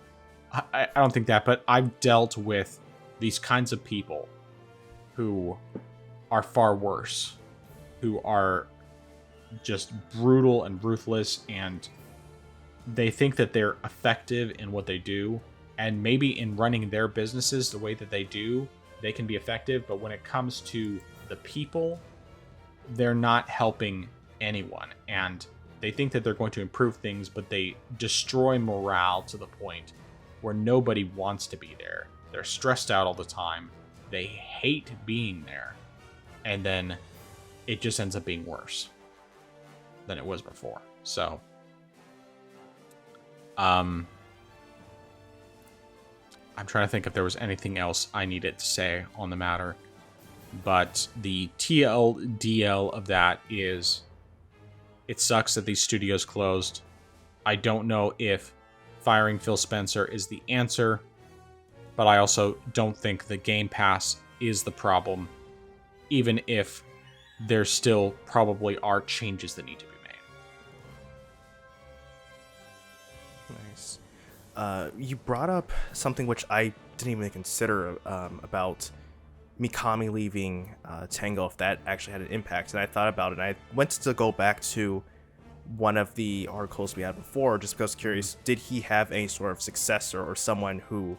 I don't think that, but I've dealt with these kinds of people who are far worse, who are just brutal and ruthless, and they think that they're effective in what they do, and maybe in running their businesses the way that they do, they can be effective, but when it comes to the people, they're not helping anyone, and they think that they're going to improve things, but they destroy morale to the point where nobody wants to be there. They're stressed out all the time. They hate being there. And then it just ends up being worse than it was before. So, I'm trying to think if there was anything else I needed to say on the matter. But the TLDL of that is, it sucks that these studios closed. I don't know if firing Phil Spencer is the answer, but I also don't think the Game Pass is the problem, even if there still probably are changes that need to be made. Nice. You brought up something which I didn't even consider about Mikami leaving Tango, if that actually had an impact. And I thought about it, and I went to go back to one of the articles we had before, just because I was curious, did he have any sort of successor or someone who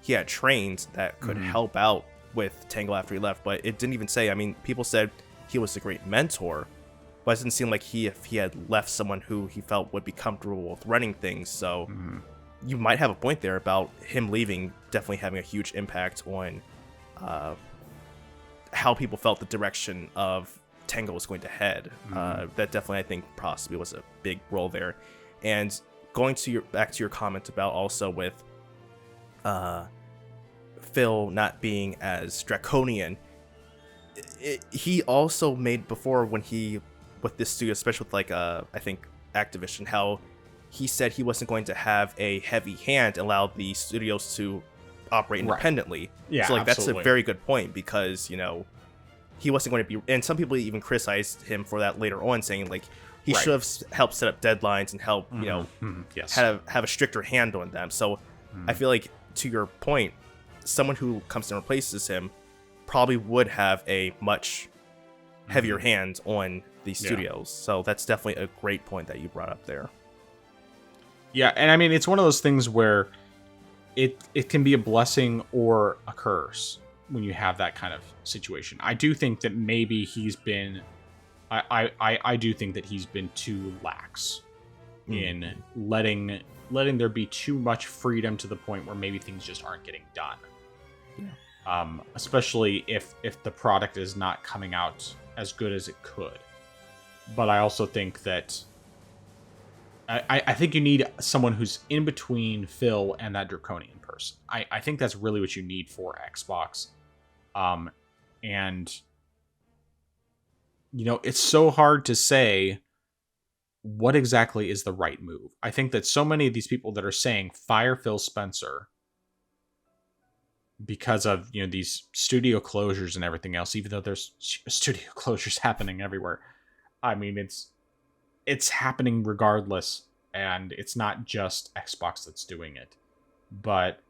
he had trained that could help out with Tango after he left? But it didn't even say. I mean, people said he was a great mentor, but it didn't seem like if he had left someone who he felt would be comfortable with running things. So you might have a point there about him leaving definitely having a huge impact on how people felt the direction of Tango was going to head. That definitely, I think, possibly was a big role there. And going to back to your comment about also with Phil not being as draconian, he also made before when he with this studio, especially with like I think Activision, how he said he wasn't going to have a heavy hand, allow the studios to operate independently. Right. Yeah, so like absolutely. That's a very good point, because he wasn't going to be, and some people even criticized him for that later on, saying like he should have helped set up deadlines and help have a stricter hand on them. So I feel like, to your point, someone who comes and replaces him probably would have a much heavier hand on the studios. So that's definitely a great point that you brought up there. Yeah, and I mean, it's one of those things where it can be a blessing or a curse when you have that kind of situation. I do think that maybe he's been... I do think that he's been too lax in letting there be too much freedom to the point where maybe things just aren't getting done. Especially if the product is not coming out as good as it could. But I also think that I think you need someone who's in between Phil and that draconian person. I think that's really what you need for Xbox. And it's so hard to say what exactly is the right move. I think that so many of these people that are saying fire Phil Spencer because of these studio closures and everything else, even though there's studio closures happening everywhere. I mean, it's happening regardless, and it's not just Xbox that's doing it. But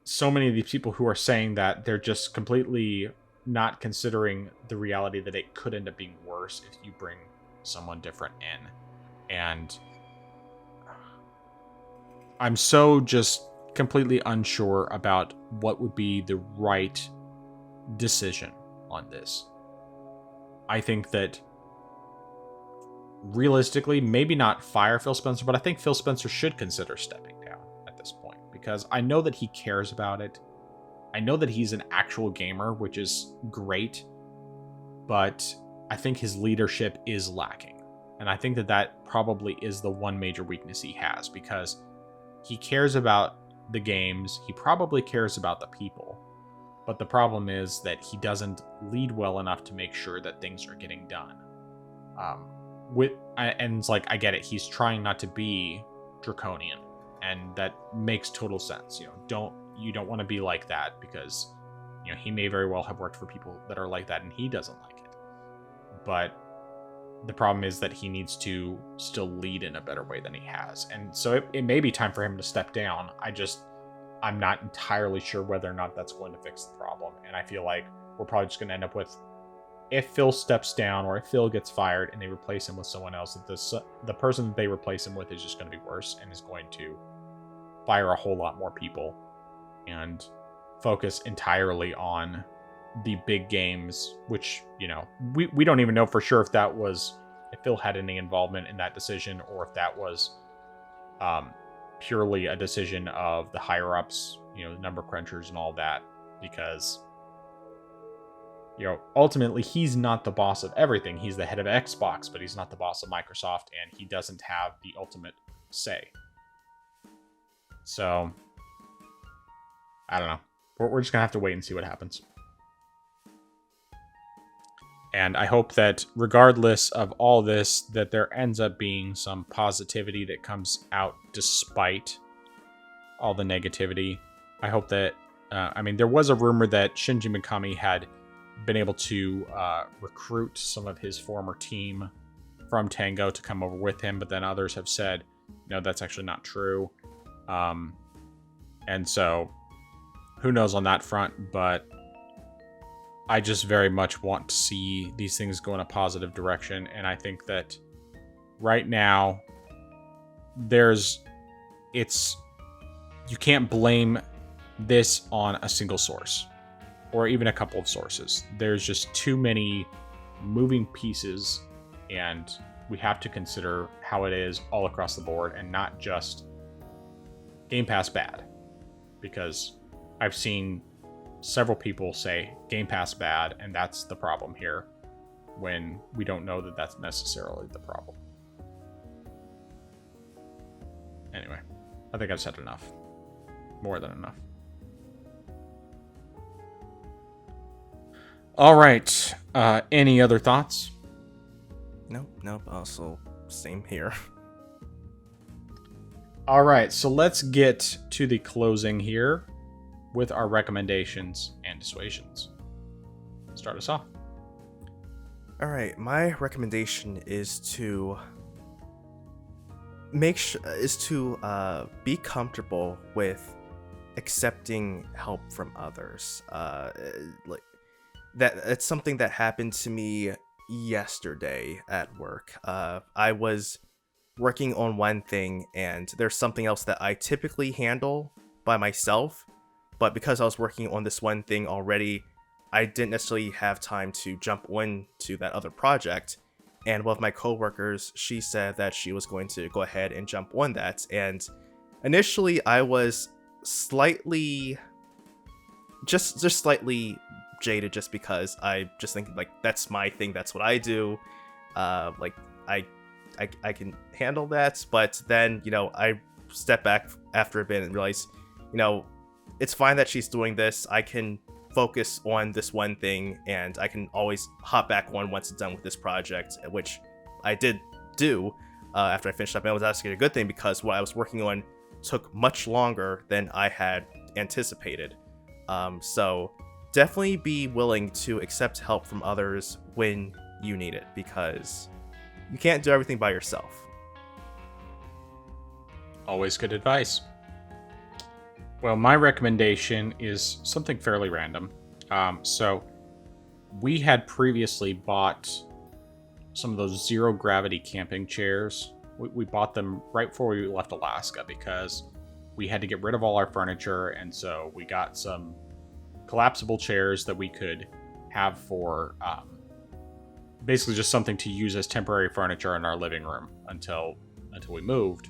so many of these people who are saying that, they're just completely not considering the reality that it could end up being worse if you bring someone different in. And I'm so just completely unsure about what would be the right decision on this. I think that realistically, maybe not fire Phil Spencer, but I think Phil Spencer should consider stepping down at this point, because I know that he cares about it. I know that he's an actual gamer, which is great, but I think his leadership is lacking. And I think that probably is the one major weakness he has, because he cares about the games, he probably cares about the people, but the problem is that he doesn't lead well enough to make sure that things are getting done. And it's like, I get it, he's trying not to be draconian, and that makes total sense. You don't want to be like that, because he may very well have worked for people that are like that and he doesn't like it. But the problem is that he needs to still lead in a better way than he has. And so it may be time for him to step down. I'm not entirely sure whether or not that's going to fix the problem. And I feel like we're probably just going to end up with, if Phil steps down or if Phil gets fired and they replace him with someone else, that the person that they replace him with is just going to be worse and is going to fire a whole lot more people and focus entirely on the big games, which, we don't even know for sure if Phil had any involvement in that decision, or if that was purely a decision of the higher ups, the number crunchers and all that, because ultimately he's not the boss of everything. He's the head of Xbox, but he's not the boss of Microsoft, and he doesn't have the ultimate say. So I don't know. We're just gonna have to wait and see what happens. And I hope that regardless of all this, that there ends up being some positivity that comes out despite all the negativity. I hope that, there was a rumor that Shinji Mikami had been able to recruit some of his former team from Tango to come over with him, but then others have said, no, that's actually not true. And so, who knows on that front, but I just very much want to see these things go in a positive direction. And I think that right now, you can't blame this on a single source or even a couple of sources. There's just too many moving pieces, and we have to consider how it is all across the board and not just Game Pass bad, because I've seen several people say Game Pass bad, and that's the problem here, when we don't know that that's necessarily the problem. Anyway, I think I've said enough. More than enough. All right. Any other thoughts? Nope. Also, same here. All right. So let's get to the closing here with our recommendations and dissuasions. Start us off. All right. My recommendation is to be comfortable with accepting help from others. It's something that happened to me yesterday at work. I was working on one thing, and there's something else that I typically handle by myself, but because I was working on this one thing already, I didn't necessarily have time to jump on to that other project, And one of my coworkers, she said that she was going to go ahead and jump on that. And initially, I was slightly, just slightly jaded, just because I just think like that's my thing, that's what I do. Like I can handle that. But then, you know, I step back after a bit and realize, you know, it's fine that she's doing this. I can focus on this one thing, and I can always hop back on once it's done with this project, which I did do after I finished up. And it was actually a good thing, because what I was working on took much longer than I had anticipated. So definitely be willing to accept help from others when you need it, because you can't do everything by yourself. Always good advice. Well, my recommendation is something fairly random. So we had previously bought some of those zero gravity camping chairs. We bought them right before we left Alaska because we had to get rid of all our furniture, and so we got some collapsible chairs that we could have for basically just something to use as temporary furniture in our living room until we moved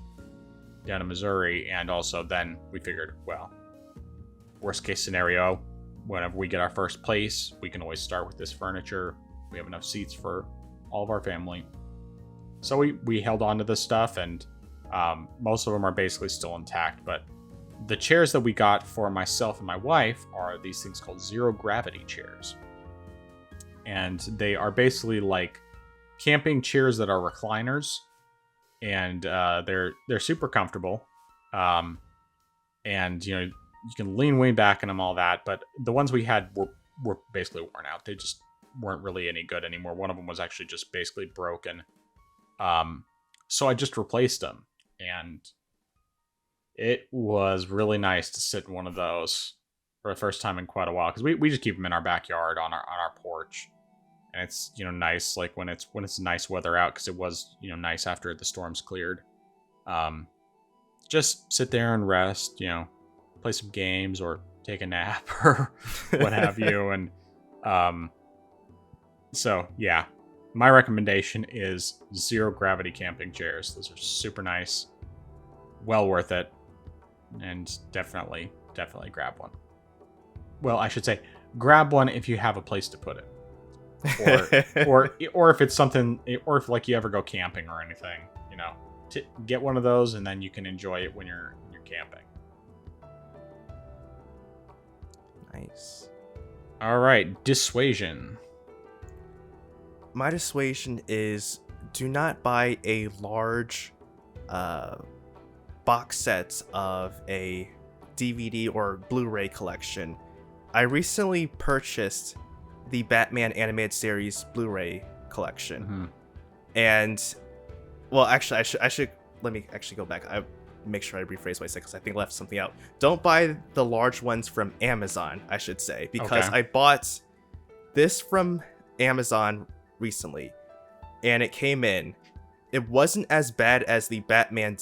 down to Missouri. And also then we figured, well, worst case scenario, whenever we get our first place, we can always start with this furniture. We have enough seats for all of our family. So we held on to this stuff, and most of them are basically still intact. But the chairs that we got for myself and my wife are these things called zero gravity chairs. And they are basically like camping chairs that are recliners, and they're super comfortable. And you know, you can lean way back in them, all that. But the ones we had were basically worn out. They just weren't really any good anymore. One of them was actually just basically broken. So I just replaced them, and it was really nice to sit in one of those for the first time in quite a while, because we just keep them in our backyard on our porch. And it's, you know, nice like when it's nice weather out, because it was, you know, nice after the storms cleared. Just sit there and rest, you know, play some games or take a nap or what have you. And so yeah, my recommendation is zero gravity camping chairs. Those are super nice, well worth it, and definitely grab one. Well, I should say grab one if you have a place to put it. or if it's something, or if like you ever go camping or anything, you know, get one of those, and then you can enjoy it when you're camping. Nice. All right, dissuasion. My dissuasion is, do not buy a large box set of a DVD or Blu-ray collection. I recently purchased the Batman animated series Blu-ray collection. Mm-hmm. And well, actually I should let me actually go back. I make sure I rephrase what I said, because I think I left something out. Don't buy the large ones from Amazon, I should say, because okay. I bought this from Amazon recently, and it came in. It wasn't as bad as the Batman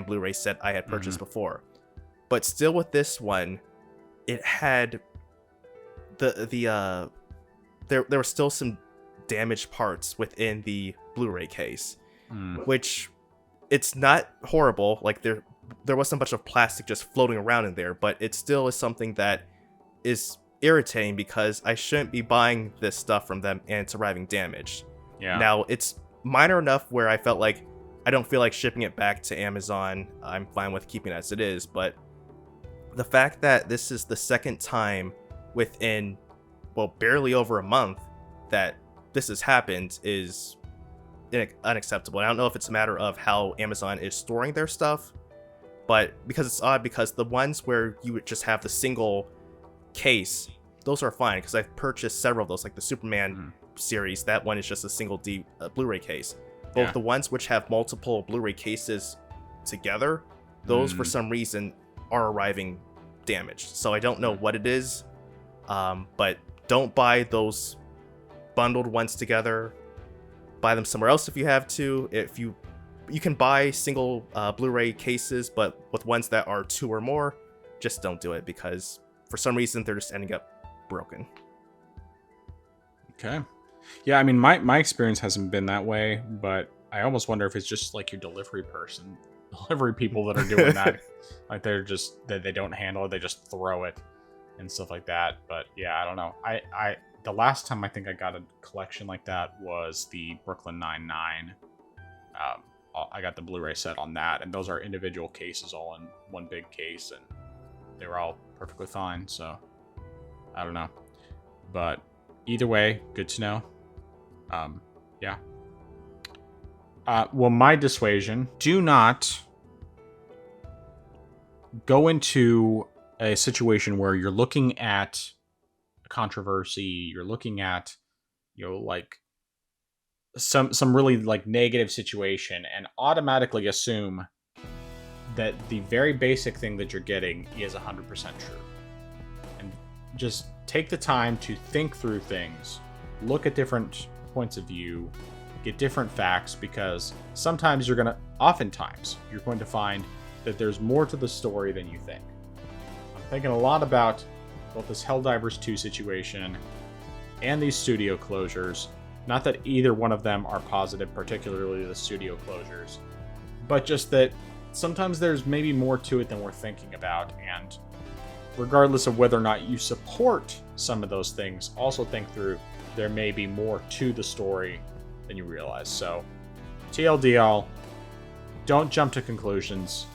Blu-ray set I had purchased before, but still with this one, it had there were still some damaged parts within the Blu-ray case, which it's not horrible. Like there wasn't a bunch of plastic just floating around in there, but it still is something that is irritating, because I shouldn't be buying this stuff from them and it's arriving damaged. Yeah. Now it's minor enough where I felt like I don't feel like shipping it back to Amazon. I'm fine with keeping it as it is, but the fact that this is the second time within, well, barely over a month that this has happened is unacceptable. I don't know if it's a matter of how Amazon is storing their stuff, but because it's odd, because the ones where you would just have the single case, those are fine, because I've purchased several of those, like the Superman series. That one is just a single Blu-ray case. But the ones which have multiple Blu-ray cases together, those for some reason are arriving damaged. So I don't know what it is, but don't buy those bundled ones together. Buy them somewhere else if you have to. If you can buy single Blu-ray cases, but with ones that are 2 or more, just don't do it, because for some reason they're just ending up broken. Okay. Yeah, I mean, my experience hasn't been that way, but I almost wonder if it's just like your delivery people that are doing that. Like they don't handle it, they just throw it and stuff like that. But yeah, I don't know. I the last time I think I got a collection like that was the Brooklyn Nine-Nine. I got the Blu-ray set on that, and those are individual cases all in one big case, and they were all perfectly fine. So I don't know, but either way, good to know. Yeah. Well, my dissuasion: do not go into a situation where you're looking at a controversy, you're looking at, like some really like negative situation, and automatically assume that the very basic thing that you're getting is 100% true. And just take the time to think through things, look at different points of view, get different facts, because oftentimes you're going to find that there's more to the story than you think. I'm thinking a lot about both this Helldivers 2 situation and these studio closures. Not that either one of them are positive, particularly the studio closures, but just that sometimes there's maybe more to it than we're thinking about, and regardless of whether or not you support some of those things, also think through there may be more to the story than you realize. So, TLDL, don't jump to conclusions.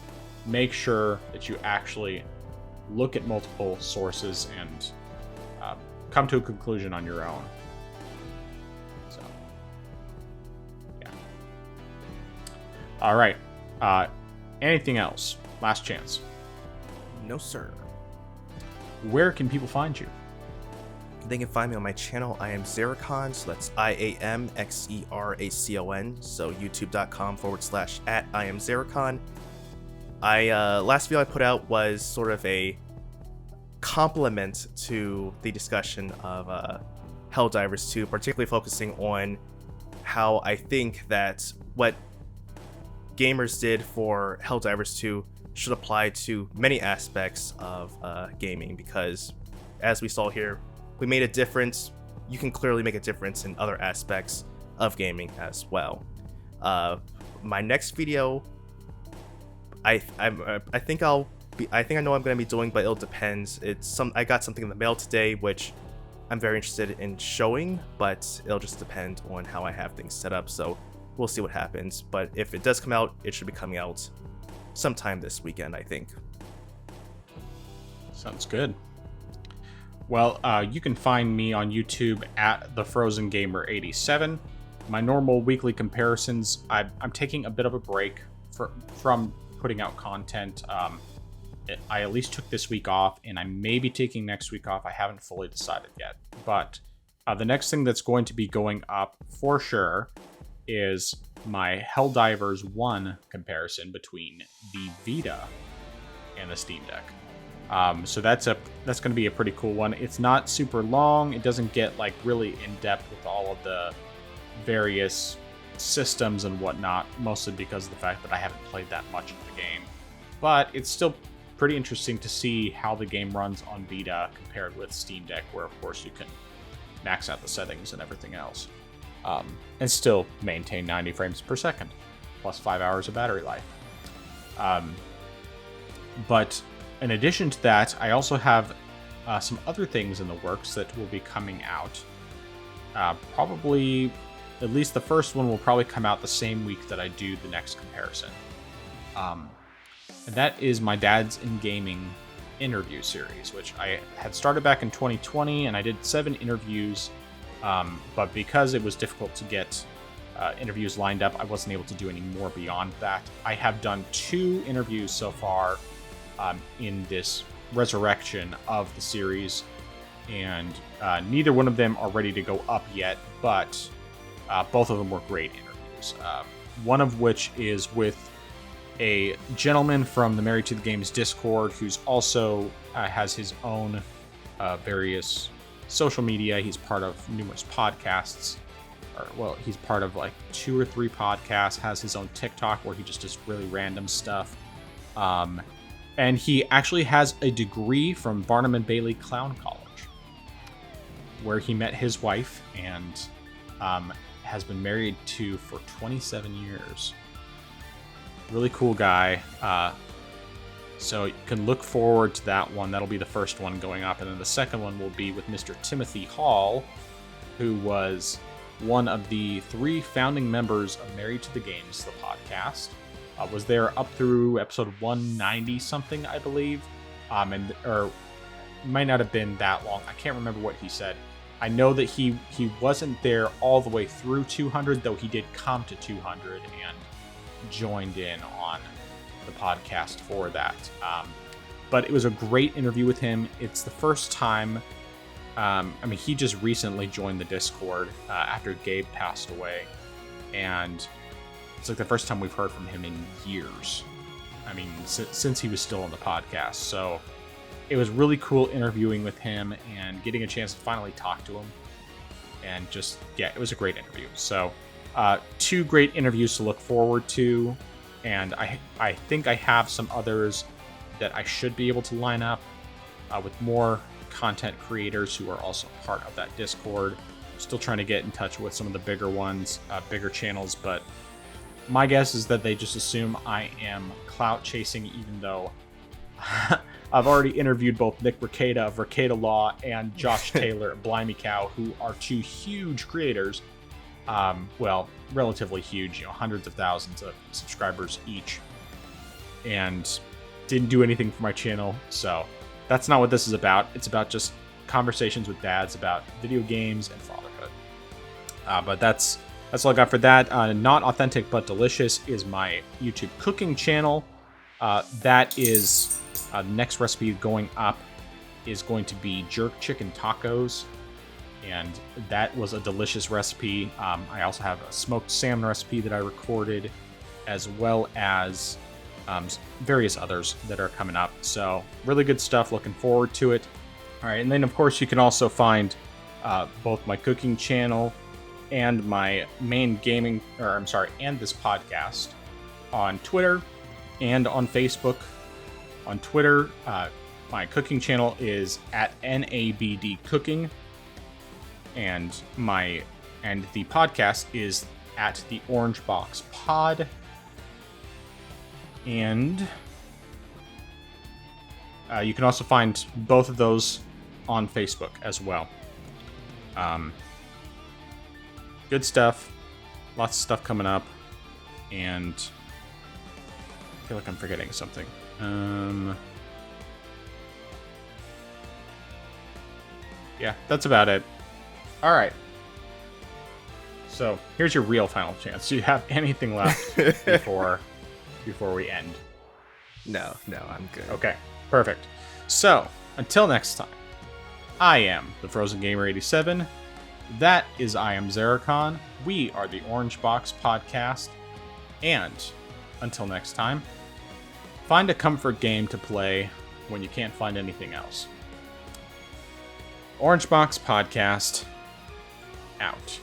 Make sure that you actually look at multiple sources and come to a conclusion on your own. So, yeah. All right. Anything else? Last chance. No, sir. Where can people find you? They can find me on my channel, I Am Xeracon, so that's IAMXERACON, so youtube.com/@IamXeracon. Last video I put out was sort of a complement to the discussion of Helldivers 2, particularly focusing on how I think that what gamers did for Helldivers 2 should apply to many aspects of gaming, because as we saw here, we made a difference. You can clearly make a difference in other aspects of gaming as well. My next video, I think I know what I'm going to be doing, but it'll depend. I got something in the mail today, which I'm very interested in showing, but it'll just depend on how I have things set up. So we'll see what happens. But if it does come out, it should be coming out sometime this weekend, I think. Sounds good. Well, you can find me on YouTube at TheFrozenGamer87. My normal weekly comparisons, I'm taking a bit of a break from putting out content. I at least took this week off, and I may be taking next week off. I haven't fully decided yet. But the next thing that's going to be going up for sure is my Helldivers 1 comparison between the Vita and the Steam Deck. So that's going to be a pretty cool one. It's not super long. It doesn't get like really in depth with all of the various systems and whatnot, mostly because of the fact that I haven't played that much of the game. But it's still pretty interesting to see how the game runs on Vita compared with Steam Deck, where of course you can max out the settings and everything else, and still maintain 90 frames per second, plus 5 hours of battery life. But in addition to that, I also have some other things in the works that will be coming out. Probably, at least the first one will probably come out the same week that I do the next comparison. And that is my Dads in Gaming interview series, which I had started back in 2020, and I did 7 interviews. But because it was difficult to get interviews lined up, I wasn't able to do any more beyond that. I have done 2 interviews so far in this resurrection of the series, and neither one of them are ready to go up yet, but both of them were great interviews. One of which is with a gentleman from the Married to the Games Discord, who's also has his own various social media. He's part of numerous podcasts. He's part of like 2 or 3 podcasts, has his own TikTok where he just does really random stuff. And he actually has a degree from Barnum and Bailey Clown College, where he met his wife, and has been married to for 27 years. Really cool guy. So you can look forward to that one. That'll be the first one going up. And then the second one will be with Mr. Timothy Hall, who was one of the 3 founding members of Married to the Games, the podcast. Was there up through episode 190 something, I believe. Or might not have been that long. I can't remember what he said. I know that he wasn't there all the way through 200, though he did come to 200 and joined in on the podcast for that. But it was a great interview with him. It's the first time. He just recently joined the Discord after Gabe passed away, and it's like the first time we've heard from him in years. Since he was still on the podcast. So it was really cool interviewing with him and getting a chance to finally talk to him. And it was a great interview. So 2 great interviews to look forward to. And I think I have some others that I should be able to line up with more content creators who are also part of that Discord. Still trying to get in touch with some of the bigger ones, bigger channels, but my guess is that they just assume I am clout chasing, even though I've already interviewed both Nick Rekieta of Rekieta Law and Josh Taylor at Blimey Cow, who are 2 huge creators. Relatively huge, hundreds of thousands of subscribers each, and didn't do anything for my channel. So that's not what this is about. It's about just conversations with dads about video games and fatherhood. But that's all I got for that. Not Authentic But Delicious is my YouTube cooking channel. That is the next recipe going up is going to be jerk chicken tacos. And that was a delicious recipe. I also have a smoked salmon recipe that I recorded, as well as various others that are coming up. So really good stuff. Looking forward to it. All right. And then, of course, you can also find both my cooking channel and my main and this podcast on Twitter and on Facebook. On Twitter, my cooking channel is at NABD Cooking. And the podcast is at the Orange Box Pod. And you can also find both of those on Facebook as well. Good stuff. Lots of stuff coming up. And I feel like I'm forgetting something. Yeah, that's about it. All right. So here's your real final chance. Do you have anything left before we end? No, I'm good. Okay, perfect. So until next time, I am the Frozen Gamer 87. That is I am Zeracon. We are the Orange Box Podcast. And until next time, find a comfort game to play when you can't find anything else. Orange Box Podcast out.